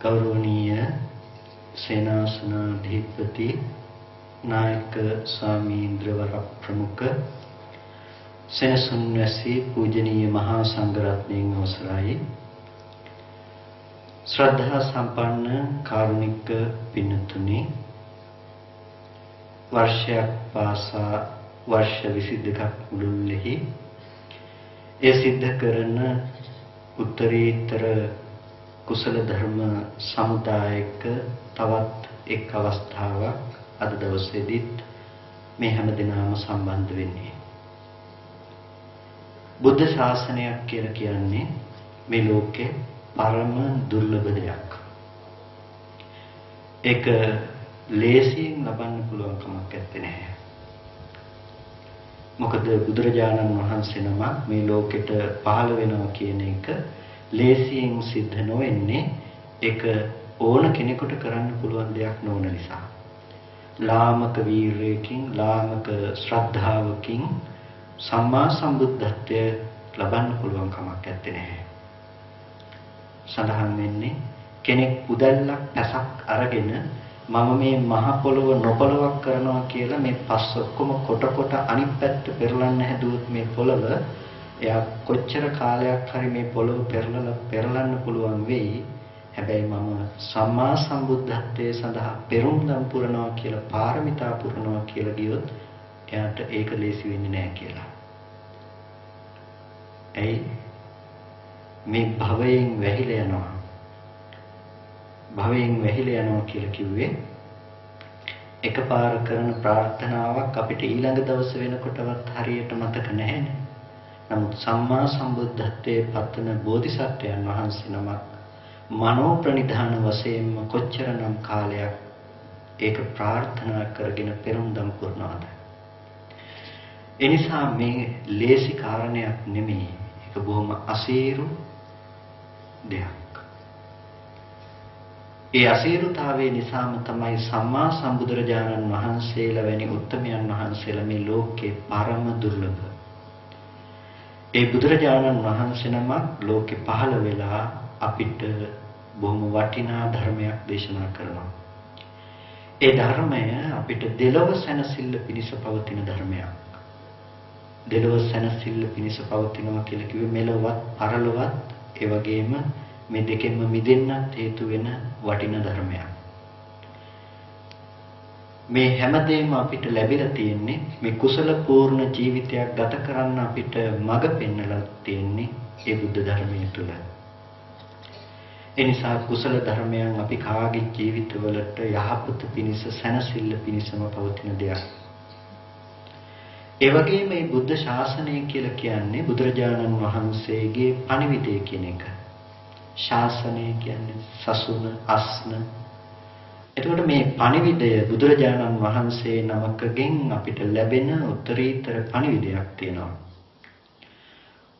ගෞරවනීය සේනාසනාධිපති නායක ස්වාමීන්ද්‍රවර ප්‍රමුඛ සෙනසුන් වැසි පූජනීය මහා සංඝරත්නයන් අවසරයි ශ්‍රද්ධා සම්පන්න කාරුණික පින්තුනි වර්ෂයක් පාසා වර්ෂ 22ක් මුළුල්ලෙහි ඒ සිද්ධ කරන උත්තරීතර කුසල ධර්ම සමුදායක තවත් එක් අවස්ථාවක් අද දවසේදීත් මේ හැම දිනම සම්බන්ධ වෙන්නේ බුද්ධ ශාසනයක් කියලා කියන්නේ මේ ලෝකේ පරම දුර්ලභ දෙයක්. ඒක ලේසියෙන් ලබන්න පුළුවන් කමක් නැත්තේ. මොකද බුදුරජාණන් වහන්සේ නමක් මේ ලෝකෙට පහළ වෙනවා කියන එක ලේසියෙන් සිද්ධ නොවෙන්නේ ඒක ඕන කෙනෙකුට කරන්න පුළුවන් දෙයක් නොවන නිසා. ලාමක වීරයකින් ලාමක ශ්‍රද්ධාවකින් සම්මා සම්බුද්ධත්වය ලබන්න පුළුවන් කමක් නැත්තේ. සඳහන් වෙන්නේ කෙනෙක් උදැල්ලක් පැසක් අරගෙන මම මේ මහ පොළොව නොපොළොවක් කරනවා කියලා මේ පස් ඔක්කොම කොට අනිත් පැත්ත පෙරලන්න හැදුවොත් මේ පොළොව එයා කොච්චර කාලයක් හරි මේ පොළොව පෙරලන්න පුළුවන් වෙයි. හැබැයි මම සම්මා සම්බුද්ධත්වයේ සඳහා පෙරම්දම් පුරනවා කියලා පාරමිතා පුරනවා කියලා ගියොත් එයාට ඒක ලේසි වෙන්නේ නැහැ කියලා. ඒ මේ භවයෙන් වැහිලා යනවා. භවයෙන් වැහිලා යනවා කියලා කිව්වේ එකපාර කරන ප්‍රාර්ථනාවක් අපිට ඊළඟ දවස වෙනකොටවත් හරියට මතක නැහැනේ. නමුත් සම්මා සම්බුද්ධත්වයේ පතන බෝධිසත්වයන් වහන්සේ නමක් මනෝ ප්‍රනිධාන වශයෙන්ම කොච්චරනම් කාලයක් ඒක ප්‍රාර්ථනා කරගෙන පෙරම්දම් පුරනවාද. එනිසා මේ ලේසි කාරණයක් නෙමෙයි. ඒක බොහොම අසීරු දෙයක්. ඒ අසීරුතාවය නිසාම තමයි සම්මා සම්බුදුරජාණන් වහන්සේලා වැනි උත්තමයන් වහන්සේලා මේ ලෝකේ පරම දුර්ලභ. ඒ බුදුරජාණන් වහන්සේ නමක් ලෝකේ පහළ වෙලා අපිට බොහොම වටිනා ධර්මයක් දේශනා කරනවා. ඒ ධර්මය අපිට දෙලොව සැනසෙල්ල පිණිස පවතින ධර්මයක්. දෙලොව සැනසෙල්ල පිණිස පවතිනවා කියලා කිව්වේ මෙලොවත් පරලොවත් ඒ වගේම මේ දෙකෙන්ම මිදෙන්නත් හේතු වෙන වටිනා ධර්මයක්. මේ හැමදේම අපිට ලැබිලා තියෙන්නේ මේ කුසල පූර්ණ ජීවිතයක් ගත කරන්න අපිට මඟ පෙන්වලා තියෙන්නේ ඒ බුද්ධ ධර්මයේ තුල. ඒ නිසා කුසල ධර්මයන් අපි කාගේ ජීවිතවලට යහපත පිණිස සැනසෙල්ල පිණිසම පවතින දෙයක්. ඒ වගේම මේ බුද්ධ ශාසනය කියලා කියන්නේ බුදුරජාණන් වහන්සේගේ පණිවිඩය කියන එක. ශාසනය කියන්නේ සසුන අස්න. එතකොට මේ පණිවිඩය බුදුරජාණන් වහන්සේ නමකගෙන් අපිට ලැබෙන උත්තරීතර පණිවිඩයක් තියෙනවා.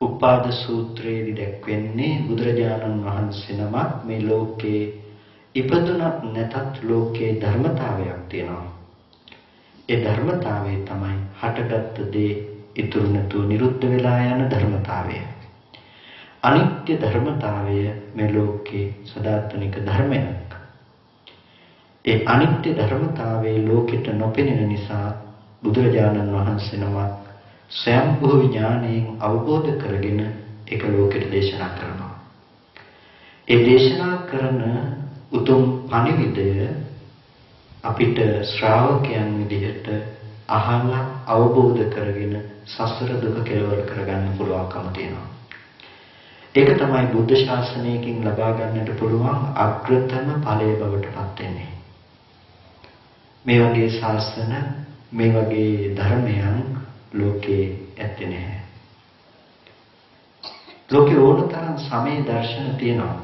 උපාද සූත්‍රයේදී දැක්වෙන්නේ බුදුරජාණන් වහන්සේ නමක් මේ ලෝකේ ඉපදුනත් නැතත් ලෝකේ ධර්මතාවයක් තියෙනවා. ඒ ධර්මතාවය තමයි හටගත් දේ ඉතුරු නැතුව නිරුද්ධ වෙලා යන ධර්මතාවය. අනිත්‍ය ධර්මතාවය මේ ලෝකේ සදාතනික ධර්මයක්. ඒ අනිත්‍ය ධර්මතාවයේ ලෝකෙට නොපෙනෙන නිසා බුදුරජාණන් වහන්සේ නමක් ස්වයංභූ ඥාණයෙන් අවබෝධ කරගෙන ඒක ලෝකෙට දේශනා කරනවා. ඒ දේශනා කරන උතුම් පණිවිඩය අපිට ශ්‍රාවකයන් විදිහට අහලා අවබෝධ කරගෙන සසර දුක කෙලවර කරගන්න පුළුවන්කම තියෙනවා. ඒක තමයි බුද්ධ ශාසනයකින් ලබා ගන්නට පුළුවන් අග්‍රතම ඵලය බවට පත් වෙන්නේ. මේ වගේ ශාසන මේ වගේ ධර්මයන් ලෝකේ ඇත්තේ නැහැ. ලෝකේ ඕනතරම් සමේ දර්ශන තියෙනවා.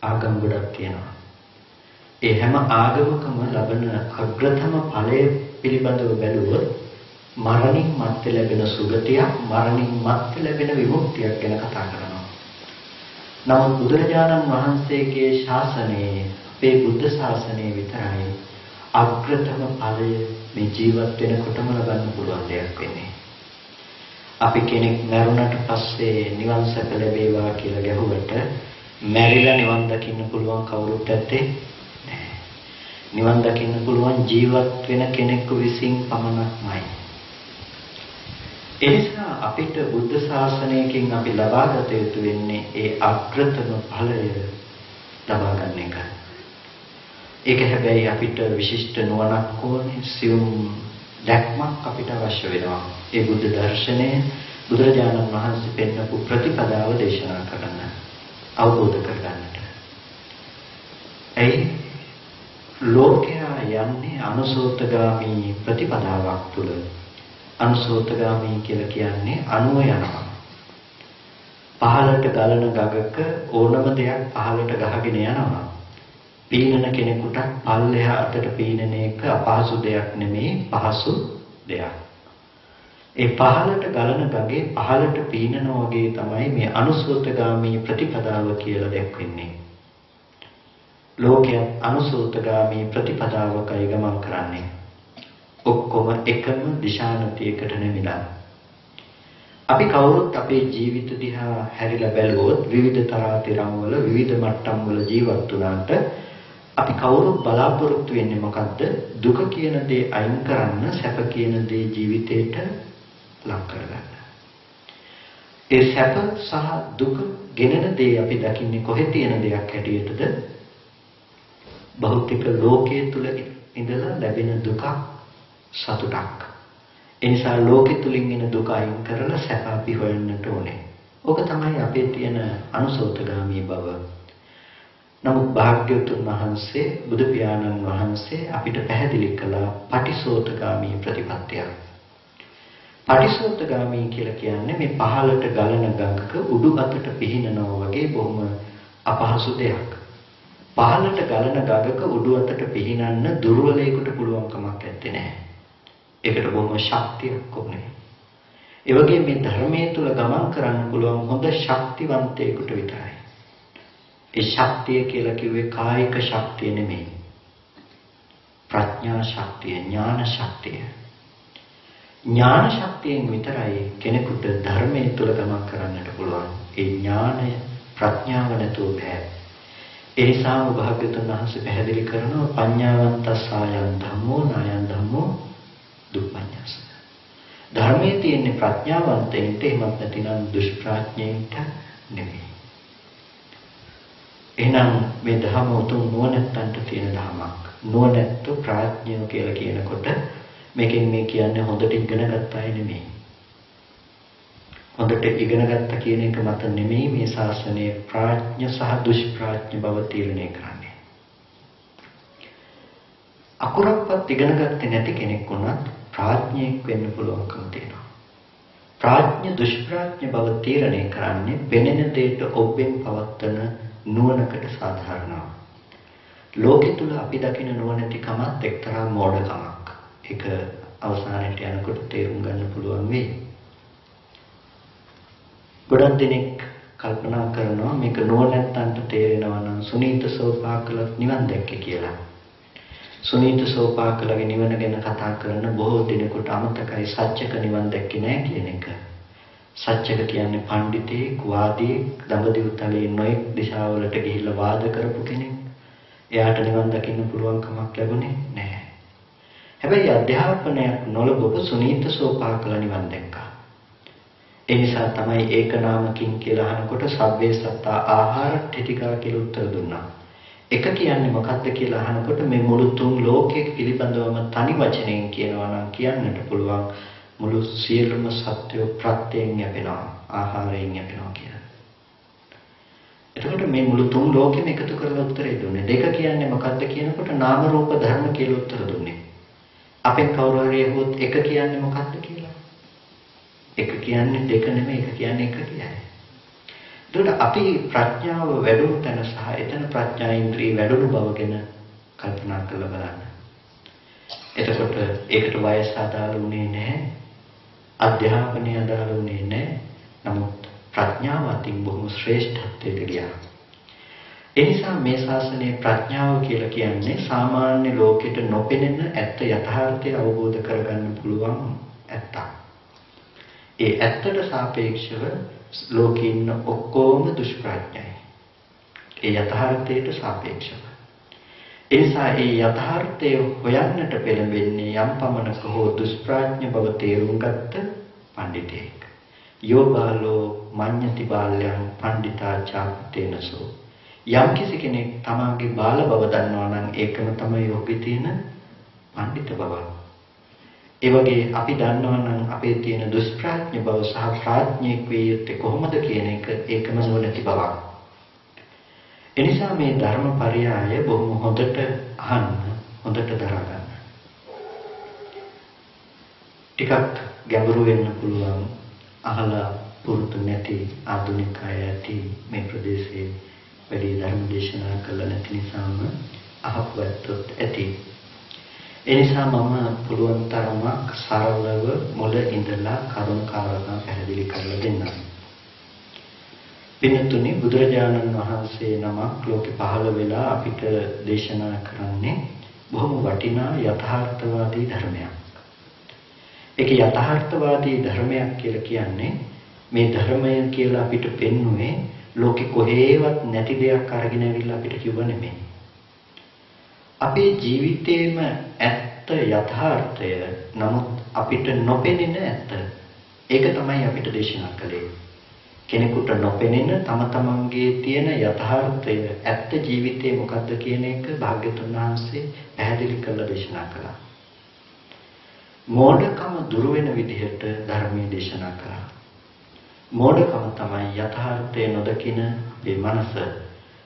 ආගම් ගොඩක් තියෙනවා. ඒ හැම ආගමකම ලබන අග්‍රතම ඵලය පිළිබඳව බැලුවොත් මරණින් මත්තේ ලැබෙන සුගතිය, මරණින් මත්තේ ලැබෙන විමුක්තියක් ගැන කතා කරනවා. නමුත් බුදුරජාණන් වහන්සේගේ ශාසනයේ, අපේ බුද්ධ ශාසනයේ විතරයි අග්‍රතම ඵලය මේ ජීවත් වෙනකොටම ලබන්න පුළුවන් දෙයක් වෙන්නේ. අපි කෙනෙක් මරුණට පස්සේ නිවන් සැප ලැබේවා කියලා ගැහුවට මැරිලා නිවන් දකින්න පුළුවන් කවුරුත් ඇත්තේ නැහැ. නිවන් දකින්න පුළුවන් ජීවත් වෙන කෙනෙකු විසින් පමණක්මයි. එනිසා අපිට බුද්ධ ශාසනයකින් අපි ලබා ගත යුතු වෙන්නේ ඒ අග්‍රතම ඵලය ලබා ගන්න එක. ඒක හැබැයි අපිට විශිෂ්ට නුවණක් ඕනේ, සියුම් දැක්මක් අපිට අවශ්‍ය වෙනවා. ඒ බුද්ධ දර්ශනය බුදුරජාණන් වහන්සේ පෙන්වපු ප්‍රතිපදාව දේශනා කරන්න, අවබෝධ කරගන්නට. ඒ ලෝකයා යන්නේ අනුසෝතගාමී ප්‍රතිපදාවක් තුල. අනුසෝතගාමී කියලා කියන්නේ අනුව යනවා. පහළට ගලන ගඟක ඕනම දෙයක් පහළට ගහගෙන යනවා. පීනන කෙනෙකුට පල්ලෙහා අතට පීනන එක අපහසු දෙයක් නෙමෙයි, පහසු දෙයක්. ඒ පහළට ගලන ගඟේ පහළට පීනනවා වගේ තමයි මේ අනුසෝතගාමී ප්‍රතිපදාව කියලා දැක්වෙන්නේ. ලෝකයේ අනුසෝතගාමී ප්‍රතිපදාවකයි ගමන් කරන්නේ. ඔක්කොම එකම දිශානතියකට නෙමිලා. අපි කවුරුත් අපේ ජීවිත දිහා හැරිලා බැලුවොත් විවිධ තරාතිරම් වල විවිධ මට්ටම් වල ජීවත් වුණාට අපි කවුරුත් බලාපොරොත්තු වෙන්නේ මොකද්ද? දුක කියන දේ අයින් කරන්න, සැප කියන දේ ජීවිතේට ලක් කරගන්න. ඒ සැප සහ දුක ගෙනෙන දේ අපි දකින්නේ කොහේ තියෙන දෙයක් හැටියටද? භෞතික ලෝකයේ තුල ඉඳලා ලැබෙන දුක, සතුටක්. ඒ නිසා ලෝකෙ තුලින් එන දුක අයින් කරලා සැප අපි හොයන්නට ඕනේ. ඕක තමයි අපේ තියෙන අනුසෝතගාමී බව. නමුත් භාග්‍යවතුන් වහන්සේ, බුදු පියාණන් වහන්සේ අපිට පැහැදිලි කළා පටිසෝතගාමී ප්‍රතිපත්තිය. පටිසෝතගාමී කියලා කියන්නේ මේ පහළට ගලන ගඟක උඩු අතට පිහිනනවා වගේ බොහොම අපහසු දෙයක්. පහළට ගලන ගඟක උඩු අතට පිහිනන්න දුර්වලයෙකුට පුළුවන් කමක් නැත්තේ. ඒකට බොහොම ශක්තියක් ඕනේ. ඒ වගේ මේ ධර්මයේ තුල ගමන් කරන්න පුළුවන් හොඳ ශක්තිවන්තයෙකුට විතරයි. ඒ ශක්තිය කියලා කිව්වේ කායික ශක්තිය නෙමෙයි. ප්‍රඥා ශක්තිය, ඥාන ශක්තිය. ඥාන ශක්තියෙන් විතරයි කෙනෙකුට ධර්මයේ තුල ගමන් කරන්නට පුළුවන්. ඒ ඥානය, ප්‍රඥාව නැතුව බෑ. ඒ නිසා භාග්‍යවතුන් වහන්සේ පැහැදිලි කරනවා පඤ්ඤාවන්තස්සායන් ධම්මෝ නායන් ධම්මෝ දුප්පඤ්ඤාස. ධර්මයේ තියෙන ප්‍රඥාවන්තයින්ට එහෙමත් නැතිනම් දුෂ්ප්‍රඥයින්ට නෙමෙයි. එහෙනම් මේ ධර්ම උතුම් නුවණැත්තන්ට තියෙන ධර්මයක්. නුවණැත්තු ප්‍රඥයෝ කියලා කියනකොට මේකෙන් මේ කියන්නේ හොඳට ඉගෙන ගත්ත අය නෙමෙයි. හොඳට ඉගෙන ගත්ත කියන එක මත නෙමෙයි මේ ශාසනයේ ප්‍රඥ සහ දුෂ්ප්‍රඥ බව තීරණය කරන්නේ. අකුරක්වත් ඉගෙන ගත්තේ නැති කෙනෙක් වුණත් ප්‍රඥෙක් වෙන්න පුළුවන්කම තියෙනවා. ප්‍රඥ දුෂ්ප්‍රඥ බව තීරණය කරන්නේ වෙනෙන දෙයට ඔබෙන් පවත්තන නුවණකට සාධාරණව. ලෝකෙ තුල අපි දකින නුවණැතිකමත් එක්තරා මෝඩකමක්. ඒක අවසානයේ යනකොට තේරුම් ගන්න පුළුවන් වෙයි. ගොඩක් දෙනෙක් කල්පනා කරනවා මේක නුවණැත්තන්ට තේරෙනවා නම් සුනීත සෝපාකල නිවන් දැක්කේ කියලා. සුනීත සෝපාකලගේ නිවන ගැන කතා කරන බොහෝ දිනකට අමතකයි සත්‍යක නිවන් දැක්කේ නැහැ කියන එක. සත්‍යක කියන්නේ පඬිතෙක්, වාදියෙක්, දඹදිව තලයේ නොයෙක් දිශාවලට ගිහිල්ලා වාද කරපු කෙනෙක්. එයාට නිවන් දකින්න පුළුවන් කමක් ලැබුණේ නැහැ. හැබැයි අධ්‍යාපනයක් නොලබපු සුනීත සෝපාකල නිවන් දැක්කා. ඒ නිසා තමයි ඒක නාමකින් කියලා අහනකොට සබ්බේ සත්තා ආහාර ඨිතිකා කියලා උත්තර දුන්නා. එක කියන්නේ මොකක්ද කියලා අහනකොට මේ මුළු තුන් ලෝකයේ පිළිබඳවම තනි වචනයෙන් කියනවා නම් කියන්නට පුළුවන් මුළු සියලුම සත්‍යය ප්‍රත්‍යයෙන් යැපෙනවා, ආහාරයෙන් යැපෙනවා කියලා. එතකොට මේ මුළු තුන් ලෝකෙම එකතු කරලා උත්තරේ දුන්නේ. දෙක කියන්නේ මොකක්ද කියනකොට නාම රූප ධර්ම කියලා උත්තර දුන්නේ. අපෙන් කවුරු හරි අහුවොත් එක කියන්නේ මොකක්ද කියලා? එක කියන්නේ දෙක නෙමෙයි, එක කියන්නේ එක කියයි. එතකොට අපි ප්‍රඥාව වැඩුණු තැන සහ එතන ප්‍රඥා ඉන්ද්‍රිය වැඩුණු බව ගැන කල්පනා කරලා බලන්න. එතකොට ඒකට වයස අදාළ වුණේ නැහැ. අධ්‍යාපනය අදාළ වුණේ නැහැ. නමුත් ප්‍රඥාව අතින් බොහොම ශ්‍රේෂ්ඨත්වයට ගියා. ඒ නිසා මේ ශාසනයේ ප්‍රඥාව කියලා කියන්නේ සාමාන්‍ය ලෝකෙට නොපෙනෙන ඇත්ත යථාර්ථය අවබෝධ කරගන්න පුළුවන් ඇත්තක්. ඒ ඇත්තට සාපේක්ෂව ලෝකේ ඉන්න ඔක්කොම දුෂ්ප්‍රඥයි. ඒ යථාර්ථයට සාපේක්ෂව. ඒ නිසා ඒ යථාර්ථය හොයන්නට පෙළඹෙන්නේ යම් පමණක හෝ දුෂ්ප්‍රඥ බව තේරුම් ගත්ත පඬිතෙක්. යෝබාලෝ මඤ්ඤති බාල්‍යං පණ්ඩිතා චාප්තේනසෝ. යම් කිසි කෙනෙක් තමාගේ බාල බව දන්නවා නම් ඒකම තමයි ඔහුගේ තියෙන පඬිත බව. ඒ වගේ අපි දන්නවා නම් අපේ තියෙන දුෂ්ප්‍රඥ බව සහ ප්‍රඥෙක් වේ යුත්තේ කොහොමද කියන එක ඒකම නොනැති බවක්. එනිසා මේ ධර්මපරයය බොහොම හොඳට අහන්න, හොඳට දරා ගන්න. ටිකක් ගැඹුරු වෙන්න පුළුවන්. අහලා පුරුදු නැති ආධුනික අය ඇති මේ ප්‍රදේශයේ වැඩි ධර්ම දේශනා කළ නැති නිසාම අහපුවත්ොත් ඇති. ඒ නිසා මම පුළුවන් තරමක් සරලව මුල ඉඳලා කරුණු කාරණා පැහැදිලි කරලා දෙන්නම්. පින්තුනි, බුදුරජාණන් වහන්සේ නමක් ලෝකෙ පහළ වෙලා අපිට දේශනා කරන්නේ බොහොම වටිනා යථාර්ථවාදී ධර්මයක්. ඒක යථාර්ථවාදී ධර්මයක් කියලා කියන්නේ මේ ධර්මය කියලා අපිට පෙන්වුවේ ලෝකෙ කොහේවත් නැති දෙයක් අරගෙන ඇවිල්ලා අපිට කිව්ව නෙමෙයි. අපේ ජීවිතේම ඇත්ත යථාර්ථය නමුත් අපිට නොපෙනෙන ඇත්ත. ඒක තමයි අපිට දේශනා කළේ. කෙනෙකුට නොපෙනෙන තම තමන්ගේ තියෙන යථාර්ථය ඇත්ත ජීවිතේ මොකද්ද කියන එක භාග්‍යතුන් වහන්සේ පැහැදිලි කරලා දේශනා කළා. මෝඩකම දුරු වෙන විදිහට ධර්මයේ දේශනා කළා. මෝඩකම තමයි යථාර්ථය නොදකින මේ මනස.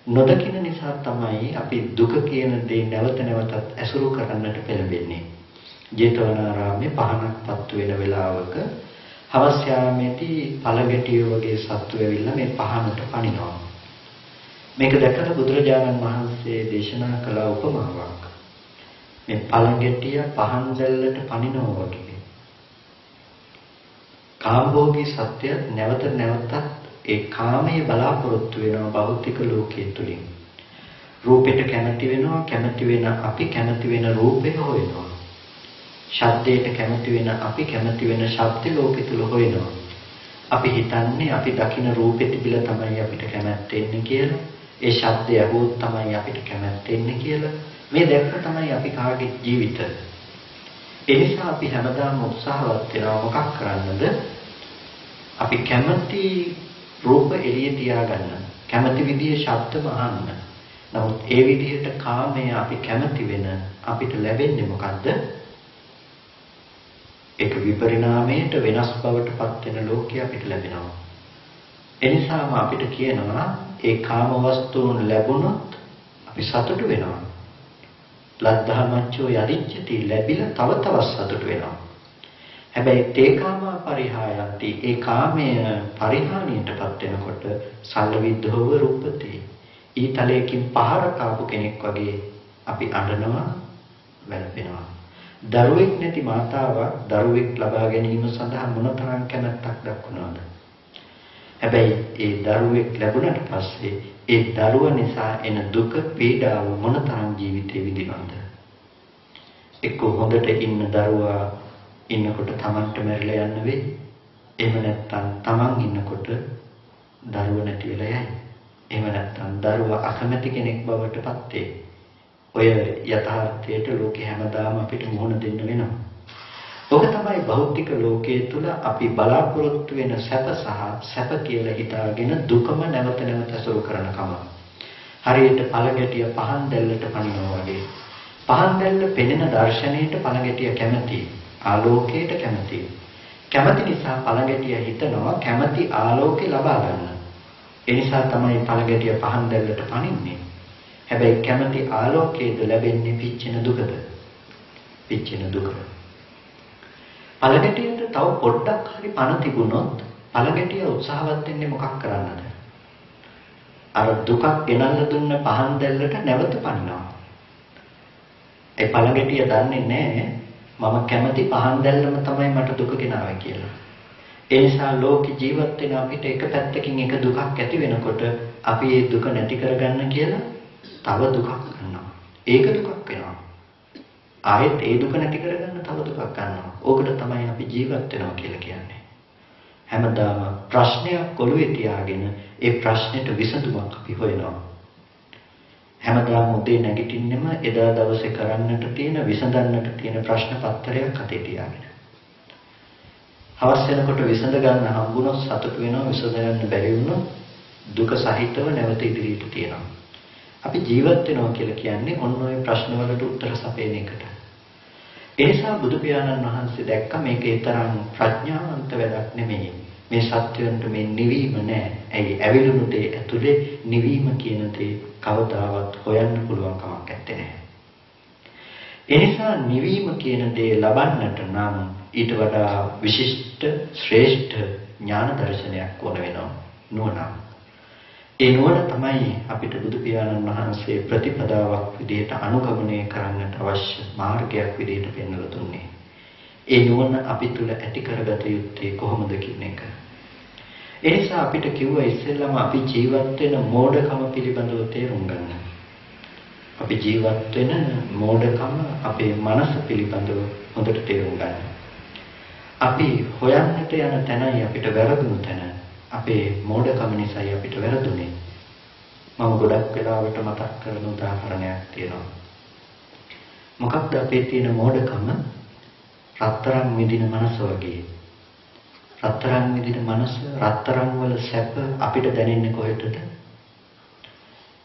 නොදකින නිසා තමයි අපි දුක කියන දේ නැවත නැවතත් ඇසුරු කරන්නට පෙළඹෙන්නේ. ජේතවනාරාමයේ පහනක් පත්තු වෙන වෙලාවක හවස් යාමේදී පළගැටියෝ වගේ සත්තු ඇවිල්ලා මේ පහනට පනිනවා. මේක දැකලා බුදුරජාණන් වහන්සේ දේශනා කළ උපමාවක්. මේ පළගැටිය පහන් දැල්ලට පනිනවා වගේ. කාමභෝගී සත්‍ය නැවත නැවතත් ඒ කාමයේ බලාපොරොත්තු වෙනවා භෞතික ලෝකයේ තුලින්. රූපෙට කැමති වෙනවා, කැමති වෙන අපි කැමති වෙන රූපේ හොයනවා. ශබ්දයට කැමති වෙන අපි කැමති වෙන ශබ්ද ලෝකෙ තුල හොයනවා. අපි හිතන්නේ අපි දකින රූපෙ තිබිලා තමයි අපිට කැමැත්ත එන්නේ කියලා. ඒ ශබ්දය අහුවොත් තමයි අපිට කැමැත්ත එන්නේ කියලා. මේ දැක්ක තමයි අපි කාගේ ජීවිත. ඒ නිසා අපි හැමදාම උත්සාහවත් වෙනවා මොකක් කරන්නද? අපි කැමති රූප එළිය තියාගන්න. කැමති විදිහේ ශබ්ද අහන්න. නමුත් ඒ විදිහට කාමය අපි කැමති වෙන අපිට ලැබෙන්නේ මොකද්ද? ඒක විපරිණාමයට වෙනස් බවට පත් වෙන ලෝකයක් අපිට ලැබෙනවා. එනිසාම අපිට කියනවා ඒ කාම වස්තුන් ලැබුණොත් අපි සතුටු වෙනවා. ලද්ධාමච්චෝ යදිච්චති ලැබිලා තව තවත් සතුටු වෙනවා. හැබැයි තේකාම පරිහායන්ති ඒ කාමය පරිහානියටපත් වෙනකොට සල්විද්ධෝව රූපති. ඊතලයකින් පහර කාපු කෙනෙක් වගේ අපි අඬනවා, වැළපෙනවා. දරුවෙක් නැති මාතාවක් දරුවෙක් ලබා ගැනීම සඳහා මොනතරම් කැමැත්තක් දක්වනවද? හැබැයි ඒ දරුවෙක් ලැබුණට පස්සේ ඒ දරුවා නිසා එන දුක පීඩාව මොනතරම් ජීවිතේ විඳිනවද? එක්ක හොඳට ඉන්න දරුවා ඉන්නකොට Tamanට මැරිලා යන්න වෙයි. එහෙම නැත්නම් Taman ඉන්නකොට දරුවා නැති වෙලා යයි. එහෙම නැත්නම් දරුවා අකමැති කෙනෙක් බවට පත් වෙයි. ඔය යථාර්ථයට ලෝකේ හැමදාම අපිට මුහුණ දෙන්න වෙනවා. ඔක තමයි භෞතික ලෝකයේ තුල අපි බලාපොරොත්තු වෙන සැප සහ සැප කියලා හිතාගෙන දුකම නැවත නැවත අසුරු කරන කම. හරියට පළගැටිය පහන් දැල්ලට පනිනවා වගේ. පහන් දැල්ල පෙනෙන දර්ශනයට පළගැටිය කැමතියි. ආලෝකයට කැමතියි. කැමති නිසා පළගැටිය හිතනවා කැමති ආලෝකය ලබා ගන්න. ඒ නිසා තමයි පළගැටිය පහන් දැල්ලට පනින්නේ. හැබැයි කැමති ආලෝකයේද ලැබෙන්නේ පිච්චෙන දුකද? පිච්චෙන දුක. පළගැටියට තව පොඩ්ඩක් හරි පණ තිබුණොත් පළගැටිය උත්සාහවත් වෙන්නේ මොකක් කරන්නද? අර දුකක් ගෙනල්ලා දුන්න පහන් දැල්ලට නැවත පනිනවා. ඒ පළගැටිය දන්නේ නැහැ මම කැමති පහන් දැල්ලම තමයි මට දුක ගෙනාවේ කියලා. ඒ නිසා ලෝකේ ජීවත් වෙන අපිට එක පැත්තකින් එක දුකක් ඇති වෙනකොට අපි ඒ දුක නැති කරගන්න කියලා තව දුකක් ගන්නවා. ඒක දුකක් වෙනවා. ආයෙත් ඒ දුක නැති කරගන්න තව දුකක් ගන්නවා. ඕකට තමයි අපි ජීවත් වෙනවා කියලා කියන්නේ. හැමදාම ප්‍රශ්නයක් ඔළුවේ තියාගෙන ඒ ප්‍රශ්නෙට විසඳුමක් අපි හොයනවා. හැමදාම උදේ නැගිටින්නෙම එදා දවසේ කරන්නට තියෙන විසඳන්නට තියෙන ප්‍රශ්න පත්‍රයක් අතේ තියාගෙන. හවස් වෙනකොට විසඳ ගන්න හම්බුනොත් සතුට වෙනවා, විසඳ ගන්න බැරි වුණොත් දුක සහිතව නැවත ඉදිරියට තියෙනවා. අපි ජීවත් වෙනවා කියලා කියන්නේ ඔන්න ඔය ප්‍රශ්න වලට උත්තර සපයන එකට. ඒ නිසා බුදු පියාණන් වහන්සේ දැක්ක මේක ඒ තරම් ප්‍රඥාවන්ත වැඩක් නෙමෙයි. මේ සත්‍යයන්ට මේ නිවීම නෑ. ඇයි ඇවිලුණු දේ ඇතුලේ නිවීම කියන දේ කවදාවත් හොයන්න පුළුවන් කමක් නැත්තේ. ඒ නිසා නිවීම කියන දේ ලබන්නට නම් ඊට වඩා විශිෂ්ට ශ්‍රේෂ්ඨ ඥාන දර්ශනයක් ඕන වෙනවා. නුවණ. ඒ නුවණ තමයි අපිට බුදු පියාණන් වහන්සේ ප්‍රතිපදාවක් විදිහට අනුගමනය කරන්නට අවශ්‍ය මාර්ගයක් විදිහට පෙන්වලා දුන්නේ. ඒ නුවණ අපි තුල ඇති කරගත යුත්තේ කොහොමද කියන එක. ඒ නිසා අපිට කිව්වා ඉස්සෙල්ලාම අපි ජීවත් වෙන මෝඩකම පිළිබඳව තේරුම් ගන්න. අපි ජීවත් වෙන මෝඩකම අපේ මනස පිළිබඳව හොඳට තේරුම් ගන්න. අපි හොයන්නට යන තැනයි අපිට වැරදුණු තැන. අපේ මෝඩකම නිසායි අපිට වැරදුනේ. මම ගොඩක් වෙලාවට මතක් කරන උදාහරණයක් තියෙනවා. මොකක්ද අපේ තියෙන මෝඩකම? රත්තරන් විදින මනස වගේ. රත්තරන් විදින මනස, රත්තරන් වල සැප අපිට දැනෙන්නේ කොහෙටද?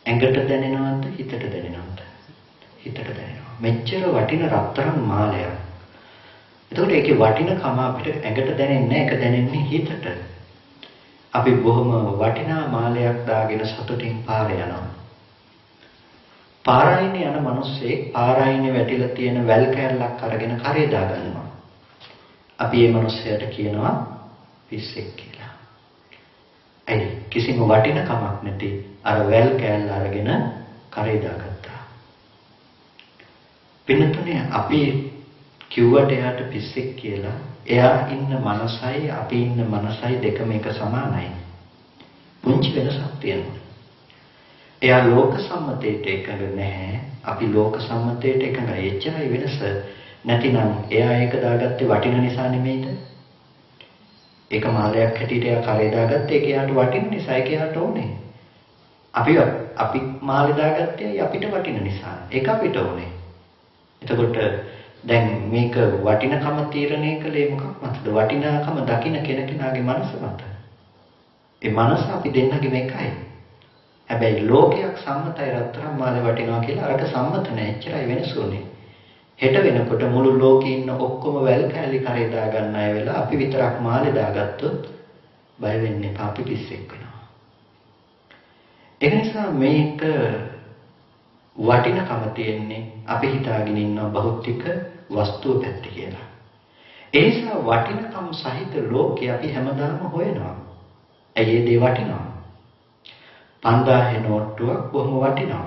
ඇඟට දැනෙනවද? හිතට දැනෙනවද? හිතට දැනෙනවා. මෙච්චර වටින රත්තරන් මාලයක්. එතකොට ඒකේ වටිනකම අපිට ඇඟට දැනෙන්නේ නැහැ, ඒක දැනෙන්නේ හිතට. අපි බොහොම වටිනා මාලයක් දාගෙන සතුටින් පාරේ යනවා. පාරායිනේ යන මිනිස්සේ පාරායිනේ වැටිලා තියෙන වැල් කෑල්ලක් අරගෙන කරේ දා ගන්නවා. අපි මේ මිනිස්සයාට කියනවා පිස්සෙක් කියලා. ඒ කිසිම වටිනකමක් නැති අර වැල් කෑල්ල අරගෙන කරේ දාගත්තා. පින්නතුනේ අපි කිව්වට එයාට පිස්සෙක් කියලා, එයා ඉන්න මනසයි අපි ඉන්න මනසයි දෙකම එක සමානයි. පුංචි වෙනසක් තියෙනවා. එයා ලෝක සම්මතයට එකඟ නැහැ. අපි ලෝක සම්මතයට එකඟයි. එච්චරයි වෙනස. නැතිනම් එයා ඒක දාගත්තේ වටින නිසා නෙමෙයිද? ඒක මාලයක් හැටියට එයා කරේ දාගත්තේ ඒක එයාට වටින නිසා, ඒක එයාට ඕනේ. අපි මාලේ දාගත්තේ අපිට වටින නිසා. ඒක අපිට ඕනේ. එතකොට දැන් මේක වටිනකම තීරණය කළේ මොකක් මතද? වටිනාකම දකින්න කෙනෙකුගේ මනස මත. ඒ මනස අපි දෙන්නගේ මේකයි. හැබැයි ලෝකයක් සම්මතයි රත්තරන් මාලේ වටිනවා කියලා, අරක සම්මත නැහැ. එච්චරයි වෙනස උනේ. හෙට වෙනකොට මුළු ලෝකේ ඉන්න ඔක්කොම වැල් කෑලි කරේ දා ගන්න අය වෙලා අපි විතරක් මාලේ දාගත්තොත් බය වෙන්නේ අපි පිස්සෙක් වෙනවා. ඒ නිසා මේක වටිනකම තියෙන්නේ අපි හිතාගෙන ඉන්න භෞතික වස්තුව පැත්ත කියලා. ඒ නිසා වටිනකම් සහිත ලෝකේ අපි හැමදාම හොයනවා. ඇයි ඒ දේ වටිනවා? 5000 නෝට්ටුවක් බොහොම වටිනවා.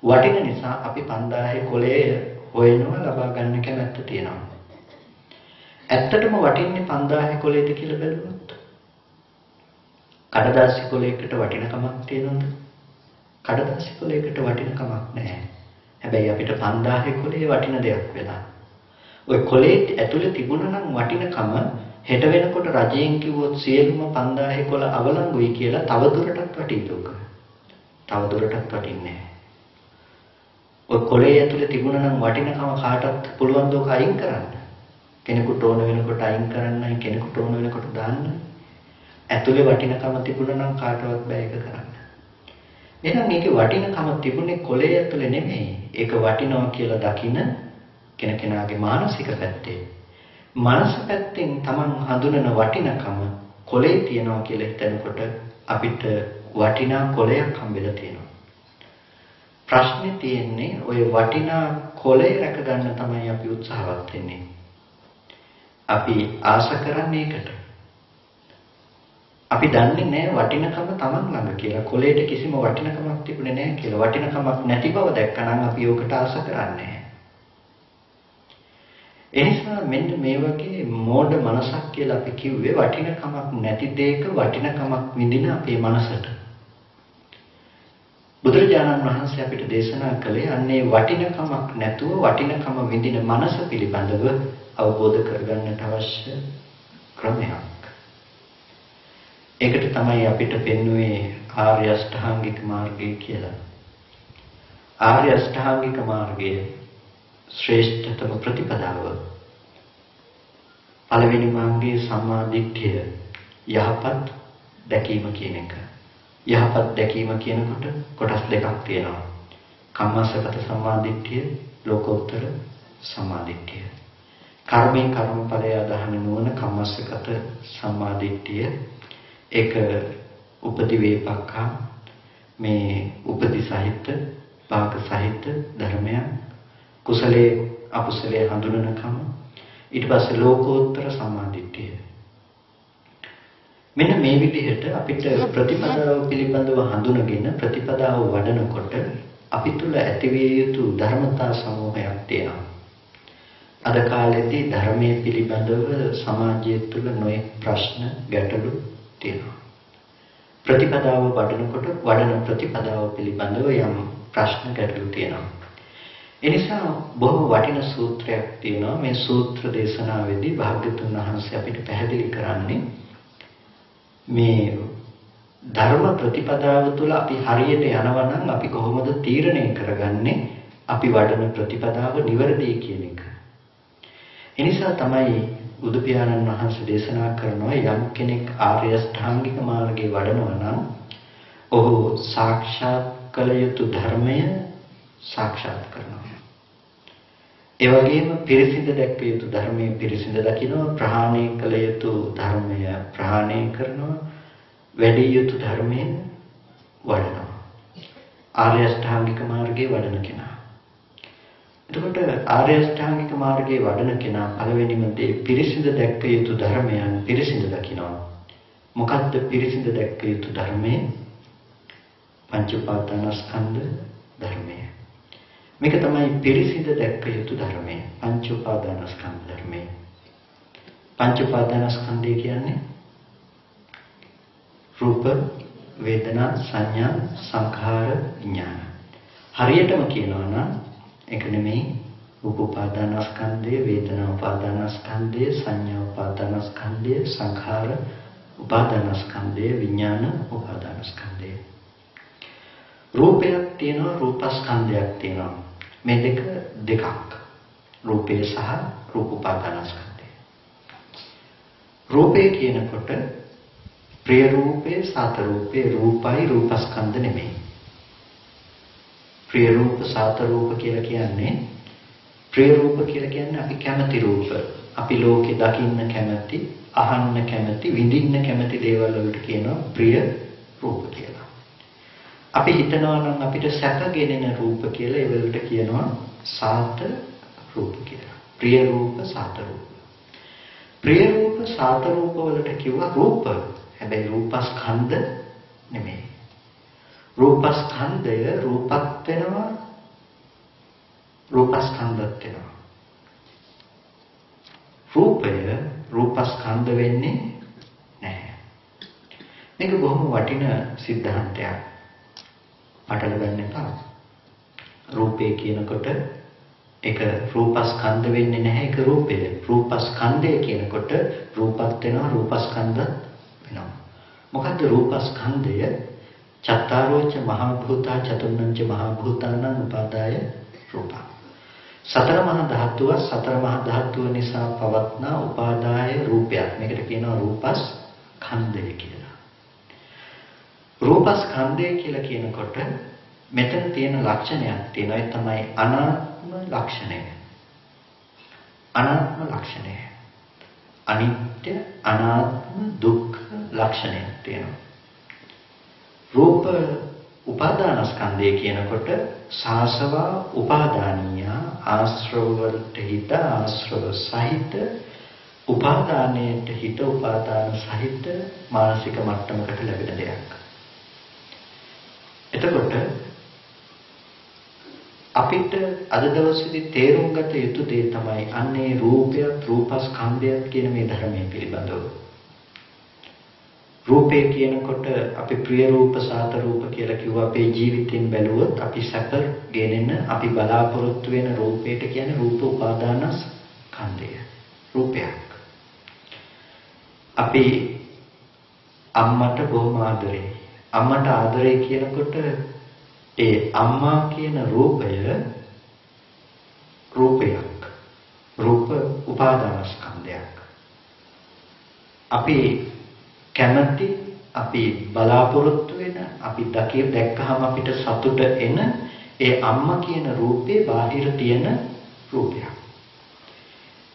වටින නිසා අපි 5000 කොලේ හොයනවා, ලබා ගන්න කැමැත්ත තියෙනවා. ඇත්තටම වටින්නේ 5000 කොලේද කියලා බැලුවොත් කඩදාසි කොලයකට වටිනකමක් තියෙනවද? කඩදාසි කොලයකට වටිනකමක් නැහැ. හැබැයි අපිට 5000 කොලේ වටින දෙයක් වෙලා. ඔය කොලේ ඇතුලේ තිබුණා නම් වටිනකම හෙට වෙනකොට රජයෙන් කිව්වොත් සියලුම 5000 කොල අවලංගුයි කියලා තවදුරටත් වටින්න උක. තවදුරටත් වටින්නේ නැහැ. ඔය කොලේ ඇතුලේ තිබුණා නම් වටිනකම කාටවත් පුළුවන් දෝක අයින් කරන්න. කෙනෙකුට ඕන වෙනකොට අයින් කරන්නයි, කෙනෙකුට ඕන වෙනකොට දාන්නයි. ඇතුලේ වටිනකම තිබුණා නම් කාටවත් බෑ ඒක කරන්න. එහෙනම් මේකේ වටිනකම තිබුණේ කොලේ ඇතුලේ නෙමෙයි. ඒක වටිනවා කියලා දකින කෙනෙකුගේ මානසික පැත්තේ. මානසික පැත්තෙන් Taman හඳුනන වටිනකම කොලේ තියනවා කියලා හිතනකොට අපිට වටිනා කොලයක් හම්බෙලා තියෙනවා. ප්‍රශ්නේ තියෙන්නේ ওই වටිනා කොලේ රැක ගන්න තමයි අපි උත්සාහවත් වෙන්නේ. අපි ආශ කරන්නේ ඒකට. අපි දන්නේ නැහැ වටිනකම Taman ළඟ කියලා. කොලේට කිසිම වටිනකමක් තිබුණේ නැහැ කියලා. වටිනකමක් නැති බව දැක්කනම් අපි ඕකට ආශ කරන්නේ නැහැ. එනිසා මෙන්න මේ වගේ මෝඩ මනසක් කියලා අපි කිව්වේ වටිනකමක් නැති දෙයක වටිනකමක් විඳින අපේ මනසට. බුදුරජාණන් වහන්සේ අපිට දේශනා කළේ අන්නේ වටිනකමක් නැතුව වටිනකම විඳින මනස පිළිබඳව අවබෝධ කරගන්නට අවශ්‍ය ක්‍රමයක්. ඒකට තමයි අපිට පෙන්වුවේ ආර්ය අෂ්ටාංගික මාර්ගය කියලා. ආර්ය අෂ්ටාංගික මාර්ගයේ ශ්‍රේෂ්ඨතම ප්‍රතිපදාව පළවෙනි මාර්ගයේ සම්මා දිට්ඨිය යහපත් දැකීම කියන එක. යහපත් දැකීම කියනකොට කොටස් දෙකක් තියෙනවා. කම්මස්සගත සම්මාදිට්ඨිය, ලෝකෝත්තර සම්මාදිට්ඨිය. කර්මයෙන් කර්මඵලය අදහන නුවණ කම්මස්සගත සම්මාදිට්ඨිය. ඒක උපදි වේපක්ඛා මේ උපදි සහිත, පාක සහිත ධර්මයන් කුසලයේ අකුසලයේ හඳුනනකම. ඊට පස්සේ ලෝකෝත්තර සම්මාදිට්ඨිය. මෙන්න මේ විදිහට අපිට ප්‍රතිපදාව පිළිබඳව හඳුනගෙන ප්‍රතිපදාව වඩනකොට අපි තුල ඇතිවිය යුතු ධර්මතා සමූහයක් තියෙනවා. අද කාලේදී ධර්මයේ පිළිබඳව සමාජය තුල නොයෙක් ප්‍රශ්න ගැටලු තියෙනවා. ප්‍රතිපදාව වඩනකොට වඩන ප්‍රතිපදාව පිළිබඳව යම් ප්‍රශ්න ගැටලු තියෙනවා. ඒ නිසා බොහෝ වටිනා සූත්‍රයක් තියෙනවා. මේ සූත්‍ර දේශනාවේදී භාග්‍යවතුන් වහන්සේ අපිට පැහැදිලි කරන්නේ මේ ධර්ම ප්‍රතිපදාව තුළ අපි හරියට යනවා නම් අපි කොහොමද තීරණය කරගන්නේ අපි වඩන ප්‍රතිපදාව නිවැරදි කියන එක. ඒ නිසා තමයි බුදු පියාණන් වහන්සේ දේශනා කරනවා යම් කෙනෙක් ආර්ය අෂ්ටාංගික මාර්ගයේ වඩනවා නම් ඔහු සාක්ෂාත් කළ යුතු ධර්මය සාක්ෂාත් කරනවා. ඒ වගේම පිරිසිඳ දැක්විය යුතු ධර්මයේ පිරිසිඳ දකිනවා, ප්‍රහාණය කළ යුතු ධර්මය ප්‍රහාණය කරනවා, වැඩි යුතු ධර්මයෙන් වඩනවා. ආර්ය අෂ්ටාංගික මාර්ගයේ වඩන කෙනා. එතකොට ආර්ය අෂ්ටාංගික මාර්ගයේ වඩන කෙනා පළවෙනිම දේ පිරිසිඳ දැක්විය යුතු ධර්මයන් පිරිසිඳ දකිනවා. මොකද්ද පිරිසිඳ දැක්විය යුතු ධර්මය? පංච උපාදානස්කන්ධ ධර්මය. මේක තමයි පිරිසිඳ දැක්විය යුතු ධර්මය. පංච උපාදානස්කන්ධ ධර්මය. පංච උපාදානස්කන්ධය කියන්නේ රූප, වේදනා, සංඥා, සංඛාර, විඥාන. හරියටම කියනවා නම් ඒක නෙමෙයි රූප උපාදානස්කන්ධය, වේදනා උපාදානස්කන්ධය, සංඥා උපාදානස්කන්ධය, සංඛාර උපාදානස්කන්ධය, විඥාන උපාදානස්කන්ධය. රූපයක් තියෙනවා, රූපස්කන්ධයක් තියෙනවා. මේ දෙකක්. රූපය සහ රූප උපාදානස්කන්ධය. රූපය කියනකොට ප්‍රිය රූපේ, සාත රූපේ, රූපයි රූපස්කන්ධ නෙමෙයි. ප්‍රිය රූප, සාත රූප කියලා කියන්නේ ප්‍රිය රූප කියලා කියන්නේ අපි කැමති රූප. අපි ලෝකේ දකින්න කැමති, අහන්න කැමති, විඳින්න කැමති දේවල් වලට කියනවා ප්‍රිය රූප කියලා. අපි හිතනවා නම් අපිට සැපගෙනෙන රූප කියලා ඒවලට කියනවා සාත රූප කියලා. ප්‍රිය රූප, සාත රූප. ප්‍රිය රූප, සාත රූප වලට කිව්වා රූප. හැබැයි රූපස්කන්ධ නෙමෙයි. රූපස්කන්ධය රූපත් වෙනවා, රූපස්කන්ධත් වෙනවා. රූපය රූපස්කන්ධ වෙන්නේ නැහැ. මේක බොහොම වටිනා સિદ્ધාන්තයක්. පටල ගන්න එපා. රූපේ කියනකොට ඒක රූපස්කන්ධ වෙන්නේ නැහැ. ඒක රූපය. රූපස්කන්ධය කියනකොට රූපත් වෙනවා, රූපස්කන්ධ වෙනවා. මොකද්ද රූපස්කන්ධය? චත්තාරෝච මහා භූතා චතුර්ණංච මහා භූතානං උපාදාය රූපං. සතර මහා ධාතුව සතර මහා ධාතුව නිසා පවත්නා උපාදාය රූපයක්. මේකට කියනවා රූපස්කන්ධය කියලා. රූපස්කන්ධය කියලා කියනකොට මෙතන තියෙන ලක්ෂණයක් තියෙනවා. ඒ තමයි අනාත්ම ලක්ෂණය. අනාත්ම ලක්ෂණය. අනිත්‍ය, අනාත්ම, දුක්ඛ ලක්ෂණයක් තියෙනවා. රූප උපාදානස්කන්ධය කියනකොට සාසවා උපාදානීය ආශ්‍රව වලට හිත, ආශ්‍රව සහිත උපාදානයට හිත, උපාදාන සහිත මානසික මට්ටමකට ලැබෙන දෙයක්. එතකොට අපිට අද දවසේදී තේරුම් ගත යුතු දේ තමයි අන්නේ රූපයත්, රූපස්කන්ධයත් කියන මේ ධර්මයේ පිළිබඳව. රූපේ කියනකොට අපි ප්‍රිය රූප, සාත රූප කියලා කිව්වා. අපේ ජීවිතෙන් බැලුවොත් අපි සැප ගෙනෙන, අපි බලාපොරොත්තු වෙන රූපයට කියන්නේ රූප උපාදානස්කන්ධය. රූපයක්. අපි අම්මට බොහොම ආදරේ. අම්මට ආදරේ කියනකොට ඒ අම්මා කියන රූපයක්. රූප උපාදානස්කන්ධයක්. අපි කැමති, අපි බලාපොරොත්තු වෙන, අපි දැක්කහම අපිට සතුට එන ඒ අම්මා කියන රූපේ බාහිර තියෙන රූපයක්.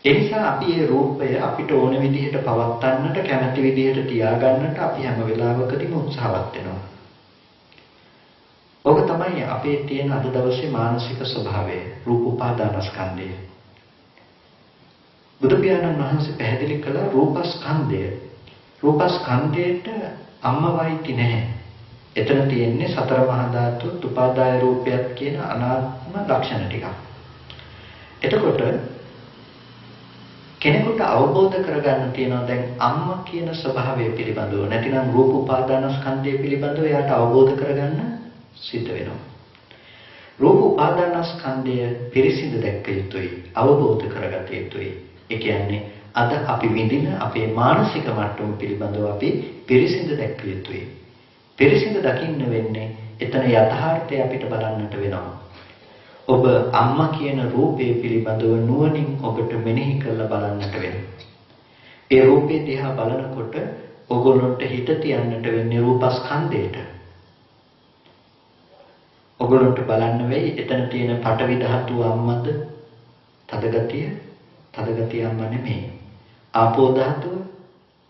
ඒ නිසා අපි මේ රූපය අපිට ඕන විදිහට පවත්වන්නට, කැමති විදිහට තියාගන්නට අපි හැම වෙලාවකදීම උත්සාහවත් වෙනවා. ඔක තමයි අපේ තියෙන අද දවසේ මානසික ස්වභාවය, රූප උපාදානස්කන්ධය. බුදු පියාණන් වහන්සේ පැහැදිලි කළ රූපස්කන්ධය. රූපස්කන්ධයට අම්මවයිති නැහැ. එතන තියෙන්නේ සතර මහා ධාතු උපාදාය රූපයත් කියන අනාත්ම ලක්ෂණ ටික. එතකොට කෙනෙකුට අවබෝධ කරගන්න තියෙනවා දැන් අම්මා කියන ස්වභාවය පිළිබඳව, නැතිනම් රූප උපාදානස්කන්ධය පිළිබඳව එයාට අවබෝධ කරගන්න සිද්ධ වෙනවා. රූප උපාදානස්කන්ධය පිරිසිදු දැක්ක යුතුයි, අවබෝධ කරගත යුතුයි. ඒ කියන්නේ අද අපි විඳින අපේ මානසික මට්ටම පිළිබඳව අපි පිරිසිදු දැක්ක යුතුයි. පිරිසිදු දකින්න වෙන්නේ එතන යථාර්ථය අපිට බලන්නට වෙනවා. ඔබ අම්මා කියන රූපේ පිළිබඳව නුවණින් ඔබට මෙනෙහි කරලා බලන්නට වෙනවා. ඒ රූපේ දිහා බලනකොට ඔගොල්ලන්ට හිත තියන්නට වෙන්නේ රූපස්කන්ධයට. ඔගොල්ලන්ට බලන්න වෙයි එතන තියෙන පඨවි ධාතුව අම්මද? තදගතිය අම්මා නෙමෙයි. ආපෝ ධාතුව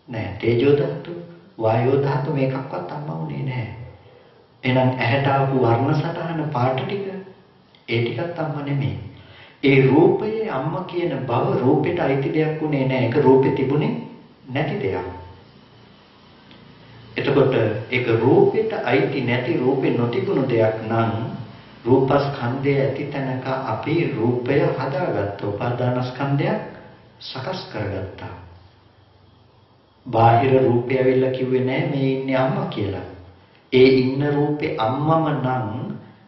නෑ. තේජෝ ධාතුව, වායෝ ධාතුව මේකක්වත් අම්මා උනේ නෑ. එහෙනම් ඇහැට ආපු වර්ණ සටහන පාට ටික ඒ ටිකත් අම්මා නෙමෙයි. ඒ රූපයේ අම්මා කියන බව රූපෙට අයිති දෙයක් උනේ නෑ. ඒක රූපෙ තිබුණේ නැති දෙයක්. එතකොට ඒක රූපෙට අයිති නැති, රූපෙ නොතිබුණු දෙයක් නම් රූපස්කන්ධය ඇති තැනක අපි රූපය හදාගත්ත උපාදානස්කන්ධයක් සකස් කරගත්තා. බාහිර රූපය ඇවිල්ලා කිව්වේ නෑ මේ ඉන්නේ අම්මා කියලා. ඒ ඉන්න රූපේ අම්මම නම්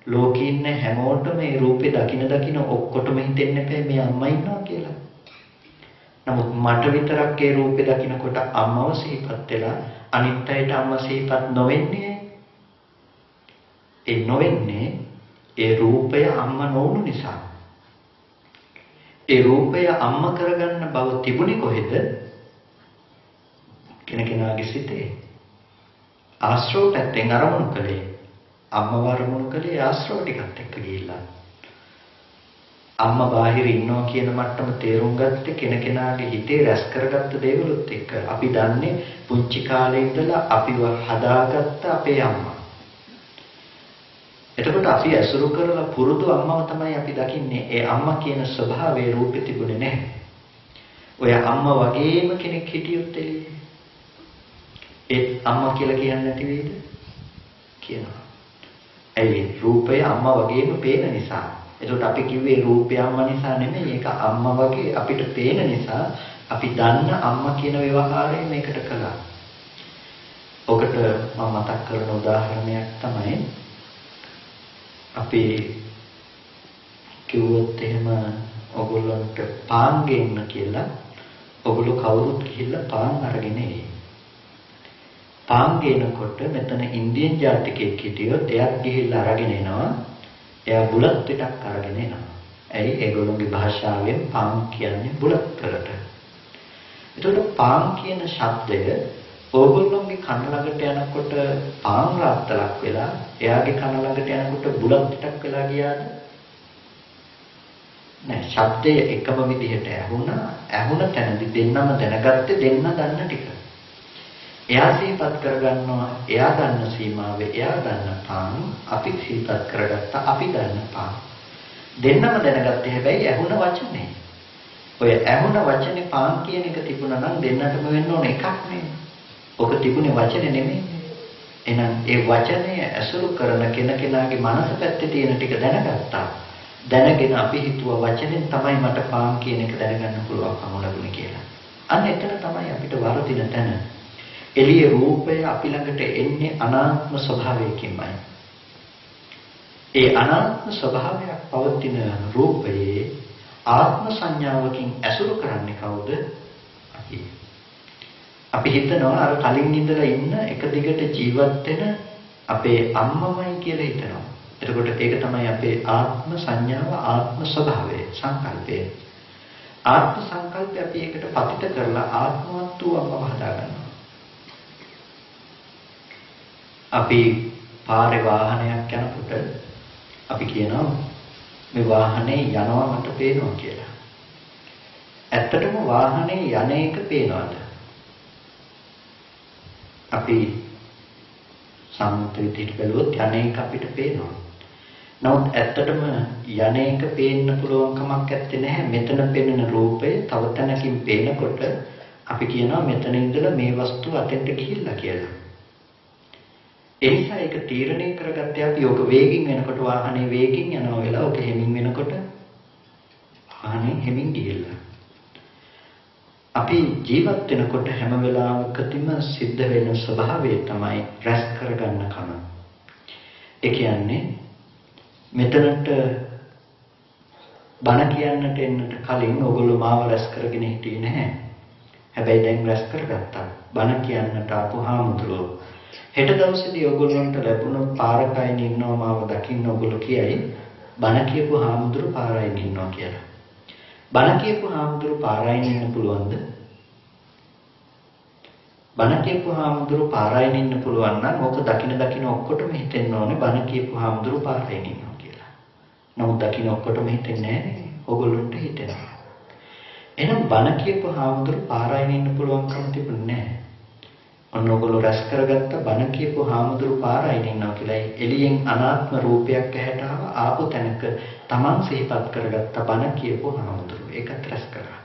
ලෝකේ ඉන්න හැමෝටම මේ රූපේ දකින ඔක්කොටම හිතෙන්න එපා මේ අම්මා ඉන්නවා කියලා. නමුත් මට විතරක් ඒ රූපේ දකිනකොට අම්මව සිහිපත් වෙලා අනිත් අයට අම්මා සිහිපත් නොවෙන්නේ. ඒ නොවෙන්නේ ඒ රූපය අම්මා නොවුණු නිසා. ඒ රූපය අම්මා කරගන්න බව තිබුණේ කොහෙද? කෙනෙකුගේ සිතේ. ආශ්‍රව පැත්තෙන් අරමුණු කළේ. අම්මව අරමුණු කළේ ආශ්‍රව ටිකත් එක්ක ගිහිල්ලා. අම්මා බාහිර ඉන්නවා කියන මට්ටම තේරුම් ගත්තේ කෙනෙකුගේ හිතේ රැස් කරගත්ත දේවලුත් එක්ක. අපි දන්නේ පුංචි කාලේ ඉඳලා අපිව හදාගත්ත අපේ අම්මා. එතකොට අපි ඇසුරු කරලා පුරුදු අම්මව තමයි අපි දකින්නේ. ඒ අම්මා කියන ස්වභාවයේ රූපෙ තිබුණේ නැහැ. ඔය අම්මා වගේම කෙනෙක් හිටියොත් එළියේ. ඒ අම්මා කියලා කියන්නේ නැති වෙයිද? කියනවා. ඇයි රූපය අම්මා වගේම පේන නිසා. එතකොට අපි කිව්වේ රූපය අම්මා නිසා නෙමෙයි. ඒක අම්මා වගේ අපිට පේන නිසා අපි දන්න අම්මා කියන ව්‍යවහාරය මේකට කළා. ඔකට මම මතක් කරන උදාහරණයක් තමයි අපි කිව්වොත් එහෙම ඔයගොල්ලන්ට පාන් ගේන්න කියලා ඔයගොල්ලෝ කවුරුත් ගිහිල්ලා පාන් අරගෙන එයි. පාන් ගේනකොට මෙතන ඉන්දියන් ජාතිකයෙක් හිටියොත් එයාත් ගිහිල්ලා අරගෙන එනවා. එයා බුලත් පිටක් අරගෙන එනවා. ඇයි ඒගොල්ලෝගේ භාෂාවෙන් පාන් කියන්නේ බුලත් වලට. එතකොට පාන් කියන શબ્දය ඕගොල්ලෝගේ කන ළඟට යනකොට පාන් රාත්තලක් වෙලා එයාගේ කන ළඟට යනකොට බුලත් පිටක් වෙලා ගියාද? නෑ. શબ્දය එකම විදිහට ඇහුණා. ඇහුණ තැනදී දෙන්නම දැනගත්තේ දෙන්න දන්න ටික. එයා සිහිපත් කරගන්නවා එයා දන්න සීමාවේ එයා දන්න පාන්, අපි සිහිපත් කරගත්ත අපි දන්න පාන්. දෙන්නම දැනගත්තේ හැබැයි ඇහුණ වචනේ. ඔය ඇහුණ වචනේ පාන් කියන එක තිබුණා නම් දෙන්නටම වෙන්න ඕන එකක් නේ. ඔක තිබුණේ වචනේ නෙමෙයි. එහෙනම් ඒ වචනය ඇසුරු කරන කෙනාගේ මනස පැත්තේ තියෙන ටික දැනගත්තා. දැනගෙන අපි හිතුවා වචනෙන් තමයි මට පාන් කියන එක දැනගන්න පුළුවන්කම ලැබුණේ කියලා. අන්න එතන තමයි අපිට වරදින තැන. එළිය රූපය අපි ළඟට එන්නේ අනාත්ම ස්වභාවයකින්මයි. ඒ අනාත්ම ස්වභාවයක් පවතින රූපයේ ආත්ම සංඥාවකින් ඇසුරු කරන්නේ කවුද? අපි හිතනවා අර කලින් ඉඳලා ඉන්න එක දිගට ජීවත් වෙන අපේ අම්මමයි කියලා හිතනවා. එතකොට ඒක තමයි අපේ ආත්ම සංඥාව, ආත්ම ස්වභාවය, සංකල්පය. ආත්ම සංකල්පය අපි ඒකට පතිත කරලා ආත්මවත් වූ අම්මව හදා ගන්නවා. අපි පාරේ වාහනයක් යනකොට අපි කියනවා මේ වාහනේ යනවා මට පේනවා කියලා. ඇත්තටම වාහනේ යන එක පේනවද? අපි සම්මුත විදිහට බැලුවොත් යන එක අපිට පේනවා. නමුත් ඇත්තටම යන එක පේන්න පුළුවන් කමක් නැත්තේ නැහැ. මෙතන පෙනෙන රූපය තව තැනකින් පේනකොට අපි කියනවා මෙතන ඉඳලා මේ වස්තුව අතෙන්ට ගිහිල්ලා කියලා. ඒ නිසා ඒක තීරණය කරගත්තේ අපි යෝග වේගින් වෙනකොට වාහනේ වේගින් යනවා වෙලා ඔක හෙමින් වෙනකොට වාහනේ හෙමින් ගිහිල්ලා. අපි ජීවත් වෙනකොට හැම වෙලාවකදීම සිද්ධ වෙන ස්වභාවය තමයි රැස් කරගන්න කම. ඒ කියන්නේ මෙතනට බණ කියන්නට එන්නට කලින් ඕගොල්ලෝ මාව රැස් කරගෙන හිටියේ නැහැ. හැබැයි දැන් රැස් කරගත්තා. බණ කියන්නට ආපු හාමුදුරුවෝ හෙට දවසේදී ඕගොල්ලන්ට ලැබුණොත් පාරකයින් ඉන්නවා මාව දකින්න ඕගොල්ලෝ කියයි බණ කියපු හාමුදුරුවෝ පාරයින් ඉන්නවා කියලා. බණ කියපු හාමුදුරුවෝ පාරයින් ඉන්න පුළුවන්ද? බණ කියපු හාමුදුරුවෝ පාරයින් ඉන්න පුළුවන් නම් ඕක දකින ඔක්කොටම හිතෙන්න ඕනේ බණ කියපු හාමුදුරුවෝ පාරයින් ඉන්නවා කියලා. නමුත් දකින ඔක්කොටම හිතෙන්නේ නැහැ. ඕගොල්ලන්ට හිතෙනවා. එහෙනම් බණ කියපු හාමුදුරුවෝ පාරයින් ඉන්න පුළුවන්කම තිබුණේ නැහැ. ඔන්න ඔයගොල්ලෝ රැස් කරගත්ත බණ කියපු හාමුදුරු පාරයින් ඉන්නවා කියලා එළියෙන් අනාත්ම රූපයක් ඇහැට ආපු තැනක Taman සිහිපත් කරගත්ත බණ කියපු හාමුදුරු ඒකත් රැස් කරා.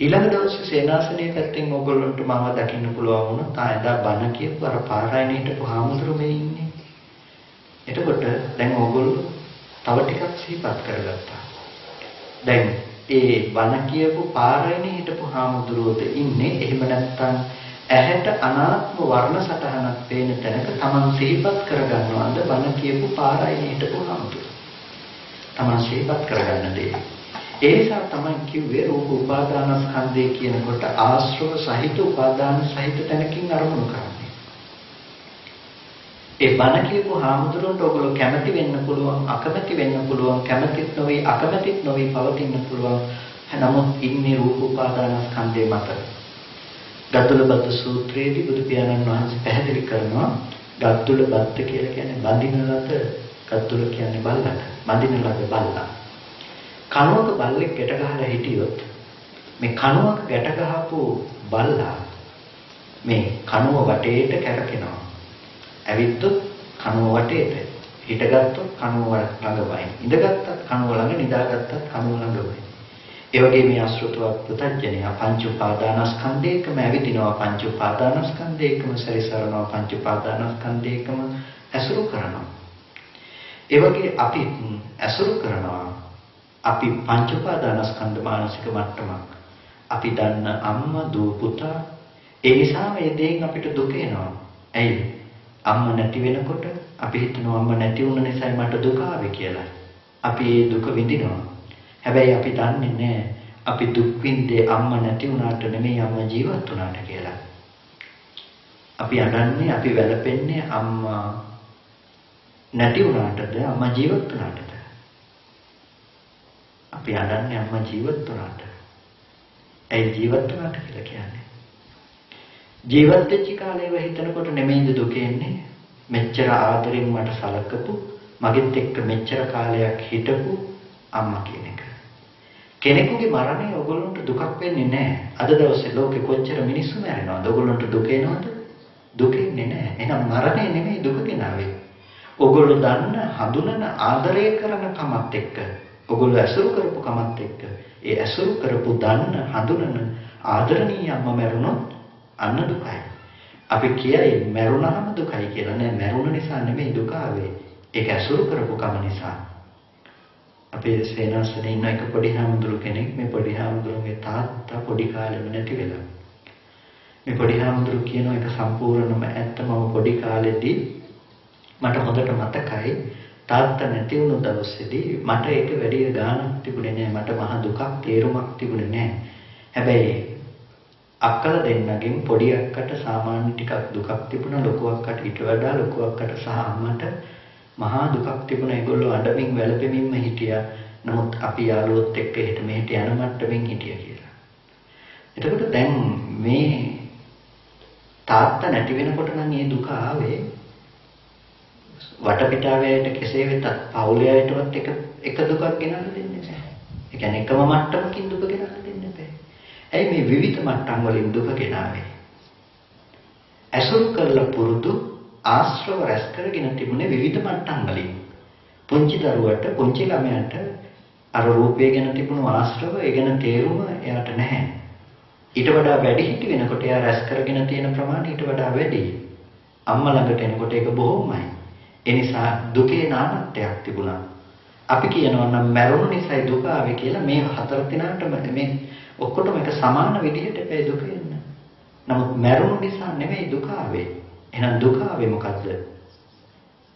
ඊළඟ දවසේ සේනාසනයේ පැත්තෙන් ඔයගොල්ලන්ට මාව දකින්න පුළුවන් වුණා. තායදා බණ කියපු අර පාරයින් හිටපු හාමුදුරු මේ ඉන්නේ. එතකොට දැන් ඔයගොල්ලෝ තව ටිකක් සිහිපත් කරගත්තා. දැන් ඒ බණ කියපු පාරයින් හිටපු හාමුදුරුවෝද ඉන්නේ. එහෙම නැත්නම් ඇහැට අනාත්ම වර්ණ සටහනක් පේන තැනක Taman සිහිපත් කරගන්නවද බණ කියපු පාරයින් හිටපු හාමුදුරුවෝ. Taman සිහිපත් කරගන්න දේ. ඒ නිසා තමයි කිව්වේ රූප උපාදානස්කන්ධය කියනකොට ආශ්‍රව සහිත උපාදාන සහිත තැනකින් අරමුණු කරන්නේ. ඒ බණ කියපු හාමුදුරුවන්ට ඔයගොල්ලෝ කැමති වෙන්න පුළුවන්, අකමැති වෙන්න පුළුවන්, කැමතිත් නොවේ, අකමැතිත් නොවේ පවතින්න පුළුවන්. නමුත් ඉන්නේ රූප උපාදානස්කන්ධය මත. ගද්දුලබද්ද සූත්‍රයේදී බුදු පියාණන් වහන්සේ පැහැදිලි කරනවා ගද්දුලබද්ද කියලා කියන්නේ බඳින ලද, ගද්දුල කියන්නේ බල්ලට. බඳින ලද බල්ලා. කණුවක බල්ලෙක් ගැට ගහලා හිටියොත් මේ කණුවක ගැට ගහපු බල්ලා මේ කණුව වටේට කැරකෙනවා. ඇවිත්තොත් කණුව වටේට, හිටගත්තොත් කණුව ළඟ වයින්. ඉඳගත්තත් කණුව ළඟ, නිදාගත්තත් කණුව ළඟ වයින්. ඒ වගේ මේ අසෘතවත් පුතඥය පංච උපාදානස්කන්ධයකම ඇවිදිනවා, පංච උපාදානස්කන්ධයකම සැරිසරනවා, පංච උපාදානස්කන්ධයකම ඇසුරු කරනවා. ඒ වගේ අපි ඇසුරු කරනවා. අපි පංච උපාදානස්කන්ධ මානසික මට්ටමක්. අපි දන්න අම්මා, දූ, පුතා. ඒ නිසා මේ දෙයින් අපිට දුක එනවා. ඇයි? අම්මා නැති වෙනකොට අපි හිතනවා අම්මා නැති වුණ නිසායි මට දුක ආවේ කියලා. අපි ඒ දුක විඳිනවා. හැබැයි අපි දන්නේ නැහැ අපි දුක් විඳේ අම්මා නැති වුණාට නෙමෙයි අම්මා ජීවත් වුණාට කියලා. අපි අඬන්නේ, අපි වැළපෙන්නේ අම්මා නැති වුණාටද අම්මා ජීවත් වුණාටද? අපි අඬන්නේ අම්මා ජීවත් වුණාට. ඒ ජීවත් වුණාට කියලා කියන්නේ. ජීවත් වෙච්ච කාලේව හිතනකොට නෙමෙයිද දුක එන්නේ? මෙච්චර ආදරෙන් මට සලකපු, මගෙත් එක්ක මෙච්චර කාලයක් හිටපු අම්මා කියන එක. කෙනෙකුගේ මරණය ඔයගොල්ලන්ට දුකක් වෙන්නේ නැහැ. අද දවසේ ලෝකෙ කොච්චර මිනිස්සු මැරෙනවද? ඔයගොල්ලන්ට දුක එනවද? දුක එන්නේ නැහැ. එහෙනම් මරණය නෙමෙයි දුක ගෙනාවේ. ඔයගොල්ලෝ දන්න, හඳුනන, ආදරය කරන කමත් එක්ක, ඔයගොල්ලෝ ඇසුරු කරපු කමත් එක්ක, ඒ ඇසුරු කරපු, දන්න, හඳුනන, ආදරණීය අම්මා මැරුණොත් අන්න දුකයි. අපි කියයි මැරුණාම දුකයි කියලා. නෑ, මැරුණ නිසා නෙමෙයි දුක ආවේ. ඒක ඇසුරු කරපු කම නිසා. අපේ සේනාසනේ ඉන්න එක පොඩි හාමුදුරු කෙනෙක්, මේ පොඩි හාමුදුරුගේ තාත්තා පොඩි කාලෙම නැති වෙලා. මේ පොඩි හාමුදුරු කියන එක සම්පූර්ණම ඇත්තම පොඩි කාලෙදී මට හොඳට මතකයි. තාත්තා නැති වුණු දවසේදී මට ඒක වැඩි ගාණක් තිබුණේ නෑ. මට මහ දුකක්, තේරුමක් තිබුණේ නෑ. හැබැයි අක්කල දෙන්නගෙන් පොඩි අක්කට සාමාන්‍ය ටිකක් දුකක් තිබුණා. ලොකු අක්කට ඊට වඩා, ලොකු අක්කට සහ අම්මට මහා දුකක් තිබුණා. ඒගොල්ලෝ අඬමින් වැළපෙමින්ම හිටියා. නමුත් අපි යාළුවොත් එක්ක හිට මෙහෙට යන මට්ටමින් හිටියා කියලා. එතකොට දැන් මේ තාත්තා නැති වෙනකොට නම් මේ දුක ආවේ වටපිටාවේට කෙසේ වෙතත් පවුලයටවත් එක දුකක් ගෙනල්ලා දෙන්නේ නැහැ. ඒ කියන්නේ එකම මට්ටමකින් දුක ගෙනල්ලා දෙන්නේ නැහැ. ඇයි මේ විවිධ මට්ටම් වලින් දුක ගෙනාවේ? අසුරු කරලා පුරුදු ආශ්‍රව රැස් කරගෙන තිබුණේ විවිධ මට්ටම් වලින්. පුංචි දරුවට පුංචි ළමයාට අර රූපය ගැන තිබුණු ආශ්‍රව ඒ ගැන තේරුම එයාට නැහැ. ඊට වඩා වැඩි හිටි වෙනකොට එයා රැස් කරගෙන තියෙන ප්‍රමාණය ඊට වඩා වැඩි. අම්මා ළඟට එනකොට ඒක බොහොමයි. ඒ නිසා දුකේ නානත්වයක් තිබුණා. අපි කියනවා නම් මරුණු නිසායි දුක ආවේ කියලා. මේ හතර දිනාටම මේ ඔක්කොටම එක සමාන විදිහට ඒ දුක එන්නේ. නමුත් මරුණු නිසා නෙමෙයි දුක ආවේ. එහෙනම් දුක ආවේ මොකද්ද?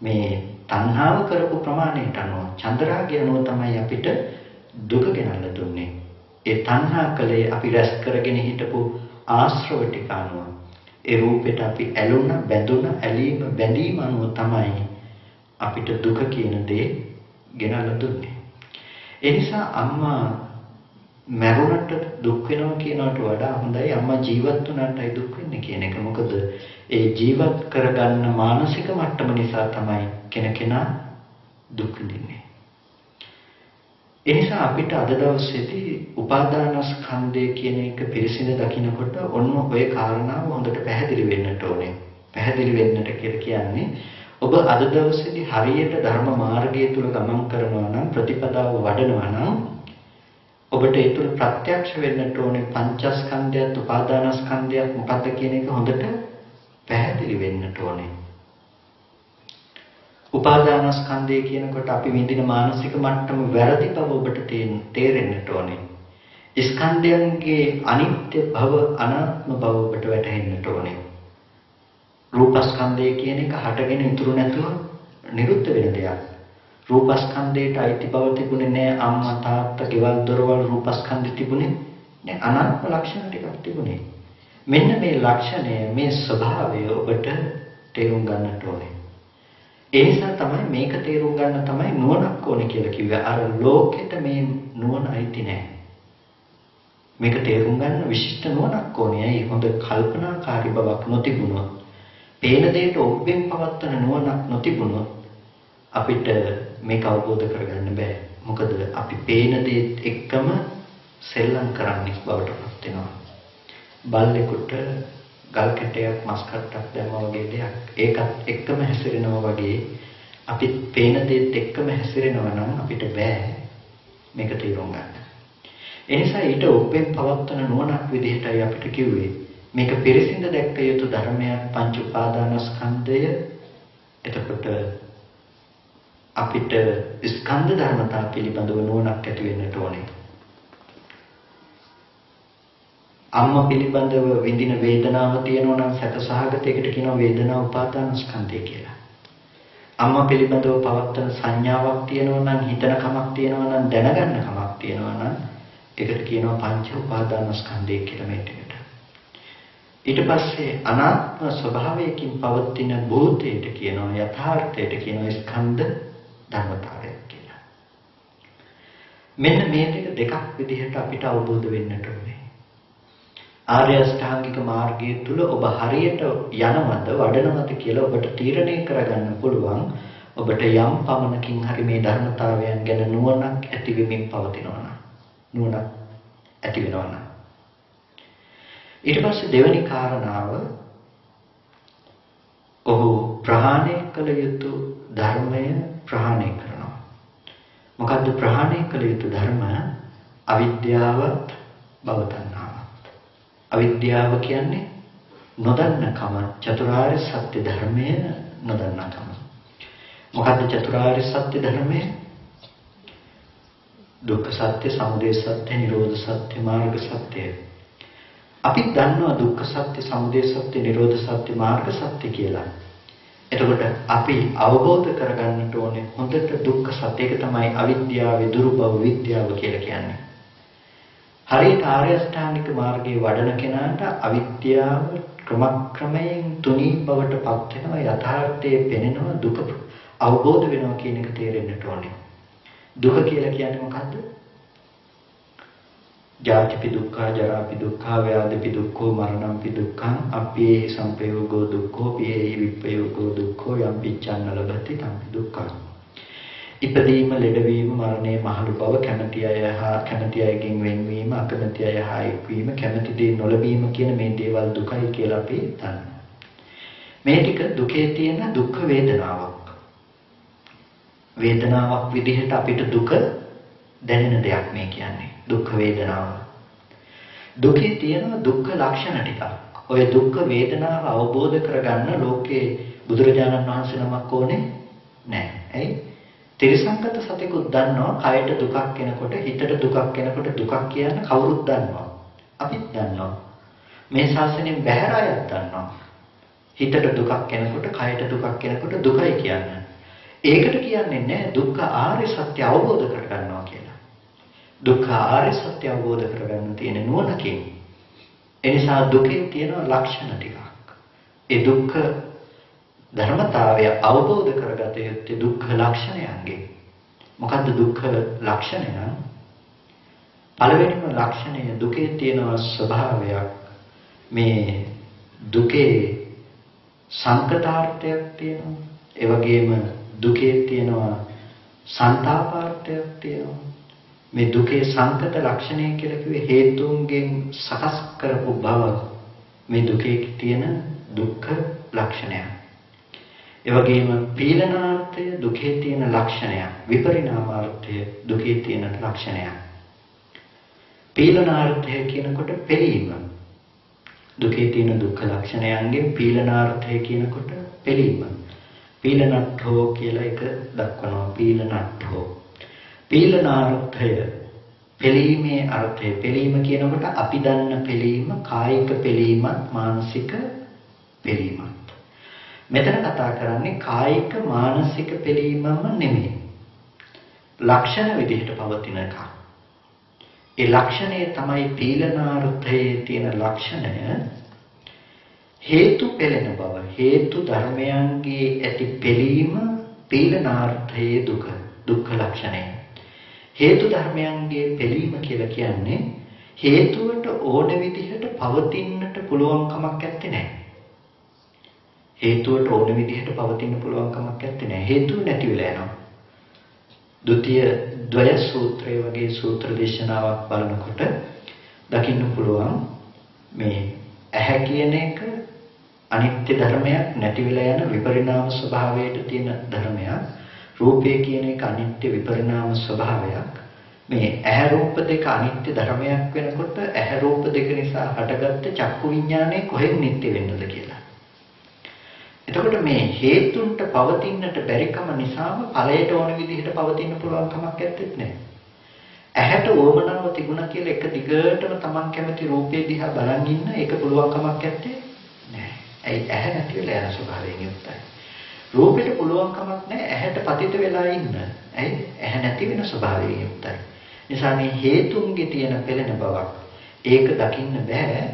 මේ තණ්හාව කරපු ප්‍රමාණයට අනුව චන්ද්‍රාගය අනුව තමයි අපිට දුක ගෙනල්ලා දුන්නේ. ඒ තණ්හා කලේ අපි රැස් කරගෙන හිටපු ආශ්‍රව ටික අනුව ඒ රූපෙට අපි ඇලුන බැඳුන ඇලීම බැඳීම අනුව තමයි අපිට දුක කියන දේ ගෙනල්ලා දුන්නේ. ඒ නිසා අම්මා මරුණට දුක් වෙනවා කියනකට වඩා හොඳයි අම්මා ජීවත් වුණාටයි දුක් වෙන්නේ කියන එක. මොකද ඒ ජීවත් කරගන්න මානසික මට්ටම නිසා තමයි කෙනකෙනා දුක් විඳින්නේ. ඒ නිසා අපිට අද දවසේදී උපාදානස්කන්ධය කියන එක පිරිසිදු දකින්නකොට ඔන්න ඔය කාරණාව හොඳට පැහැදිලි වෙන්නට ඕනේ. පැහැදිලි වෙන්නට කියලා කියන්නේ ඔබ අද දවසේදී හරියට ධර්ම මාර්ගය තුල ගමන් කරනවා නම් ප්‍රතිපදාව වඩනවා නම් ඔබට ඒ තුල ප්‍රත්‍යක්ෂ වෙන්නට ඕනේ පංචස්කන්ධයත් උපාදානස්කන්ධයත් මොකක්ද කියන එක හොඳට පැහැදිලි වෙන්නට ඕනේ. උපාදානස්කන්ධය කියනකොට අපි විඳින මානසික මට්ටම වැරදි බව ඔබට තේරෙන්නට ඕනේ. ස්කන්ධයන්ගේ අනිත්‍ය බව අනාත්ම බව ඔබට වැටහෙන්නට ඕනේ. රූපස්කන්ධය කියන එක හටගෙන ඉතුරු නැතුව නිරුද්ධ වෙන දෙයක්. රූපස්කන්ධයට අයිති බව තිබුණේ නෑ අම්මා තාත්තා ගෙවල් දොරවල් රූපස්කන්ධෙ තිබුණේ නෑ අනාත්ම ලක්ෂණ ටිකක් තිබුණේ. මෙන්න මේ ලක්ෂණය මේ ස්වභාවය ඔබට තේරුම් ගන්නට ඕනේ. ඒ නිසා තමයි මේක තේරුම් ගන්න තමයි නුවණක් ඕනේ කියලා කිව්වේ. අර ලෝකෙට මේ නුවණ අයිති නෑ. මේක තේරුම් ගන්න විශිෂ්ට නුවණක් ඕනේ. ඇයි හොඳ කල්පනාකාරී බවක් නොතිබුණොත්, පේන දෙයට ඔබෙන් පවත්තන නුවණක් නොතිබුණොත් අපිට මේක අවබෝධ කරගන්න බෑ. මොකද අපි පේන දේත් එක්කම සෙල්ලම් කරන්නේ බවට පත් වෙනවා. බල්ලෙකුට ගල් කැටයක් මස් කට්ටක් දැම්මා වගේ දෙයක්. ඒකත් එක්කම හැසිරෙනවා වගේ අපි පේන දේත් එක්කම හැසිරෙනවා නම් අපිට බෑ මේක තේරුම් ගන්න. ඒ නිසා ඊට ඔබෙන් පවත්තන නුවණක් විදිහටයි අපිට කිව්වේ මේක පිරිසිඳ දැක්ක යුතු ධර්මයක් පංච උපාදානස්කන්ධය. එතකොට අපිට ස්කන්ධ ධර්මතා පිළිබඳව නුවණක් ඇති වෙන්නට ඕනේ. අම්මා පිළිබඳව විඳින වේදනාව තියෙනවා නම් සැකසහගතයකට කියනවා වේදනා උපාදානස්කන්ධය කියලා. අම්මා පිළිබඳව පවත්තන සංඥාවක් තියෙනවා නම් හිතන කමක් තියෙනවා නම් දැනගන්න කමක් තියෙනවා නම් ඒකට කියනවා පංච උපාදානස්කන්ධය කියලා මේ ටිකට. ඊට පස්සේ අනාත්ම ස්වභාවයකින් පවතින භූතයට කියනවා යථාර්ථයට කියනවා ස්කන්ධ ධර්මතාවය කියලා. මෙන්න මේ දෙක විදිහට අපිට අවබෝධ වෙන්නට ඕනේ. ආර්ය අෂ්ටාංගික මාර්ගය තුල ඔබ හරියට යනවද වඩනවද කියලා ඔබට තීරණය කරගන්න පුළුවන්. ඔබට යම් පමණකින් හරි මේ ධර්මතාවයන් ගැන නුවණක් ඇති වෙමින් පවතිනවා නම් නුවණක් ඇති වෙනවා නම් ඊට පස්සේ දෙවෙනි කාරණාව ඔහු ප්‍රහාණය කළ යුතු ධර්මය ප්‍රහාණය කරනවා. මොකද්ද ප්‍රහාණය කළ යුතු ධර්ම? අවිද්‍යාවත් භව තණ්හාවත්. අවිද්‍යාව කියන්නේ නොදන්නකම, චතුරාර්ය සත්‍ය ධර්මය නොදන්නකම. මොකද්ද චතුරාර්ය සත්‍ය ධර්මය? දුක්ඛ සත්‍ය, සමුදය සත්‍ය, නිරෝධ සත්‍ය, මාර්ග සත්‍ය. අපි දන්නවා දුක්ඛ සත්‍ය, සමුදය සත්‍ය, නිරෝධ සත්‍ය, මාර්ග සත්‍ය කියලා. එතකොට අපි අවබෝධ කරගන්නට ඕනේ හොඳට දුක්ඛ සත්‍ය. ඒක තමයි අවිද්‍යාවේ දුරු බව විද්‍යාව කියලා කියන්නේ. හරියට ආර්ය අෂ්ටාංගික මාර්ගයේ වඩන කෙනාට අවිද්‍යාව ක්‍රමක්‍රමයෙන් තුනී බවට පත් වෙනවා. යථාර්ථයේ පෙනෙනවා. දුක අවබෝධ වෙනවා කියන එක තේරෙන්නට ඕනේ. දුක කියලා කියන්නේ මොකද්ද? ජාතිපි දුක්ඛ, ජරාපි දුක්ඛ, ව්‍යාධිපි දුක්ඛ, මරණම්පි දුක්ඛං, අප්පේ සංපයෝගෝ දුක්ඛෝ, පියේ විප්පයෝගෝ දුක්ඛෝ, යම් පිච්ඡන්න ලබති තම්පි දුක්ඛං. ඉපදීම, ලෙඩවීම, මරණය, මහලු බව, කැමැති අයගෙන් වෙන්වීම, අකමැති අය හා එක්වීම, කැමැති දේ නොලැබීම කියන මේ දේවල් දුකයි කියලා අපි දන්නවා. මේ ටික දුකේ තියෙන දුක් වේදනාවක්. වේදනාවක් විදිහට අපිට දුක දැනෙන දෙයක් මේ කියන්නේ. දුක් වේදනාව. දුකේ තියෙන දුක්ඛ ලක්ෂණ ටිකක්. ඔය දුක් වේදනාව අවබෝධ කරගන්න ලෝකේ බුදුරජාණන් වහන්සේ නමක් ඕනේ නැහැ. ඇයි? තිරසංගත සතෙකුත් දන්නවා කයට දුකක් එනකොට, හිතට දුකක් එනකොට දුකක් කියන්න කවුරුත් දන්නවා. අපිත් දන්නවා. මේ ශාසනයෙන් බැහැර අයත් දන්නවා. හිතට දුකක් එනකොට, කයට දුකක් එනකොට දුකයි කියන්නේ. ඒකට කියන්නේ නැහැ දුක්ඛ ආර්ය සත්‍ය අවබෝධ කරගන්නවා කියලා. දුක්ඛ ආර්ය සත්‍ය අවබෝධ කරගන්න තියෙන නුවණකින්. ඒ නිසා දුකේ තියෙන ලක්ෂණ ටිකක්. ඒ දුක්ඛ ධර්මතාවය අවබෝධ කරගත යුත්තේ දුක්ඛ ලක්ෂණයන්ගෙන්. මොකද්ද දුක්ඛ ලක්ෂණය? පළවෙනිම ලක්ෂණය දුකේ තියෙන ස්වභාවයක්. මේ දුකේ සංකතාර්ථයක් තියෙනවා. ඒ වගේම දුකේ තියෙනවා සංතාපාර්ථයක් තියෙනවා. මේ දුකේ සංකත ලක්ෂණය කියලා කිව්වේ හේතුන්ගෙන් සකස් කරපු බව. මේ දුකේ තියෙන දුක්ඛ ලක්ෂණය. ඒ වගේම පීලනාර්ථය දුකේ තියෙන ලක්ෂණය. විපරිණාමාර්ථය දුකේ තියෙන ලක්ෂණය. පීලනාර්ථය කියනකොට පෙළීම. දුකේ තියෙන දුක්ඛ ලක්ෂණයන්ගෙන් පීලනාර්ථය කියනකොට පෙළීම. පීලනට්ඨෝ කියලා එක දක්වනවා. පීලනට්ඨෝ. පීලනාර්ථය පෙළීමේ අර්ථය. පෙළීම කියනකොට අපි දන්න පෙළීම කායික පෙළීමත් මානසික පෙළීමත්. මෙතන කතා කරන්නේ කායික මානසික පෙළීමම නෙමෙයි. ලක්ෂණ විදිහට පවතින එක. ඒ ලක්ෂණය තමයි පීලනාර්ථයේ තියෙන ලක්ෂණය. හේතු පෙළෙන බව. හේතු ධර්මයන්ගේ ඇති පෙළීම පීලනාර්ථයේ දුක්ඛ ලක්ෂණය. හේතු ධර්මයන්ගේ පෙළීම කියලා කියන්නේ හේතුවට ඕන විදිහට පවතින්නට පුළුවන් කමක් නැත්තේ නෑ. හේතුවට ඕන විදිහට පවතින්න පුළුවන් කමක් නැත්තේ නෑ. හේතුව නැති වෙලා යනවා. ဒုတိ ය ද්වය සූත්‍රය වගේ සූත්‍ර දේශනාවක් බලනකොට දකින්න පුළුවන් මේ ඇහැ කියන එක අනිත්‍ය ධර්මයක්, නැති වෙලා යන විපරිණාම ස්වභාවයට තියෙන ධර්මයක්. රූපය කියන එක අනිත්‍ය විපරිණාම ස්වභාවයක්. මේ ඇහැ රූප දෙක අනිත්‍ය ධර්මයක් වෙනකොට ඇහැ රූප දෙක නිසා හටගත්ත චක්කු විඥානය කොහෙන් නිට්ටය වෙන්නද කියලා. එතකොට මේ හේතුන්ට පවතින්නට බැරිකම නිසාම ඵලයට ඕන විදිහට පවතින්න පුළුවන් කමක් නැත්තේ. ඇහැට ඕමනාව තිබුණා කියලා එක දිගටම Taman කැමති රූපේ දිහා බලන් ඉන්න ඒක පුළුවන් කමක් නැත්තේ නෑ. ඇයි? ඇහැ නැති වෙලා යන ස්වභාවයෙන් යුක්තයි. රූපෙට පුළුවන් කමක් නැහැ ඇහැට පතිත වෙලා ඉන්න. ඇයි? ඇහැ නැති වෙන ස්වභාවයෙන් යුක්තයි. නිසා මේ හේතුන්ගේ තියෙන පෙළෙන බවක් ඒක දකින්න බෑ.